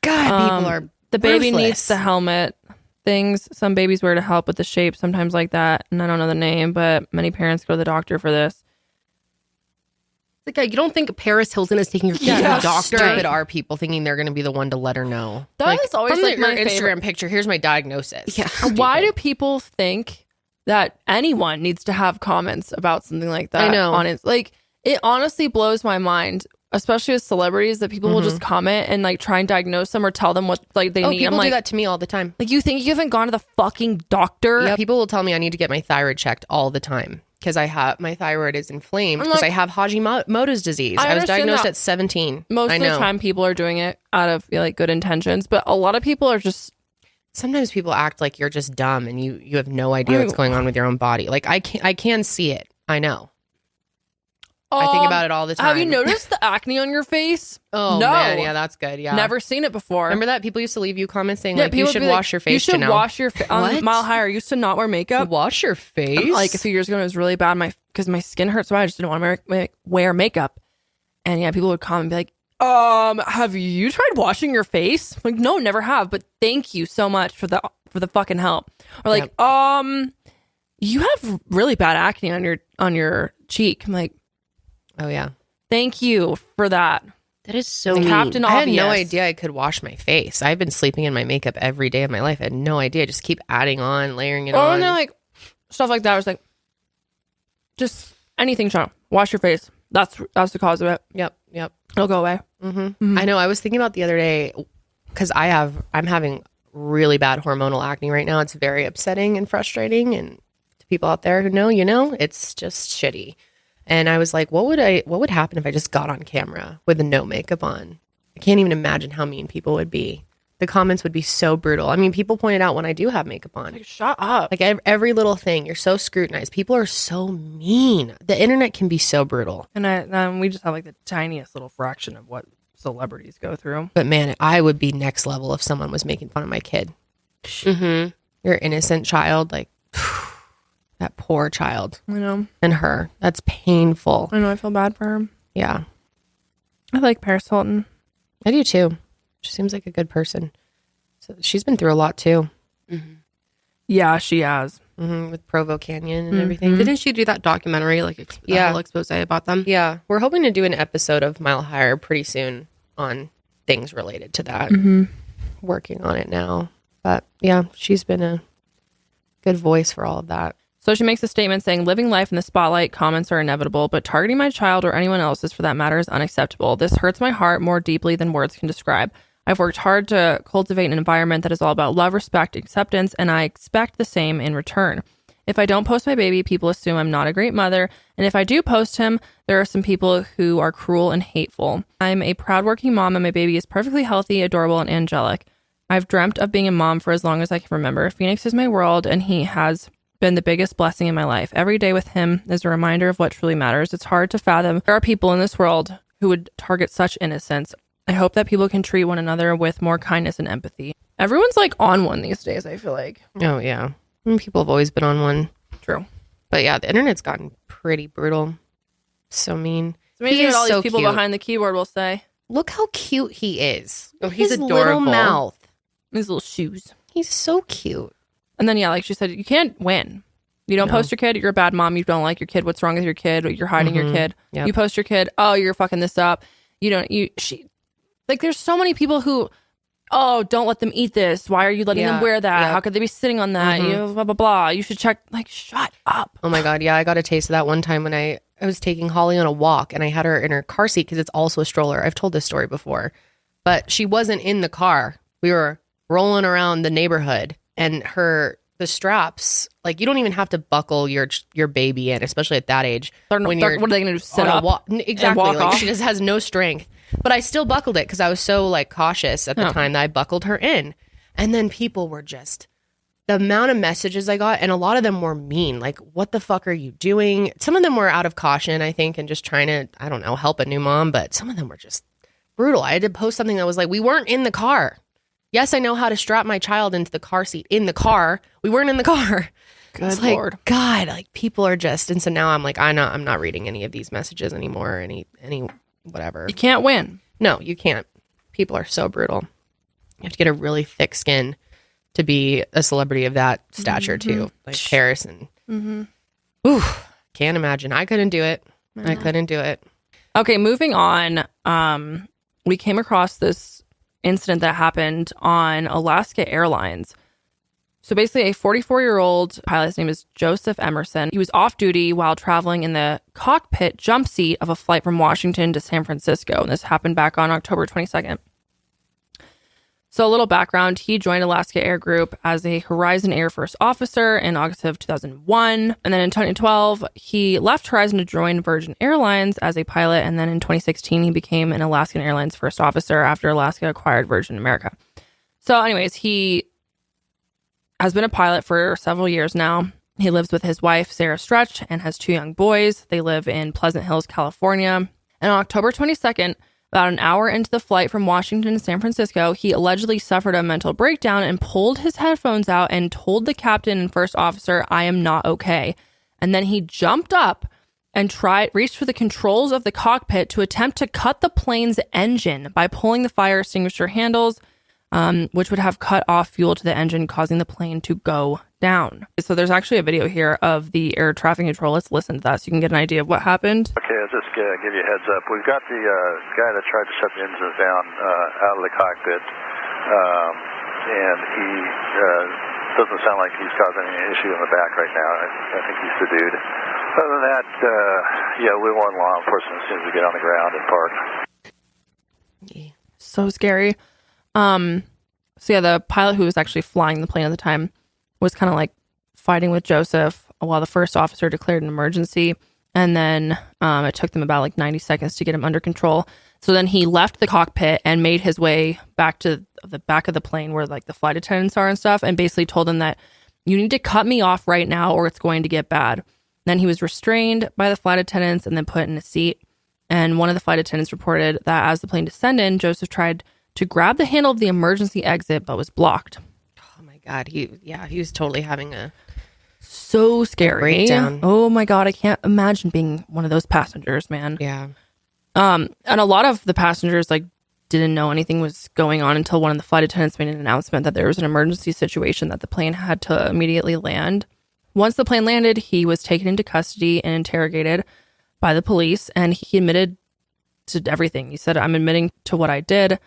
Speaker 17: God, people are
Speaker 4: the baby
Speaker 17: ruthless.
Speaker 4: needs the helmet. Things some babies wear to help with the shape, sometimes like that. And I don't know the name, but many parents go to the doctor for this.
Speaker 3: Like, you don't think Paris Hilton is taking your kid to the doctor?
Speaker 17: Stupid are people thinking they're going to be the one to let her know.
Speaker 4: That is always
Speaker 17: from
Speaker 4: like
Speaker 17: your
Speaker 4: my
Speaker 17: Instagram
Speaker 4: favorite
Speaker 17: picture. Here's my diagnosis.
Speaker 3: Yeah.
Speaker 4: Why do people think that anyone needs to have comments about something like that?
Speaker 17: I know.
Speaker 4: On it, like, it honestly blows my mind, especially with celebrities, that people will just comment and like try and diagnose them or tell them what like they need.
Speaker 17: People
Speaker 4: I'm like,
Speaker 17: do that to me all the time.
Speaker 4: Like, you think you haven't gone to the fucking doctor?
Speaker 17: Yeah, people will tell me I need to get my thyroid checked all the time because my thyroid is inflamed because I have Hashimoto's disease. I was diagnosed at 17.
Speaker 4: Most of the time, people are doing it out of like good intentions, but a lot of people are just.
Speaker 17: Sometimes people act like you're just dumb and you have no idea what's going on with your own body. Like I can see it. I know. I think about it all the time.
Speaker 4: Have you noticed the acne on your face?
Speaker 17: Oh,
Speaker 4: no.
Speaker 17: Man. Yeah, that's good. Yeah.
Speaker 4: Never seen it before.
Speaker 17: Remember that? People used to leave you comments saying, like, you should
Speaker 4: like,
Speaker 17: wash your face,
Speaker 4: You should
Speaker 17: Janelle.
Speaker 4: wash your face. Mile Higher used to not wear makeup.
Speaker 17: Wash your face?
Speaker 4: Like, a few years ago, it was really bad because my skin hurt so bad. I just didn't want to wear makeup. And yeah, people would comment and be like, have you tried washing your face? Like, no, never have. But thank you so much for the fucking help. Or like, you have really bad acne on your cheek. I'm like,
Speaker 17: oh yeah.
Speaker 4: Thank you for that.
Speaker 6: That is so mean.
Speaker 4: Captain
Speaker 17: I had
Speaker 4: Obvious.
Speaker 17: no idea I could wash my face. I've been sleeping in my makeup every day of my life. I had no idea. Just keep adding on, layering it on.
Speaker 4: And then like stuff like that. I was like, just anything, Sean. Wash your face. That's the cause of it.
Speaker 17: Yep.
Speaker 4: It'll go away.
Speaker 17: Mm-hmm. I know. I was thinking about the other day because I'm having really bad hormonal acne right now. It's very upsetting and frustrating. And to people out there who know, it's just shitty. And I was like, what would happen if I just got on camera with no makeup on? I can't even imagine how mean people would be. The comments would be so brutal. I mean, people pointed out when I do have makeup on.
Speaker 4: Like, shut up.
Speaker 17: Like every little thing, you're so scrutinized. People are so mean. The internet can be so brutal.
Speaker 4: And we just have like the tiniest little fraction of what celebrities go through.
Speaker 17: But man, I would be next level if someone was making fun of my kid. Mm-hmm. Your innocent child, like that poor child.
Speaker 4: I know.
Speaker 17: And her. That's painful.
Speaker 4: I know. I feel bad for her.
Speaker 17: Yeah.
Speaker 4: I like Paris Hilton.
Speaker 17: I do too. She seems like a good person. So she's been through a lot too.
Speaker 4: Mm-hmm. Yeah, she has.
Speaker 17: Mm-hmm. With Provo Canyon and everything.
Speaker 3: Didn't she do that documentary, like whole expose about them?
Speaker 17: Yeah. We're hoping to do an episode of Mile Higher pretty soon on things related to that.
Speaker 4: Mm-hmm.
Speaker 17: Working on it now. But yeah, she's been a good voice for all of that.
Speaker 4: So she makes a statement saying, living life in the spotlight, comments are inevitable, but targeting my child or anyone else's for that matter is unacceptable. This hurts my heart more deeply than words can describe. I've worked hard to cultivate an environment that is all about love, respect, acceptance, and I expect the same in return. If I don't post my baby, people assume I'm not a great mother, and if I do post him, there are some people who are cruel and hateful. I'm a proud working mom, and my baby is perfectly healthy, adorable, and angelic. I've dreamt of being a mom for as long as I can remember. Phoenix is my world, and he has been the biggest blessing in my life. Every day with him is a reminder of what truly matters. It's hard to fathom there are people in this world who would target such innocence. I hope that people can treat one another with more kindness and empathy. Everyone's like on one these days, I feel like.
Speaker 17: Oh, yeah. I mean, people have always been on one.
Speaker 4: True.
Speaker 17: But yeah, the internet's gotten pretty brutal. So mean.
Speaker 4: It's amazing what all these people behind the keyboard will say.
Speaker 17: Look how cute he is.
Speaker 3: Oh, he's
Speaker 17: His
Speaker 3: adorable.
Speaker 17: little mouth.
Speaker 4: His little shoes.
Speaker 17: He's so cute.
Speaker 4: And then, yeah, like she said, you can't win. You don't post your kid, you're a bad mom. You don't like your kid. What's wrong with your kid? You're hiding your kid.
Speaker 17: Yep.
Speaker 4: You post your kid. Oh, you're fucking this up. There's so many people who, oh, don't let them eat this. Why are you letting them wear that? How could they be sitting on that? You know, blah, blah, blah. You should check. Like, shut up.
Speaker 17: Oh my God. Yeah. I got a taste of that one time when I was taking Holly on a walk and I had her in her car seat because it's also a stroller. I've told this story before, but she wasn't in the car. We were rolling around the neighborhood and the straps, like you don't even have to buckle your baby in, especially at that age.
Speaker 4: What are they going to do? Sit up?
Speaker 17: Exactly.
Speaker 4: Walk off?
Speaker 17: She just has no strength. But I still buckled it because I was so like cautious at the time that I buckled her in. And then people were just the amount of messages I got, and a lot of them were mean. Like, what the fuck are you doing? Some of them were out of caution, I think, and just trying to, I don't know, help a new mom. But some of them were just brutal. I had to post something that was like, we weren't in the car. Yes, I know how to strap my child into the car seat in the car. We weren't in the car.
Speaker 4: Good
Speaker 17: Lord. God, like people are just, and so now I'm like, I'm not reading any of these messages anymore. Any whatever.
Speaker 4: You can't win.
Speaker 17: No, you can't. People are so brutal. You have to get a really thick skin to be a celebrity of that stature too, like Paris and. Ooh, can't imagine. I couldn't do it. I couldn't do it.
Speaker 4: Okay, moving on. We came across this incident that happened on Alaska Airlines. So basically, a 44-year-old pilot, his name is Joseph Emerson. He was off duty while traveling in the cockpit jump seat of a flight from Washington to San Francisco. And this happened back on October 22nd. So a little background, he joined Alaska Air Group as a Horizon Air First Officer in August of 2001. And then in 2012, he left Horizon to join Virgin Airlines as a pilot. And then in 2016, he became an Alaskan Airlines First Officer after Alaska acquired Virgin America. So anyways, he has been a pilot for several years now. He lives with his wife, Sarah Stretch, and has 2 young boys. They live in Pleasant Hills, California. And on October 22nd, about an hour into the flight from Washington to San Francisco, he allegedly suffered a mental breakdown and pulled his headphones out and told the captain and first officer, "I am not okay." And then he jumped up and reached for the controls of the cockpit to attempt to cut the plane's engine by pulling the fire extinguisher handles, which would have cut off fuel to the engine, causing the plane to go down. So there's actually a video here of the air traffic control. Let's listen to that so you can get an idea of what happened.
Speaker 18: Okay, I'll just give you a heads up. We've got the guy that tried to shut the engines down out of the cockpit, and he doesn't sound like he's causing any issue in the back right now. I think he's the dude. Other than that, we want law enforcement as soon as we get on the ground and park.
Speaker 4: So scary. So yeah, the pilot who was actually flying the plane at the time was kind of like fighting with Joseph while the first officer declared an emergency. And then it took them about like 90 seconds to get him under control. So then he left the cockpit and made his way back to the back of the plane where like the flight attendants are and stuff, and basically told them that you need to cut me off right now or it's going to get bad. Then he was restrained by the flight attendants and then put in a seat. And one of the flight attendants reported that as the plane descended, Joseph tried to grab the handle of the emergency exit, but was blocked.
Speaker 17: Oh my God. He was totally having a
Speaker 4: so scary
Speaker 17: breakdown.
Speaker 4: Oh my God. I can't imagine being one of those passengers, man.
Speaker 17: Yeah.
Speaker 4: And a lot of the passengers like didn't know anything was going on until one of the flight attendants made an announcement that there was an emergency situation that the plane had to immediately land. Once the plane landed, he was taken into custody and interrogated by the police, and he admitted to everything. He said, "I'm admitting to what I did.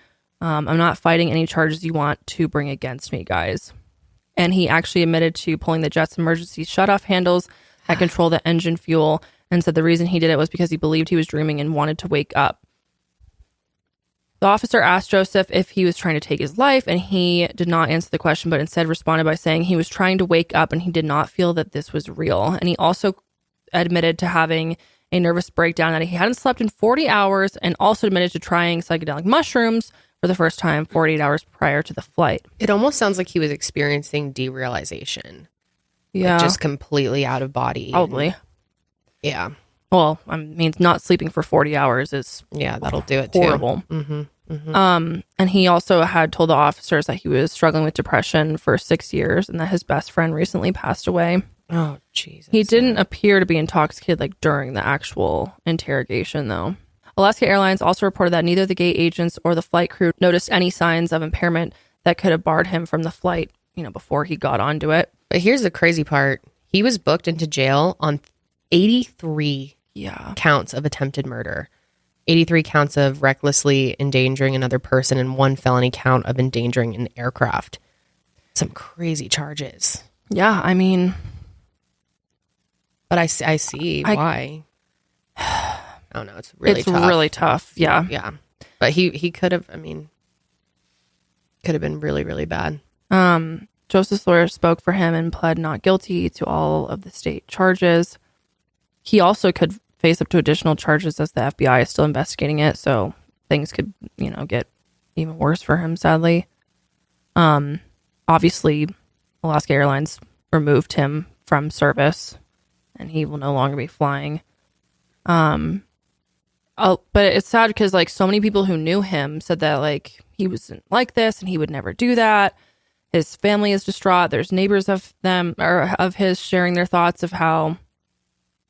Speaker 4: I'm not fighting any charges you want to bring against me, guys." And he actually admitted to pulling the jet's emergency shutoff handles that control the engine fuel, and said the reason he did it was because he believed he was dreaming and wanted to wake up. The officer asked Joseph if he was trying to take his life, and he did not answer the question, but instead responded by saying he was trying to wake up and he did not feel that this was real. And he also admitted to having a nervous breakdown, that he hadn't slept in 40 hours, and also admitted to trying psychedelic mushrooms for the first time 48 hours prior to the flight.
Speaker 17: It almost sounds like he was experiencing derealization.
Speaker 4: Yeah.
Speaker 17: Like just completely out of body.
Speaker 4: Probably.
Speaker 17: Yeah.
Speaker 4: Well, I mean, not sleeping for 40 hours is
Speaker 17: that'll do it
Speaker 4: horrible.
Speaker 17: Too. Mm-hmm. Mm-hmm.
Speaker 4: And he also had told the officers that he was struggling with depression for 6 years and that his best friend recently passed away.
Speaker 17: Oh, Jesus.
Speaker 4: He didn't appear to be intoxicated like during the actual interrogation, though. Alaska Airlines also reported that neither the gate agents or the flight crew noticed any signs of impairment that could have barred him from the flight, before he got onto it.
Speaker 17: But here's the crazy part. He was booked into jail on 83 counts of attempted murder, 83 counts of recklessly endangering another person, and 1 felony count of endangering an aircraft. Some crazy charges.
Speaker 4: Yeah, I mean...
Speaker 17: But I see why. I don't know. It's really tough.
Speaker 4: Yeah.
Speaker 17: Yeah. But he could have, could have been really, really bad.
Speaker 4: Joseph's lawyer spoke for him and pled not guilty to all of the state charges. He also could face up to additional charges as the FBI is still investigating it. So things could, get even worse for him, sadly. Obviously, Alaska Airlines removed him from service, and he will no longer be flying. But it's sad because like so many people who knew him said that like he wasn't like this and he would never do that. His family is distraught. There's neighbors of his sharing their thoughts of how,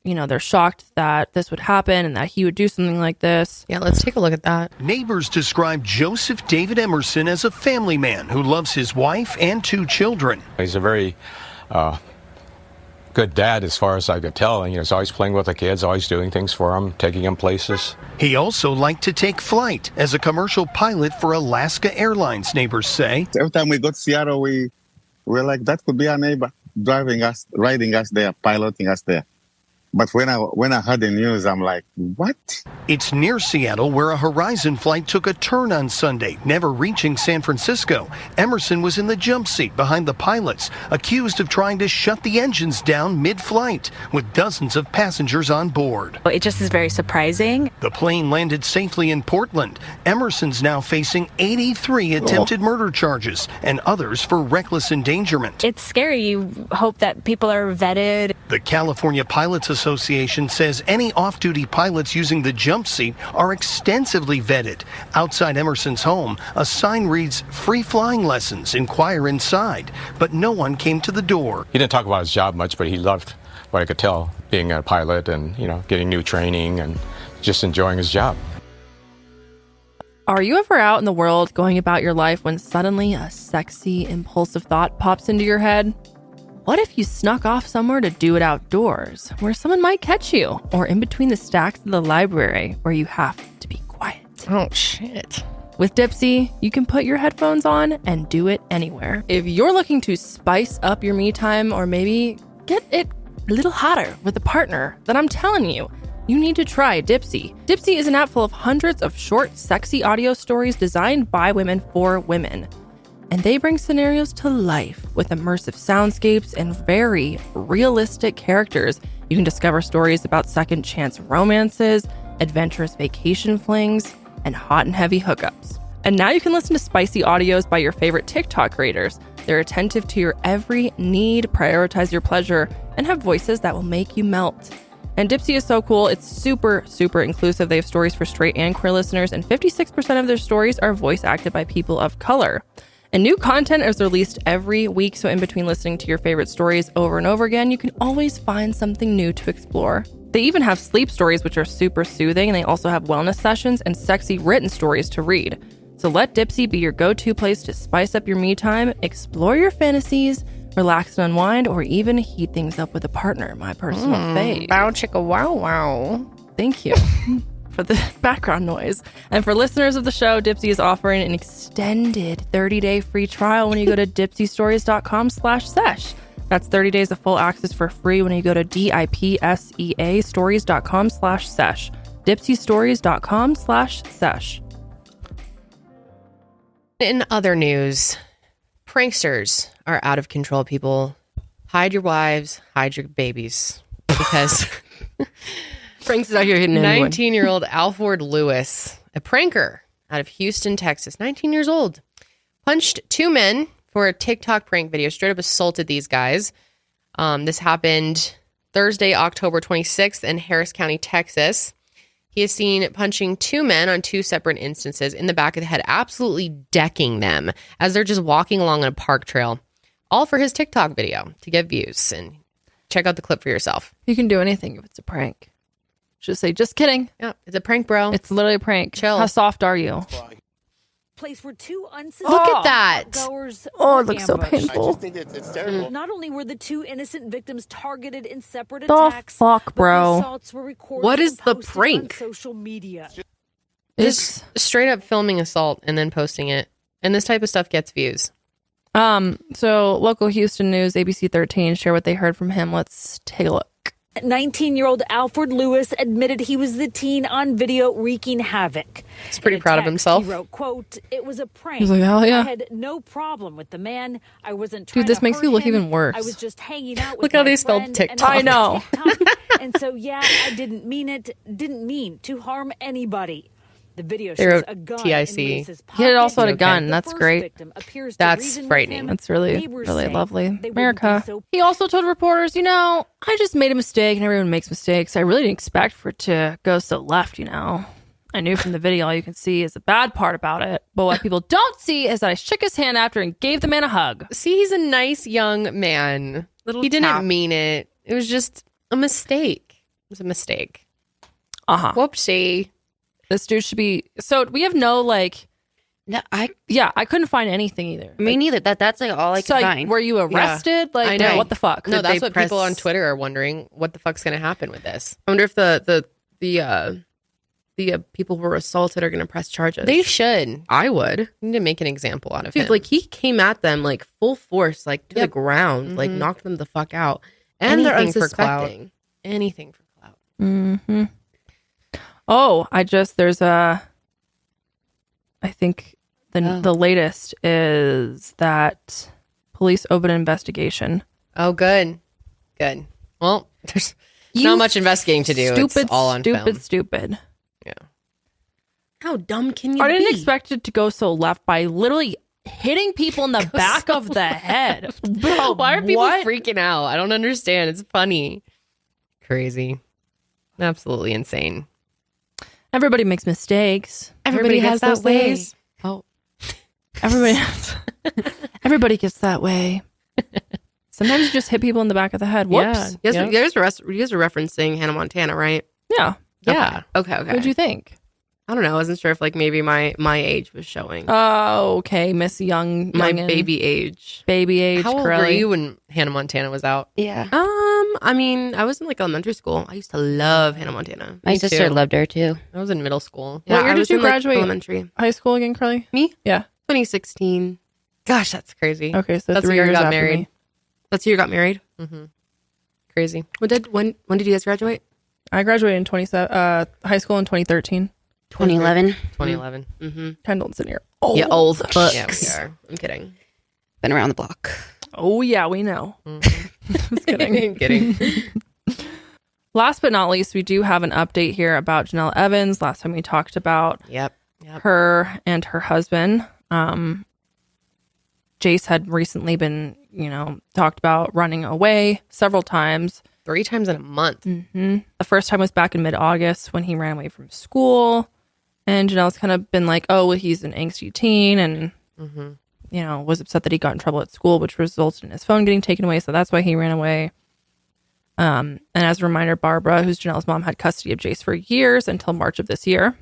Speaker 4: they're shocked that this would happen and that he would do something like this.
Speaker 2: Yeah, let's take a look at that.
Speaker 19: Neighbors describe Joseph David Emerson as a family man who loves his wife and 2 children.
Speaker 20: He's a very good dad as far as I could tell. And, he's always playing with the kids, always doing things for them, taking them places.
Speaker 19: He also liked to take flight as a commercial pilot for Alaska Airlines, neighbors say.
Speaker 21: Every time we go to Seattle, we're like, that could be our neighbor driving us, riding us there, piloting us there. But when I heard the news, I'm like, what?
Speaker 19: It's near Seattle where a Horizon flight took a turn on Sunday, never reaching San Francisco. Emerson was in the jump seat behind the pilots, accused of trying to shut the engines down mid-flight with dozens of passengers on board.
Speaker 22: It just is very surprising.
Speaker 19: The plane landed safely in Portland. Emerson's now facing 83 attempted murder charges and others for reckless endangerment.
Speaker 22: It's scary. You hope that people are vetted.
Speaker 19: The California Pilots Association says any off-duty pilots using the jump seat are extensively vetted. Outside Emerson's home, a sign reads, "Free flying lessons, inquire inside," but no one came to the door.
Speaker 20: He didn't talk about his job much, but he loved what I could tell, being a pilot and, getting new training and just enjoying his job.
Speaker 4: Are you ever out in the world going about your life when suddenly a sexy, impulsive thought pops into your head? What if you snuck off somewhere to do it outdoors, where someone might catch you, or in between the stacks of the library where you have to be quiet?
Speaker 2: Oh, shit.
Speaker 4: With Dipsea, you can put your headphones on and do it anywhere. If you're looking to spice up your me time or maybe get it a little hotter with a partner, then I'm telling you, you need to try Dipsea. Dipsea is an app full of hundreds of short, sexy audio stories designed by women for women. And they bring scenarios to life with immersive soundscapes and very realistic characters. You can discover stories about second chance romances, adventurous vacation flings, and hot and heavy hookups. And now you can listen to spicy audios by your favorite TikTok creators. They're attentive to your every need, prioritize your pleasure, and have voices that will make you melt. And Dipsea is so cool. It's super, super inclusive. They have stories for straight and queer listeners, and 56% of their stories are voice acted by people of color. And new content is released every week, so in between listening to your favorite stories over and over again, you can always find something new to explore. They even have sleep stories, which are super soothing, and they also have wellness sessions and sexy written stories to read. So let Dipsea be your go-to place to spice up your me time, explore your fantasies, relax and unwind, or even heat things up with a partner, my personal fave.
Speaker 2: Bow chicka wow wow.
Speaker 4: Thank you for the background noise. And for listeners of the show, Dipsea is offering an extended 30-day free trial when you go to dipseastories.com/sesh. That's 30 days of full access for free when you go to DIPSEA stories.com/sesh. dipseastories.com/sesh.
Speaker 2: In other news, pranksters are out of control, people. Hide your wives, hide your babies. Because
Speaker 3: pranksters out here hitting
Speaker 2: 19-year-old Alford Lewis, a pranker out of Houston, Texas, 19 years old, punched 2 men for a TikTok prank video, straight up assaulted these guys. This happened Thursday, October 26th in Harris County, Texas. He is seen punching 2 men on 2 separate instances in the back of the head, absolutely decking them as they're just walking along on a park trail, all for his TikTok video to get views. And check out the clip for yourself.
Speaker 4: You can do anything if it's a prank. Just say, just kidding.
Speaker 2: Yeah, it's a prank, bro.
Speaker 4: It's literally a prank.
Speaker 2: Chill.
Speaker 4: How soft are you?
Speaker 23: Place where 2
Speaker 2: Look at that.
Speaker 23: goers
Speaker 4: Oh, it looks so painful.
Speaker 23: I just think it's terrible. Not only were the 2 innocent victims targeted in separate
Speaker 4: The
Speaker 23: attacks,
Speaker 4: fuck,
Speaker 23: but
Speaker 4: bro?
Speaker 23: the assaults were recorded
Speaker 3: What is
Speaker 23: and
Speaker 3: the
Speaker 23: posted
Speaker 3: prank?
Speaker 23: on social media.
Speaker 2: Just straight up filming assault and then posting it. And this type of stuff gets views.
Speaker 4: So local Houston news, ABC 13, share what they heard from him. Let's take a look.
Speaker 23: 19-year-old Alford Lewis admitted he was the teen on video wreaking havoc.
Speaker 2: He's pretty proud of himself.
Speaker 23: He wrote, quote, "It was a prank.
Speaker 4: He's like, hell yeah.
Speaker 23: I had no problem with the man. I wasn't trying
Speaker 4: Dude, this
Speaker 23: to
Speaker 4: makes
Speaker 23: hurt
Speaker 4: you look
Speaker 23: him.
Speaker 4: even worse.
Speaker 23: I was just hanging out with
Speaker 2: Look how
Speaker 23: my
Speaker 2: they spelled
Speaker 23: friend
Speaker 2: TikTok.
Speaker 23: and
Speaker 4: I know.
Speaker 23: TikTok. And so, yeah, I didn't mean to harm anybody." The video
Speaker 17: They
Speaker 23: shows
Speaker 17: wrote
Speaker 23: a gun
Speaker 17: TIC.
Speaker 23: in Lewis's
Speaker 4: He had also had a
Speaker 23: pocket.
Speaker 4: gun.
Speaker 23: The
Speaker 4: That's
Speaker 23: first
Speaker 4: great.
Speaker 23: victim appears to
Speaker 17: That's
Speaker 23: reason with
Speaker 17: frightening.
Speaker 23: him.
Speaker 4: That's really,
Speaker 23: Neighbors
Speaker 4: really
Speaker 23: say
Speaker 4: lovely.
Speaker 23: they wouldn't be
Speaker 4: America.
Speaker 23: so-
Speaker 4: He also told reporters, I just made a mistake, and everyone makes mistakes. I really didn't expect for it to go so left, I knew from the video all you can see is the bad part about it. But what people don't see is that I shook his hand after and gave the man a hug.
Speaker 17: See, he's a nice young man. He didn't mean it. It was just a mistake. It was a mistake.
Speaker 4: Uh-huh.
Speaker 17: Whoopsie.
Speaker 4: This dude should be... So we have no,
Speaker 6: No,
Speaker 4: I couldn't find anything either.
Speaker 6: Me neither. That's all I could find.
Speaker 4: Were you arrested?
Speaker 17: I know.
Speaker 4: What the fuck?
Speaker 17: No, that's what
Speaker 6: press-
Speaker 17: people on Twitter are wondering. What the fuck's going to happen with this?
Speaker 3: I wonder if the people who were assaulted are going to press charges.
Speaker 17: They should.
Speaker 3: I would.
Speaker 17: You need to make an example out of
Speaker 3: Dude,
Speaker 17: him.
Speaker 3: he came at them full force, to the ground, knocked them the fuck out. And they're
Speaker 17: Anything for clout.
Speaker 3: unsuspecting.
Speaker 17: Anything for clout.
Speaker 4: Mm-hmm. Oh, there's I think the latest is that police open an investigation.
Speaker 17: Oh, good. Good. Well, there's not much investigating to do.
Speaker 4: Stupid,
Speaker 17: it's all on film.
Speaker 4: stupid.
Speaker 17: Yeah.
Speaker 3: How dumb can you
Speaker 4: I
Speaker 3: be?
Speaker 4: didn't expect it to go so left by literally hitting people in the back of the head. Bro,
Speaker 17: why are people
Speaker 4: what?
Speaker 17: freaking out? I don't understand. It's funny. Crazy. Absolutely insane.
Speaker 4: Everybody makes mistakes.
Speaker 17: Everybody has
Speaker 4: those
Speaker 17: that way.
Speaker 4: days. Oh, everybody gets that way. Sometimes you just hit people in the back of the head. Whoops.
Speaker 3: You guys are referencing Hannah Montana, right?
Speaker 4: Yeah.
Speaker 17: Yeah.
Speaker 3: Okay.
Speaker 4: What'd you think?
Speaker 3: I don't know. I wasn't sure if maybe my age was showing.
Speaker 4: Oh, okay. Miss Young.
Speaker 3: My
Speaker 4: youngin.
Speaker 3: baby age.
Speaker 4: Baby age.
Speaker 17: How old were
Speaker 4: Karelly.
Speaker 17: you when Hannah Montana was out?
Speaker 6: Yeah.
Speaker 3: I was in elementary school. I used to love Hannah Montana.
Speaker 6: My sister loved her too.
Speaker 17: I was in middle school.
Speaker 3: Yeah,
Speaker 4: What year
Speaker 3: I
Speaker 4: did
Speaker 3: was
Speaker 4: you
Speaker 3: in,
Speaker 4: graduate?
Speaker 3: elementary.
Speaker 4: High school again, Karelly?
Speaker 3: Me?
Speaker 4: Yeah.
Speaker 3: 2016.
Speaker 17: Gosh, that's crazy.
Speaker 4: Okay, so
Speaker 17: that's
Speaker 4: 3
Speaker 17: the year
Speaker 4: years
Speaker 17: I got
Speaker 4: after
Speaker 17: married.
Speaker 4: me.
Speaker 3: That's the year you got married?
Speaker 17: Mm-hmm. Crazy.
Speaker 3: When did you guys graduate?
Speaker 4: I graduated in high school in 2013.
Speaker 6: 2011.
Speaker 17: 2011.
Speaker 3: Mm-hmm.
Speaker 4: Kendall's in here.
Speaker 3: Yeah, old books.
Speaker 17: Yeah, we are.
Speaker 3: I'm kidding.
Speaker 6: Been around the block.
Speaker 4: Oh, yeah, we know. Just kidding.
Speaker 17: Kidding.
Speaker 4: Last but not least, we do have an update here about Jenelle Evans. Last time we talked about her and her husband. Jace had recently been, talked about running away several times.
Speaker 17: 3 times in a month.
Speaker 4: Mm-hmm. The first time was back in mid-August when he ran away from school. And Janelle's kind of been like, oh, well, he's an angsty teen and, was upset that he got in trouble at school, which resulted in his phone getting taken away. So that's why he ran away. And as a reminder, Barbara, who's Janelle's mom, had custody of Jace for years until March of this year.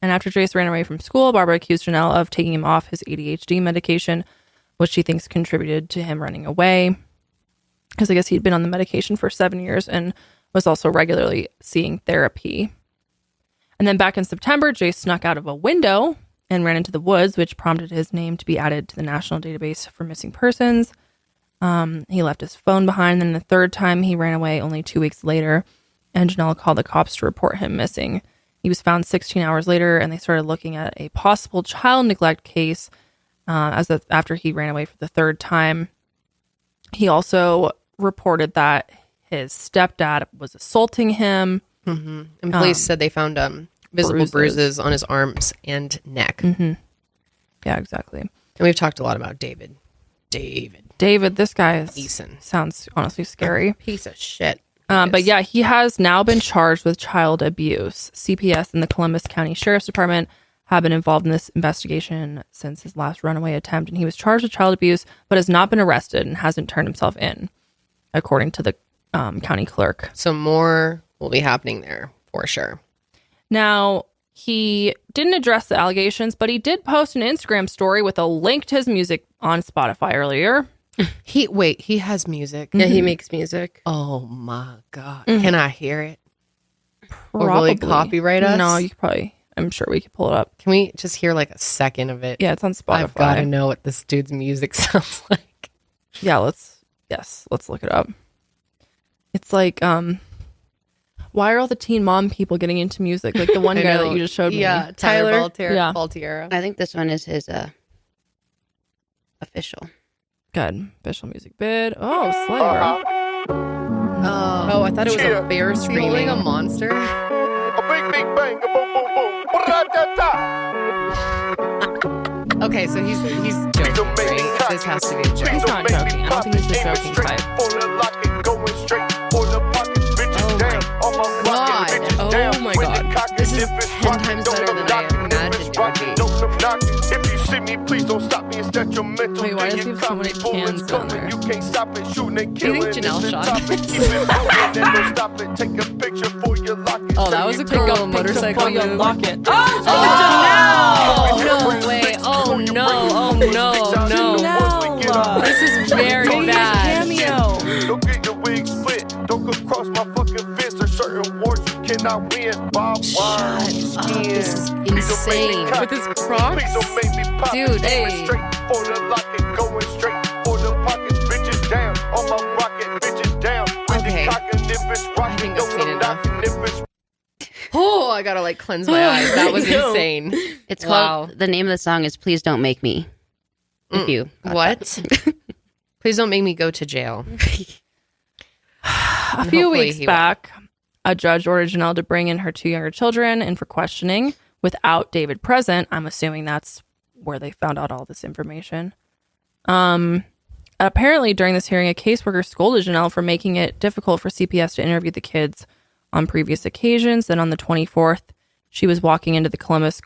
Speaker 4: And after Jace ran away from school, Barbara accused Jenelle of taking him off his ADHD medication, which she thinks contributed to him running away. Because I guess he'd been on the medication for 7 years and was also regularly seeing therapy. And then back in September, Jace snuck out of a window and ran into the woods, which prompted his name to be added to the National Database for Missing Persons. He left his phone behind. Then the third time he ran away only 2 weeks later, and Jenelle called the cops to report him missing. He was found 16 hours later, and they started looking at a possible child neglect case after he ran away for the third time. He also reported that his stepdad was assaulting him.
Speaker 17: Mm-hmm. And police said they found visible bruises on his arms and neck.
Speaker 4: Mm-hmm. Yeah, exactly.
Speaker 17: And we've talked a lot about David,
Speaker 4: this guy
Speaker 17: Eason.
Speaker 4: Sounds honestly scary.
Speaker 17: Piece of shit.
Speaker 4: But yeah, he has now been charged with child abuse. CPS and the Columbus County Sheriff's Department have been involved in this investigation since his last runaway attempt. And he was charged with child abuse, but has not been arrested and hasn't turned himself in, according to the county clerk.
Speaker 17: So more will be happening there for sure.
Speaker 4: Now, he didn't address the allegations, but he did post an Instagram story with a link to his music on Spotify earlier.
Speaker 17: He has music.
Speaker 3: Yeah, he makes music.
Speaker 17: Oh my God. Can I hear it?
Speaker 4: Probably.
Speaker 17: Or will it copyright us?
Speaker 4: No, you could probably, I'm sure we could pull it up.
Speaker 17: Can we just hear like a second of it?
Speaker 4: Yeah, it's on Spotify.
Speaker 17: I've got to know what this dude's music sounds like.
Speaker 4: Yeah, let's look it up. It's like, why are all the teen mom people getting into music? Like the one guy that you just showed me.
Speaker 17: Yeah, Tyler
Speaker 4: Yeah.
Speaker 17: Baltiera.
Speaker 6: I think this one is his official.
Speaker 4: Good. Official music bid. Oh, Slayer.
Speaker 17: Oh, I thought it was a bear screaming. A monster.
Speaker 10: A big bang, a boom, boom, boom.
Speaker 17: Okay, so he's joking, right? This has to be a joke.
Speaker 4: He's not joking. I don't think he's the joking type.
Speaker 17: Oh my god. This is 10 times better than I imagined it would be.
Speaker 4: Wait, why does he have so many cans down there?
Speaker 17: Do you think Janelle shot this?
Speaker 4: Oh, that was a cool motorcycle move. Lock it.
Speaker 17: Oh, Janelle! No way. Oh no. Oh no. No.
Speaker 4: Janelle.
Speaker 17: This is very bad.
Speaker 4: Cameo.
Speaker 1: Don't get your wig split. Don't come cross my fucking fence. There's certain wars you cannot win.
Speaker 17: Shut up. This is insane. With his Crocs? Dude, hey.
Speaker 1: Straight for the locket, going straight for the pockets. Bitches down on my rocket. Bitches down.
Speaker 17: Okay. I think I've seen enough. Oh, I gotta cleanse my eyes. That was insane.
Speaker 6: It's called, the name of the song is Please Don't Make Me. If you
Speaker 17: what? Please don't make me go to jail.
Speaker 4: A few weeks back, a judge ordered Janelle to bring in her 2 younger children and for questioning without David present. I'm assuming that's where they found out all this information. Apparently, during this hearing, a caseworker scolded Janelle for making it difficult for CPS to interview the kids on previous occasions. Then on the 24th, she was walking into the Columbus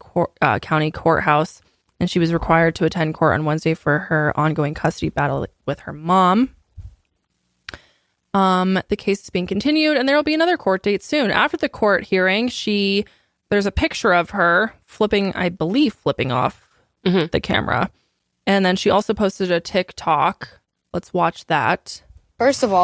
Speaker 4: County Courthouse, and she was required to attend court on Wednesday for her ongoing custody battle with her mom. The case is being continued, and there will be another court date soon. After the court hearing, there's a picture of her flipping off the camera. And then she also posted a TikTok. Let's watch that.
Speaker 5: First of all,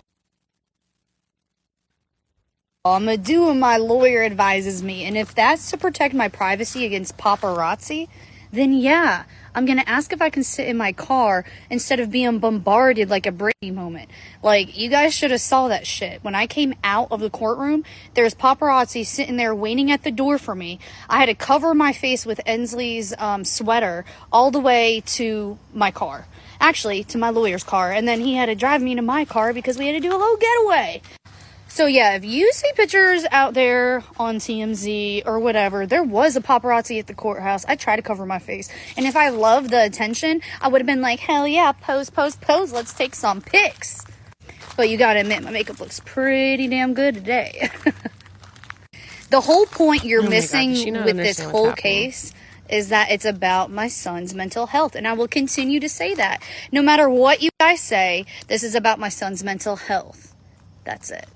Speaker 5: I'm going to do what my lawyer advises me. And if that's to protect my privacy against paparazzi, then yeah, I'm going to ask if I can sit in my car instead of being bombarded like a Britney moment. Like, you guys should have saw that shit. When I came out of the courtroom, there's paparazzi sitting there waiting at the door for me. I had to cover my face with Ensley's sweater all the way to my car. Actually, to my lawyer's car. And then he had to drive me to my car because we had to do a little getaway. So yeah, if you see pictures out there on TMZ or whatever, there was a paparazzi at the courthouse. I tried to cover my face. And if I loved the attention, I would have been like, hell yeah, pose, pose, pose. Let's take some pics. But you gotta admit, my makeup looks pretty damn good today. The whole point you're missing with this whole case is that it's about my son's mental health. And I will continue to say that. No matter what you guys say, this is about my son's mental health. That's it.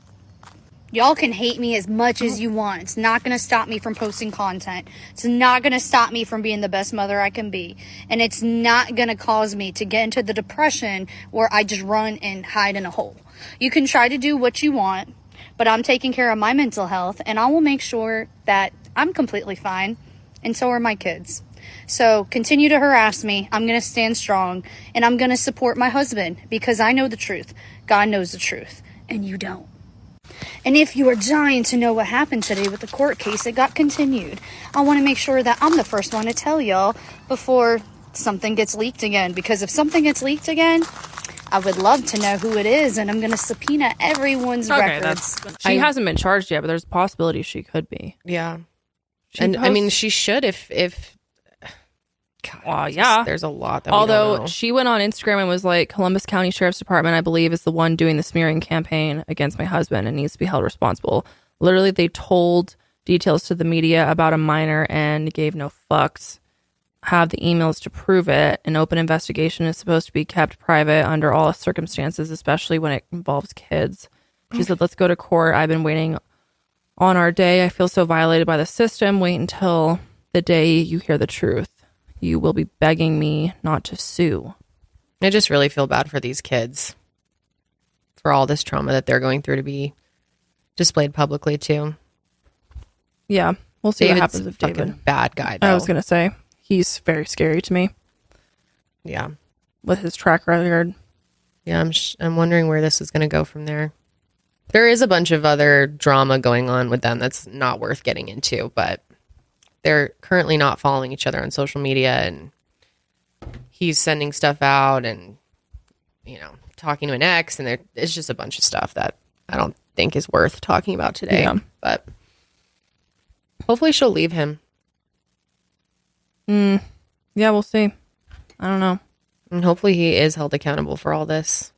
Speaker 5: Y'all can hate me as much as you want. It's not going to stop me from posting content. It's not going to stop me from being the best mother I can be. And it's not going to cause me to get into the depression where I just run and hide in a hole. You can try to do what you want, but I'm taking care of my mental health, and I will make sure that I'm completely fine, and so are my kids. So continue to harass me. I'm going to stand strong, and I'm going to support my husband because I know the truth. God knows the truth, and you don't. And if you are dying to know what happened today with the court case, it got continued. I want to make sure that I'm the first one to tell y'all before something gets leaked again. Because if something gets leaked again, I would love to know who it is, and I'm going to subpoena everyone's records.
Speaker 4: She hasn't been charged yet, but there's a possibility she could be.
Speaker 17: Yeah. I mean, she should if God,
Speaker 4: yeah.
Speaker 17: There's a lot that we
Speaker 4: Although
Speaker 17: don't know.
Speaker 4: she went on Instagram and was like, Columbus County Sheriff's Department, I believe, is the one doing the smearing campaign against my husband and needs to be held responsible. Literally, they told details to the media about a minor and gave no fucks. Have the emails to prove it. An open investigation is supposed to be kept private under all circumstances, especially when it involves kids. She said, let's go to court. I've been waiting on our day. I feel so violated by the system. Wait until the day you hear the truth. You will be begging me not to sue.
Speaker 17: I just really feel bad for these kids, for all this trauma that they're going through to be displayed publicly too.
Speaker 4: Yeah, we'll see
Speaker 17: David's
Speaker 4: what happens with David.
Speaker 17: Fucking bad guy, though.
Speaker 4: I was going to say, he's very scary to me.
Speaker 17: Yeah.
Speaker 4: With his track record.
Speaker 17: Yeah, I'm wondering where this is going to go from there. There is a bunch of other drama going on with them that's not worth getting into, but they're currently not following each other on social media, and he's sending stuff out and, you know, talking to an ex, and it's just a bunch of stuff that I don't think is worth talking about today. Yeah. But hopefully she'll leave him.
Speaker 4: Yeah, we'll see. I don't know.
Speaker 17: And hopefully he is held accountable for all this.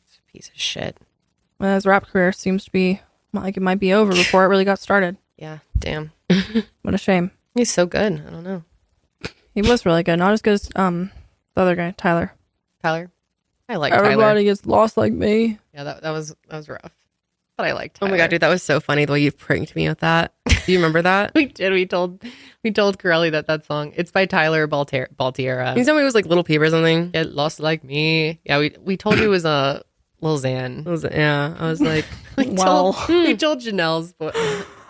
Speaker 17: It's a piece of shit.
Speaker 4: Well, his rap career seems to be like it might be over before it really got started.
Speaker 17: Yeah, damn.
Speaker 4: What a shame.
Speaker 17: He's so good. I don't know.
Speaker 4: He was really good. Not as good as the other guy, Tyler.
Speaker 17: I like
Speaker 4: Everybody
Speaker 17: Tyler.
Speaker 4: gets lost like me.
Speaker 17: Yeah, that was rough. But I liked
Speaker 3: Oh
Speaker 17: Tyler.
Speaker 3: my god, dude, that was so funny the way you pranked me with that. Do you remember that?
Speaker 17: We did. We told Karelly that song. It's by Tyler Baltiera.
Speaker 3: You told me it was like Little Peep or something.
Speaker 17: Get lost like me. Yeah, we told you it was a Lil Xan.
Speaker 3: Yeah, I was like,
Speaker 17: we told Janelle's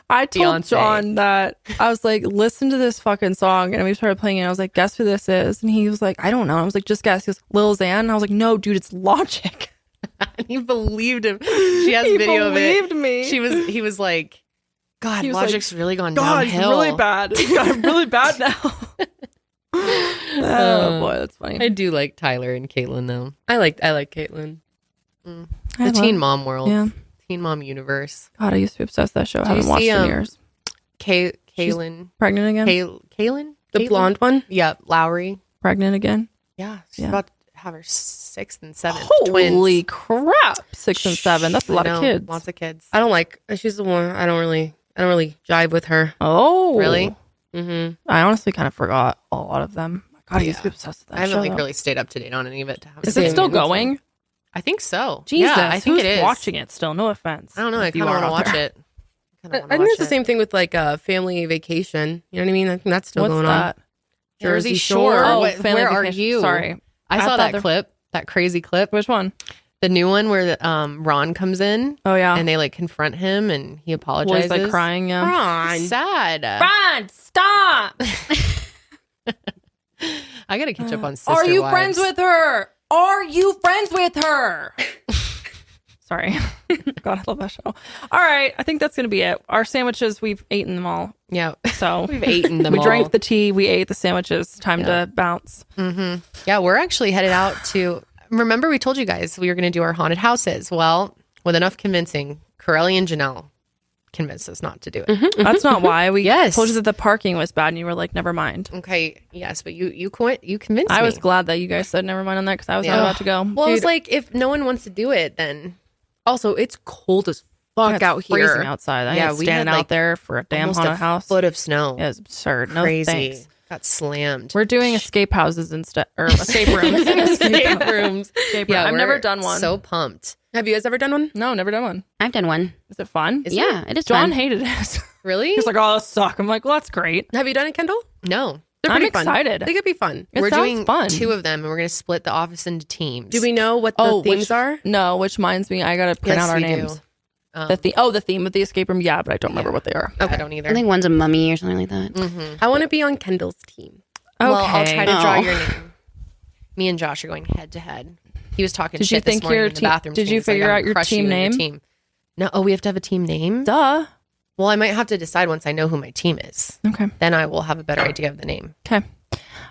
Speaker 4: I told
Speaker 17: Beyonce.
Speaker 4: John that I was like, listen to this fucking song, and we started playing it. I was like, guess who this is? And he was like, I don't know. I was like, just guess. He goes, Lil Xan. And I was like, no, dude, it's Logic.
Speaker 17: And he believed him. She has video of it.
Speaker 4: He believed me.
Speaker 17: He was like, God,
Speaker 4: He was
Speaker 17: Logic's
Speaker 4: like,
Speaker 17: really gone
Speaker 4: God,
Speaker 17: downhill.
Speaker 4: it's really bad. It's got really bad now. Oh boy, that's funny.
Speaker 17: I do like Tyler and Caitlyn though.
Speaker 3: I like Caitlyn.
Speaker 17: The Teen Mom world.
Speaker 4: Yeah.
Speaker 17: Teen Mom universe.
Speaker 4: God, I used to be obsessed with that show. I
Speaker 17: Did
Speaker 4: haven't
Speaker 17: you
Speaker 4: watched
Speaker 17: see,
Speaker 4: it in years.
Speaker 17: Kaylin.
Speaker 4: Pregnant again?
Speaker 17: Kaylin?
Speaker 3: The blonde one?
Speaker 17: Yeah, Lowry.
Speaker 4: Pregnant again?
Speaker 17: Yeah, she's
Speaker 4: Yeah.
Speaker 17: about to have her 6th and 7th
Speaker 4: Holy
Speaker 17: twins.
Speaker 4: crap. 6 and 7. That's a lot
Speaker 17: I
Speaker 4: of
Speaker 17: know,
Speaker 4: kids.
Speaker 17: Lots of kids.
Speaker 3: I don't like. She's the one. I don't really jive with her.
Speaker 4: Oh.
Speaker 17: Really?
Speaker 3: Mm-hmm.
Speaker 4: I honestly kind of forgot a lot of them. God, I used to be obsessed with that
Speaker 17: I haven't
Speaker 4: show.
Speaker 17: like really stayed up to date on any of it.
Speaker 4: Is it still going?
Speaker 17: I think so.
Speaker 4: Jesus,
Speaker 17: yeah, I think
Speaker 4: who's
Speaker 17: it is.
Speaker 4: watching it still? No offense.
Speaker 17: I don't know. I
Speaker 4: if you
Speaker 17: kind of
Speaker 4: are
Speaker 17: want to
Speaker 4: out
Speaker 17: watch
Speaker 4: there.
Speaker 17: it.
Speaker 3: I think it's the same thing with like Family Vacation. You know what I mean? I think that's still
Speaker 4: What's
Speaker 3: going
Speaker 4: that?
Speaker 3: on.
Speaker 17: Jersey Shore.
Speaker 4: Oh,
Speaker 17: What-
Speaker 4: Family
Speaker 17: where are
Speaker 4: Vacation.
Speaker 17: you?
Speaker 4: Sorry.
Speaker 17: I saw
Speaker 4: thought
Speaker 17: that
Speaker 4: there-
Speaker 17: clip, that crazy clip.
Speaker 4: Which one?
Speaker 17: The new one where Ron comes in.
Speaker 4: Oh, yeah.
Speaker 17: And they like confront him and he
Speaker 4: Well,
Speaker 17: apologizes.
Speaker 4: he's like crying. Yeah.
Speaker 3: Ron.
Speaker 17: Sad.
Speaker 4: Ron, stop.
Speaker 17: I gotta catch up on Sister
Speaker 4: Are you
Speaker 17: Wives.
Speaker 4: friends with her? Are you friends with her? Sorry. God, I love that show. All right. I think that's going to be it. Our sandwiches, we've eaten them all.
Speaker 17: Yeah.
Speaker 4: So
Speaker 17: We've eaten them
Speaker 4: we
Speaker 17: all.
Speaker 4: drank the tea. We ate the sandwiches. Time to bounce.
Speaker 17: Mm-hmm. Yeah, we're actually headed out to. Remember, we told you guys we were going to do our haunted houses. Well, with enough convincing, Karelly and Janelle convinced us not to do it.
Speaker 4: That's not why. We
Speaker 17: Yes.
Speaker 4: told you that the parking was bad and you were like, never mind.
Speaker 17: Okay, yes, but you convinced me.
Speaker 4: I was glad that you guys said never mind on that because I was not about to go.
Speaker 17: Well, I was
Speaker 3: Dude.
Speaker 17: like, if no one wants to do it, then
Speaker 3: Also, it's cold as fuck
Speaker 4: It's
Speaker 3: out
Speaker 4: freezing
Speaker 3: here.
Speaker 4: outside. I
Speaker 17: Yeah,
Speaker 4: ain't
Speaker 17: we
Speaker 4: standing
Speaker 17: had,
Speaker 4: out
Speaker 17: like,
Speaker 4: there for a damn
Speaker 17: almost
Speaker 4: haunted
Speaker 17: a
Speaker 4: house.
Speaker 17: foot of snow.
Speaker 4: Yeah, it's absurd. No
Speaker 17: Crazy.
Speaker 4: thanks.
Speaker 17: Got slammed.
Speaker 4: We're doing escape houses instead, or escape rooms.
Speaker 17: escape rooms.
Speaker 4: Escape
Speaker 17: Yeah,
Speaker 4: room. I've
Speaker 17: we're
Speaker 4: never done one.
Speaker 17: So pumped.
Speaker 3: Have you guys ever done one?
Speaker 4: No, never done one.
Speaker 6: I've done one.
Speaker 4: Is it fun?
Speaker 6: Yeah, it is
Speaker 4: John
Speaker 6: fun.
Speaker 4: hated it.
Speaker 17: Really?
Speaker 4: He's like, oh, this suck. I'm like, well, that's great.
Speaker 3: Have you done it, Kendall?
Speaker 17: No.
Speaker 3: They're
Speaker 4: I'm
Speaker 3: pretty fun.
Speaker 4: excited.
Speaker 3: They could be fun.
Speaker 4: It
Speaker 17: we're
Speaker 4: sounds
Speaker 17: doing
Speaker 4: fun.
Speaker 17: 2 of them, and we're going to split the office into teams.
Speaker 3: Do we know what the themes
Speaker 4: which,
Speaker 3: are?
Speaker 4: No, which reminds me, I got to print
Speaker 17: Yes,
Speaker 4: out our
Speaker 17: we do.
Speaker 4: names. The theme of the escape room, yeah, but I don't remember what they are.
Speaker 17: I don't either.
Speaker 6: I think one's a mummy or something like that.
Speaker 17: Mm-hmm.
Speaker 3: I want to be on Kendall's team.
Speaker 17: Well, I'll try to draw
Speaker 6: Oh.
Speaker 17: your name. Me and Josh are going head to head. He was talking
Speaker 4: Did
Speaker 17: shit
Speaker 4: you think
Speaker 17: this morning
Speaker 4: your
Speaker 17: in the
Speaker 4: team-
Speaker 17: bathroom.
Speaker 4: did
Speaker 17: to me.
Speaker 4: you
Speaker 17: He's like,
Speaker 4: figure
Speaker 17: "I'm
Speaker 4: out
Speaker 17: gonna
Speaker 4: your
Speaker 17: crush you
Speaker 4: team
Speaker 17: and
Speaker 4: name?
Speaker 17: No. Oh, we have to have a team name?
Speaker 4: Duh.
Speaker 17: Well, I might have to decide once I know who my team is.
Speaker 4: Okay.
Speaker 17: Then I will have a better idea of the name.
Speaker 4: Okay.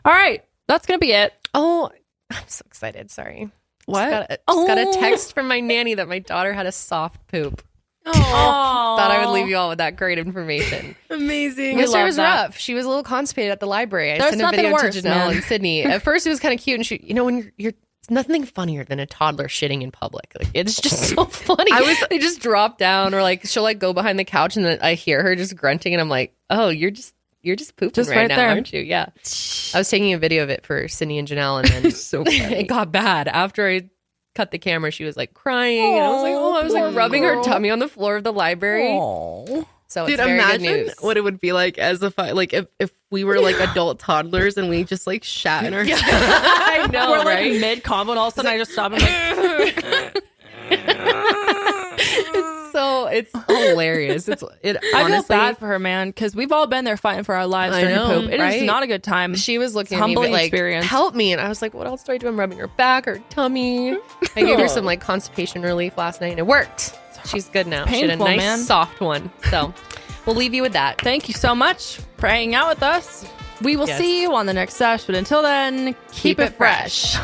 Speaker 4: All right. That's going to be it.
Speaker 17: Oh, I'm so excited. Sorry.
Speaker 4: What?
Speaker 17: Just got a text from my nanny that my daughter had a soft poop.
Speaker 4: Oh.
Speaker 17: Thought I would leave you all with that great information.
Speaker 3: Amazing.
Speaker 17: Yesterday
Speaker 4: love
Speaker 17: was
Speaker 4: that.
Speaker 17: rough. She was a little constipated at the library. I
Speaker 4: There's
Speaker 17: sent a
Speaker 4: nothing
Speaker 17: video
Speaker 4: worse,
Speaker 17: to Janelle
Speaker 4: man.
Speaker 17: and Sydney. At first, it was kind of cute, and she, when you're it's nothing funnier than a toddler shitting in public. Like it's just so funny. They just drop down, or like she'll like go behind the couch, and then I hear her just grunting, and I'm like, oh, you're just pooping
Speaker 4: Just
Speaker 17: right
Speaker 4: right
Speaker 17: now,
Speaker 4: there.
Speaker 17: aren't you? Yeah. I was taking a video of it for Sydney and Janelle, and then
Speaker 3: So
Speaker 17: it got bad after I cut the camera. She was like crying, and I was like, I was like rubbing her tummy on the floor of the library. So
Speaker 3: Dude,
Speaker 17: it's very good
Speaker 3: imagine
Speaker 17: news.
Speaker 3: what it would be like as if we were like adult toddlers and we just like shat in our
Speaker 17: I know,
Speaker 4: We're
Speaker 17: right?
Speaker 4: like mid combo, and all of a sudden I just stop and
Speaker 17: It's hilarious. It
Speaker 4: I feel
Speaker 17: honestly,
Speaker 4: bad for her, man, because we've all been there fighting for our lives
Speaker 17: I
Speaker 4: during
Speaker 17: know,
Speaker 4: poop. It is
Speaker 17: right?
Speaker 4: not a good time.
Speaker 17: She was looking
Speaker 4: It's
Speaker 17: at me
Speaker 4: humbling
Speaker 17: like,
Speaker 4: experience.
Speaker 17: help me. And I was like, what else do I do? I'm rubbing her back, her tummy. I gave her some like constipation relief last night and it worked. She's good now. She had a
Speaker 4: painful,
Speaker 17: nice
Speaker 4: man.
Speaker 17: soft one. So we'll leave you with that.
Speaker 4: Thank you so much for hanging out with us. We will
Speaker 17: Yes.
Speaker 4: see you on the next sesh, but until then, keep it fresh.